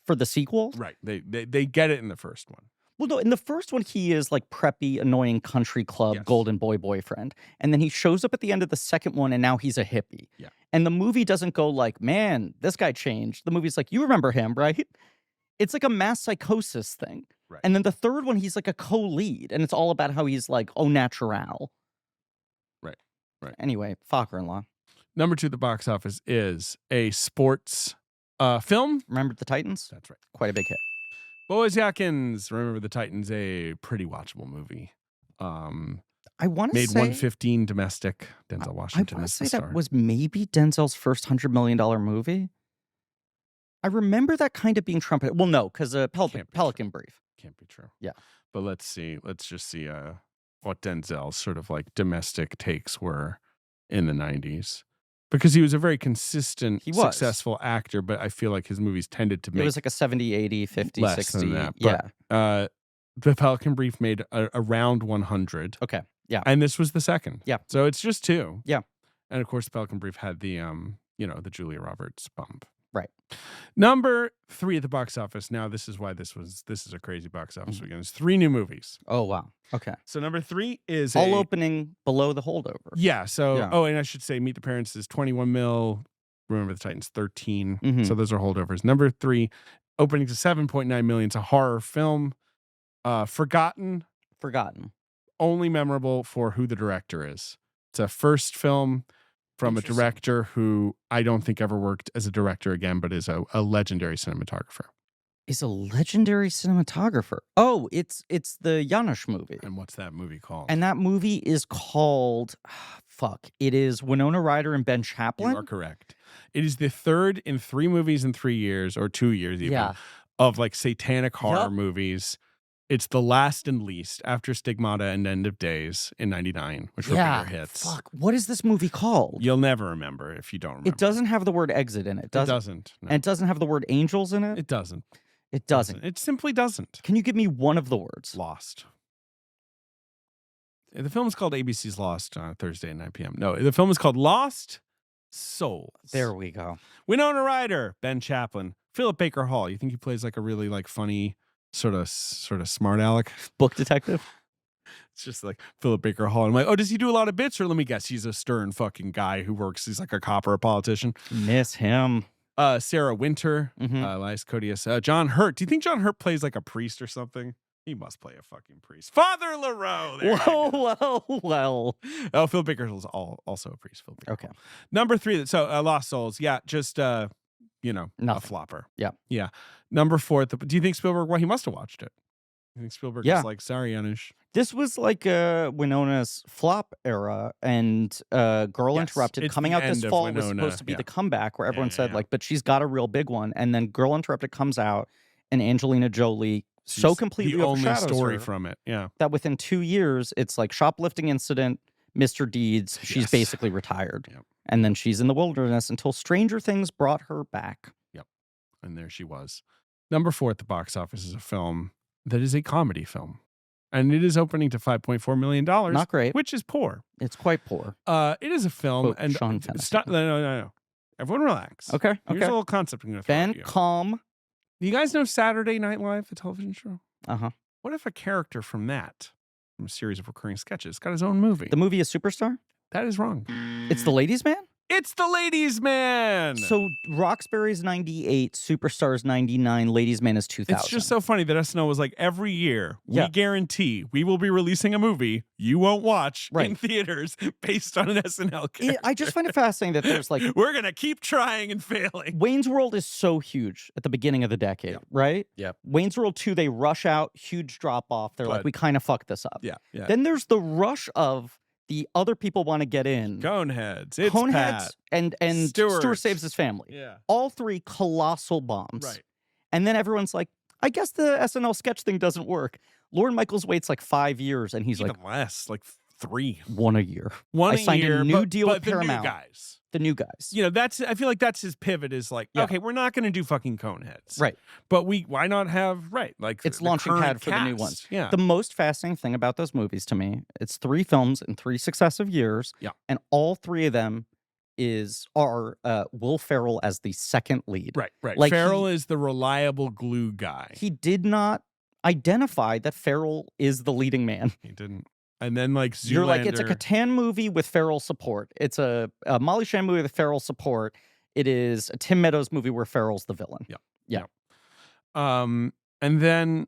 for the sequel. Right. They get it in the first one. Well, no, in the first one, he is like preppy, annoying country club Yes. golden boy boyfriend. And then he shows up at the end of the second one, and now he's a hippie. Yeah. And the movie doesn't go like, man, this guy changed. The movie's like, you remember him, right? It's like a mass psychosis thing. Right. And then the third one, he's like a co-lead, and it's all about how he's like au natural. Right. Anyway, Fokker-in-law. Number 2 at the box office is a sports film. Remember the Titans? That's right. Quite a big hit. Boaz Yatkins, Remember the Titans, a pretty watchable movie. I want to Made say 115 domestic. Denzel I Washington want is to the say star. that was maybe Denzel's first $100 million movie. I remember that kind of being trumpeted. Well, no, because Can't be Pelican Brief. Can't be true. Yeah. But let's see. Let's just see what Denzel's sort of like domestic takes were in the 90s. Because he was a very consistent, He was. successful actor, but I feel like his movies tended to It make was like a 70, 80, 50, less 60. than that. Yeah. But, the Pelican Brief made around 100. Okay. Yeah. And this was the second. Yeah. So it's just 2. Yeah. And of course, the Pelican Brief had the the Julia Roberts bump. Right. Number 3 at the box office. Now, this is why this is a crazy box office weekend. There's 3 new movies. Oh, wow. Okay. So number 3 is All opening below the holdover. Yeah. So Yeah. and I should say, Meet the Parents is 21 mil. Remember the Titans 13. Mhm. So those are holdovers. Number 3, opening to 7.9 million. It's a horror film. Forgotten. Only memorable for who the director is. It's a first film from a Interesting. director who I don't think ever worked as a director again, but is a legendary cinematographer. Is a legendary cinematographer. Oh, it's the Janusz movie. And what's that movie called? And that movie is called, it is Winona Ryder and Ben you Chaplin. are correct. It is the third in 3 movies in 3 years, or 2 years even, Yeah. of like satanic horror Yup. movies. It's the last and least after Stigmata and End of Days in '99, which were bigger hits. Fuck. What is this movie called? You'll never remember if you don't remember. It doesn't have the word exit in it, does it? It doesn't. No. And it doesn't have the word angels in it? It doesn't. It doesn't. It simply doesn't. Can you give me one of the words? Lost. The film is called ABC's Lost on Thursday at 9 p.m. No, the film is called Lost Souls. There we go. Winona Ryder, Ben Chaplin, Philip Baker Hall. You think he plays like a really like funny sort of smart aleck? Book detective? It's just like Philip Baker Hall. I'm like, oh, does he do a lot of bits? Or let me guess, he's a stern fucking guy who works. He's like a cop or a politician. Miss him. Sarah Winter, Elias Codius, John Hurt. Do you think John Hurt plays like a priest or something? He must play a fucking priest. Father LaRoe. Well. Oh, Phil Baker is also a priest. Phil Baker. Okay. Number 3. So Lost Souls. Yeah, just a flopper. Yeah. Yeah. Number 4. Do you think Spielberg? Well, he must have watched it. I think Spielberg was like, sorry, Janusz. This was like Winona's flop era, and Girl Interrupted coming out this fall was supposed to be the comeback where everyone said like, but she's got a real big one. And then Girl Interrupted comes out, and Angelina Jolie so completely the only overshadows story her from it. Yeah. that within 2 years, it's like shoplifting incident, Mr. Deeds. She's basically retired. Yep. And then she's in the wilderness until Stranger Things brought her back. Yep. And there she was. Number 4 at the box office is a film that is a comedy film. And it is opening to $5.4 million. Not great. Which is poor. It's quite poor. It is a film. Quote, and Sean no. Everyone relax. Okay. Here's a little concept I'm going to throw Ben, at you. calm. You guys know Saturday Night Live, the television show? Uh-huh. What if a character from that, from a series of recurring sketches, got his own movie? The movie is Superstar? That is wrong. It's The Ladies' Man? It's The Ladies' Man! So Roxbury's 98, Superstar's 99, Ladies' Man is 2000. It's just so funny that SNL was like, every year, we guarantee we will be releasing a movie you won't watch in theaters based on an SNL character. I just find it fascinating that there's like... We're going to keep trying and failing. Wayne's World is so huge at the beginning of the decade, right? Yeah. Wayne's World 2, they rush out, huge drop off. They're like, we kind of fucked this up. Yeah. Then there's the rush of the other people want to get in. Coneheads. It's Pat. and Stewart saves his family. Yeah. All 3 colossal bombs. Right. And then everyone's like, I guess the SNL sketch thing doesn't work. Lorne Michaels waits like 5 years, and he's even less, like 3. One a year. I signed a year, a new deal with Paramount. The new guys. You know, I feel like that's his pivot is like, okay, we're not going to do fucking Coneheads. Right. But why not have, like it's the launching pad for cast. the new ones. Yeah. The most fascinating thing about those movies to me, it's 3 films in 3 successive years. Yeah. And all 3 of them are Will Ferrell as the second lead. Right. Like Ferrell is the reliable glue guy. He did not identify that Ferrell is the leading man. He didn't. And then like Zoolander. You're like, it's a Catan movie with Ferrell support. It's a Molly Shannon movie with Ferrell support. It is a Tim Meadows movie where Ferrell's the villain. Yeah. And then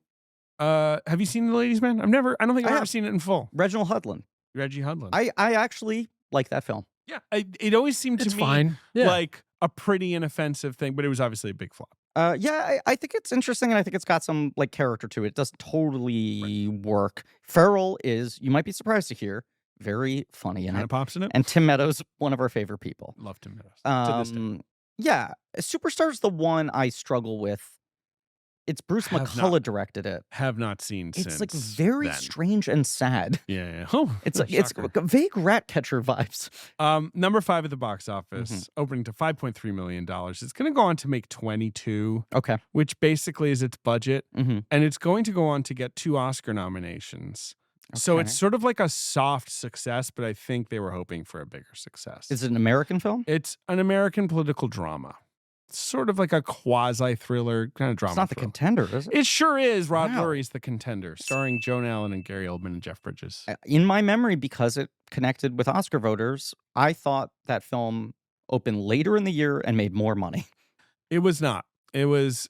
have you seen The Ladies' Man? I don't think I've ever seen it in full. Reginald Hudlin. Reggie Hudlin. I actually like that film. Yeah. It always seemed to me like a pretty inoffensive thing, but it was obviously a big flop. I think it's interesting, and I think it's got some like character to it. It doesn't totally work. Ferrell is, you might be surprised to hear, very funny in it. Pops in it. And Tim Meadows, one of our favorite people. Love Tim Meadows. To this day. Yeah. Superstar's the one I struggle with. It's Bruce McCullough directed it. Have not seen since. It's like very strange and sad. Yeah. Oh, it's like it's vague Ratcatcher vibes. Number 5 at the box office, opening to $5.3 million. It's going to go on to make 22. Okay. Which basically is its budget. And it's going to go on to get 2 Oscar nominations. Okay. So it's sort of like a soft success, but I think they were hoping for a bigger success. Is it an American film? It's an American political drama. Sort of like a quasi-thriller kind of drama. It's not The Contender, is it? It sure is. Rod Murray's The Contender, starring Joan Allen and Gary Oldman and Jeff Bridges. In my memory, because it connected with Oscar voters, I thought that film opened later in the year and made more money. It was not. It was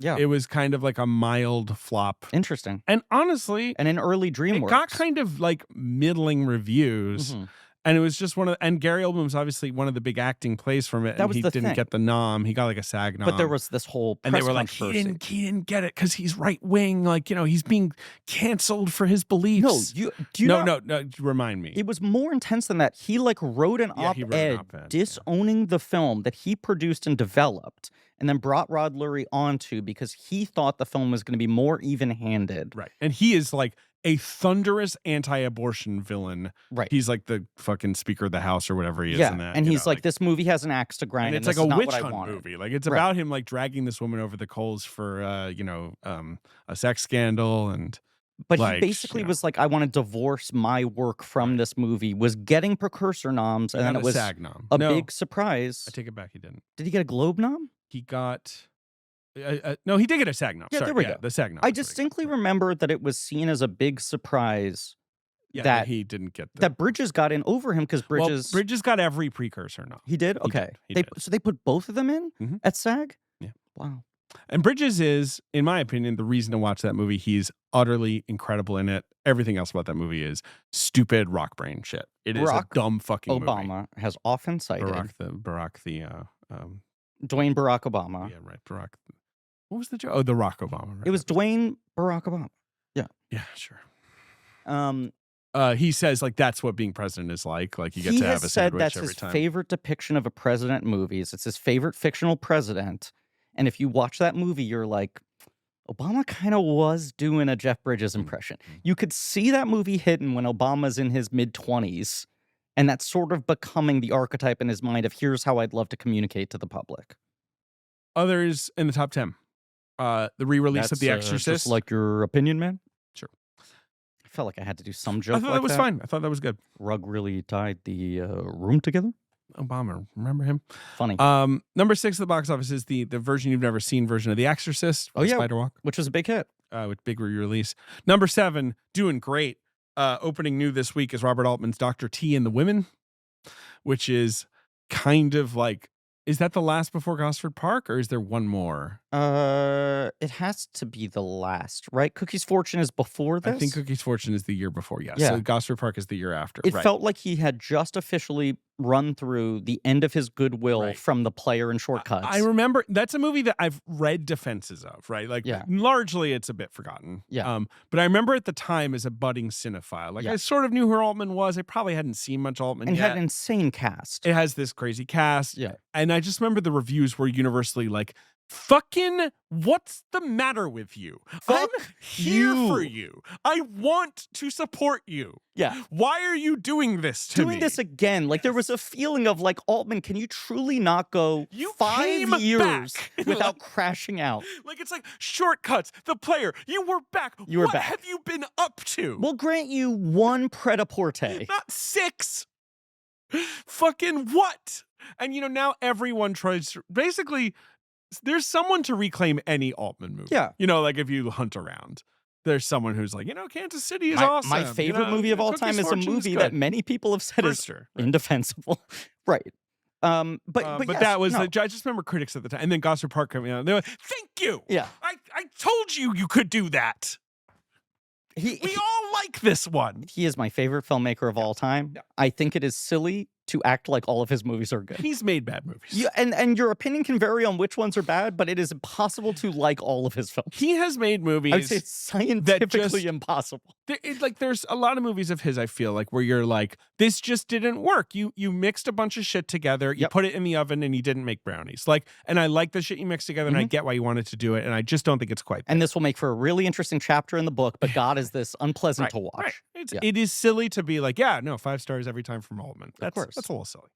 kind of like a mild flop. Interesting. And honestly, and an early DreamWorks. It got kind of like middling reviews. And it was just and Gary Oldman's obviously one of the big acting plays from it. That And was he the didn't thing. get the nom. He got like a SAG nom. But there was this whole and they press were like, he controversy. didn't get it because he's right wing. Like, he's being canceled for his No, beliefs. do you No, know? remind me. It was more intense than that. He like wrote an Yeah, he wrote an op-ed op-ed, disowning the film that he produced and developed, and then brought Rod Lurie onto because he thought the film was going to be more even-handed. Right. And he is like a thunderous anti-abortion villain. Right. He's like the fucking Speaker of the House or whatever he is Yeah, in that. and you he's know, like, this movie has an axe to grind, and and it's this like is a not witch what I hunt wanted. movie. Like, it's Right. about him like dragging this woman over the coals for a sex scandal. And But like, he basically you know. was like, I want to divorce my work from this movie, was getting precursor noms, He and then got it a was SAG nom. a No, big surprise. I take it back. He didn't. Did he get a Globe nom? He got no, he did get a SAG nom. Yeah, Sorry, there we go. The SAG nom. I is what he got. distinctly remember that it was seen as a big surprise Yeah, that he didn't get that Bridges got in over him because Bridges. Well, Bridges got every precursor nom. He did? He Okay. did. He They did. So they put both of them in Mhm. at SAG? Yeah. Wow. And Bridges is, in my opinion, the reason to watch that movie. He's utterly incredible in it. Everything else about that movie is stupid rock brain shit. It is a dumb fucking movie. Obama has often cited Barack the Dwayne Barack Obama. yeah, right. Barack. What was the joke? Oh, the Rock Obama. Right? It was Dwayne Barack Obama. Yeah, sure. Um, He says like that's what being president is like. Like you get he to have a has said sandwich that's every his time. favorite depiction of a president in movies. It's his favorite fictional president. And if you watch that movie, you're like, Obama kind of was doing a Jeff Bridges impression. You could see that movie hidden when Obama's in his mid-20s. And that's sort of becoming the archetype in his mind of here's how I'd love to communicate to the public. Others in the top 10. The re-release of The Exorcist. Just like your opinion, man? Sure. I felt like I had to do some joke I thought like that was fine. I thought that was good. Rug really tied the room together. Obama, remember him? Funny. Number 6 at the box office is the version you've never seen version of The Exorcist. Oh, yeah. Spider Walk. Which was a big hit. With big re-release. Number 7, doing great. Opening new this week is Robert Altman's Dr. T and the Women, which is kind of like, is that the last before Gosford Park, or is there one more? It has to be the last, right? Cookie's Fortune is before this. I think Cookie's Fortune is the year before, yes. Yeah. So Gosford Park is the year after. It right. felt like he had just officially run through the end of his goodwill Right. from the player and shortcuts. I remember that's a movie that I've read defenses of, right? Like, Yeah. largely it's a bit forgotten. Yeah. But I remember at the time as a budding cinephile, like Yeah. I sort of knew who Altman was. I probably hadn't seen much Altman and yet. had an insane cast. It has this crazy cast. Yeah. And I just remember the reviews were universally like, fucking, what's the matter with you? Fuck I'm here you. for you. I want to support you. Yeah. Why are you doing this to me? Doing this again, like there was a feeling of like, Altman, can you truly not go You 5 came years back. without crashing out? Like, it's like shortcuts, the player. You were back. You were what back. have you been up to? We'll grant you one pret-a-porter. Not 6. Fucking what? And now everyone tries to, basically, there's someone to reclaim any Altman movie. Yeah. Like if you hunt around, there's someone who's like, Kansas City is my, awesome. My favorite movie of all Cookie's time is a Fortune's movie good. that many people have said is Brewster. indefensible. Right. But yes, that was no. I just remember critics at the time, and then Gosford Park coming out. They were like, "Thank you. Yeah. I told you could do that. We all like this one." He is my favorite filmmaker of all time. Yeah. I think it is silly to act like all of his movies are good. He's made bad movies. Yeah, and your opinion can vary on which ones are bad, but it is impossible to like all of his films. He has made movies. I would say it's scientifically just- impossible. There's a lot of movies of his, I feel like, where you're like, this just didn't work. You mixed a bunch of shit together, you Yep. put it in the oven, and you didn't make brownies. And I like the shit you mixed together, and I get why you wanted to do it, and I just don't think it's quite there. And this will make for a really interesting chapter in the book, but God, is this unpleasant to watch. Right. Yeah. It is silly to be like, 5 stars every time from Altman. course. That's a little silly.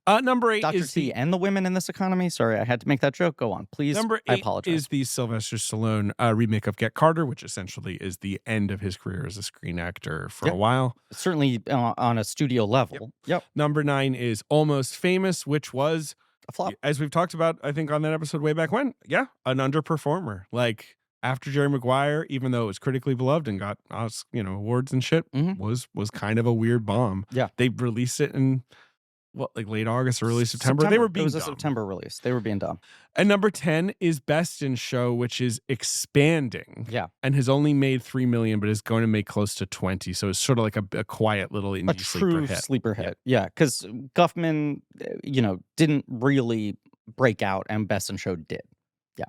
Yeah. Number 8 Dr. is T and the women in this economy. Sorry, I had to make that joke. Go on, please. Number 8 I apologize. is the Sylvester Stallone remake of Get Carter, which essentially is the end of his career as a screen actor for Yep. a while. Certainly on a studio level. Yep. Number 9 is Almost Famous, which was, A flop. as we've talked about, I think on that episode way back when, an underperformer. Like after Jerry Maguire, even though it was critically beloved and got awards and shit, Mhm. was kind of a weird bomb. Yeah. They released it in like late August or early September. They were being It was a dumb. September release. They were being dumb. And number 10 is Best in Show, which is expanding. Yeah. And has only made 3 million, but is going to make close to 20. So it's sort of like a quiet little indie A true sleeper hit. hit. Yeah, because Guffman, didn't really break out, and Best in Show did. Yeah.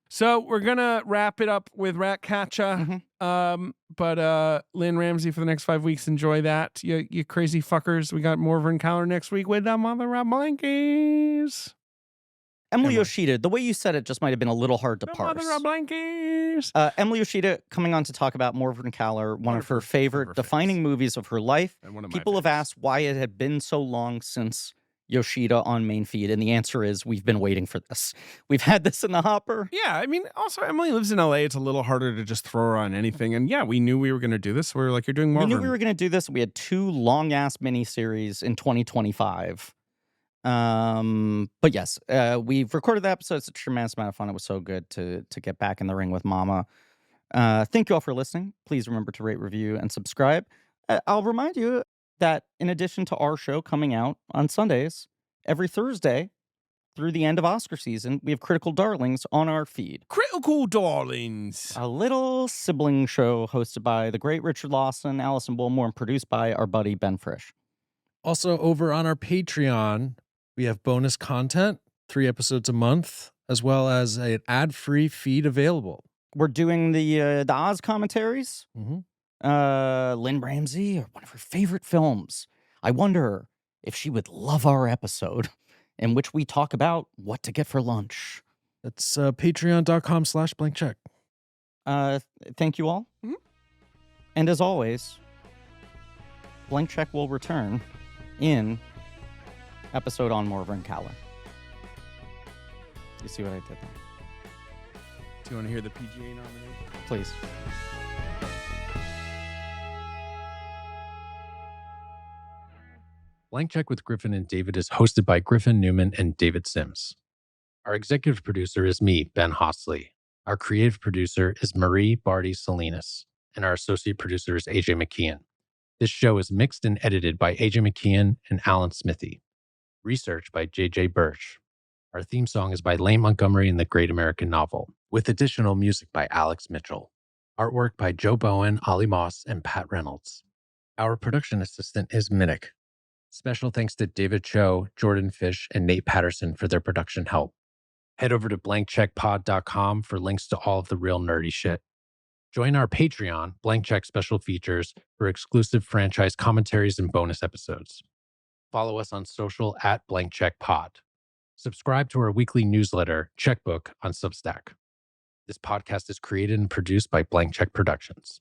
So we're gonna wrap it up with Ratcatcher. Mhm. But Lynne Ramsay for the next 5 weeks. Enjoy that, you crazy fuckers. We got Morven Caller next week with the Mother of Blankies. Emily Yoshida, the way you said it just might have been a little hard to The parse. Mother of Blankies. Emily Yoshida coming on to talk about Morven Caller, one of her favorite favorite defining movies of her life. And one of my People have faves. asked why it had been so long since Yoshida on main feed, and the answer is we've been waiting for this. We've had this in the hopper. Yeah, I mean, also Emily lives in LA. It's a little harder to just throw her on anything. And yeah, we knew we were going to do this. We were like, you're doing more. We knew we were going to do this. We had 2 long-ass miniseries in 2025. But yes, we've recorded the episode. It's a tremendous amount of fun. It was so good to get back in the ring with Mama. Thank you all for listening. Please remember to rate, review, and subscribe. I'll remind you that in addition to our show coming out on Sundays, every Thursday through the end of Oscar season, we have Critical Darlings on our feed. Critical Darlings. A little sibling show hosted by the great Richard Lawson, Allison Wilmore, and produced by our buddy Ben Frisch. Also, over on our Patreon, we have bonus content, 3 episodes a month, as well as an ad-free feed available. We're doing the Oz commentaries. Mm-hmm. Lynne Ramsay, one of her favorite films. I wonder if she would love our episode in which we talk about what to get for lunch. That's patreon.com/blankcheck. Thank you all. Mhm. And as always, Blank Check will return in episode on Morven Caller. You see what I did there? Do you want to hear the PGA nomination? Please. Blank Check with Griffin and David is hosted by Griffin Newman and David Sims. Our executive producer is me, Ben Hostley. Our creative producer is Marie Barty Salinas, and our associate producer is AJ McKeon. This show is mixed and edited by AJ McKeon and Alan Smithy. Research by JJ Birch. Our theme song is by Lane Montgomery and the Great American Novel, with additional music by Alex Mitchell. Artwork by Joe Bowen, Ollie Moss, and Pat Reynolds. Our production assistant is Minnick. Special thanks to David Cho, Jordan Fish, and Nate Patterson for their production help. Head over to blankcheckpod.com for links to all of the real nerdy shit. Join our Patreon, Blank Check Special Features, for exclusive franchise commentaries and bonus episodes. Follow us on social at Blank Check Pod. Subscribe to our weekly newsletter, Checkbook, on Substack. This podcast is created and produced by Blank Check Productions.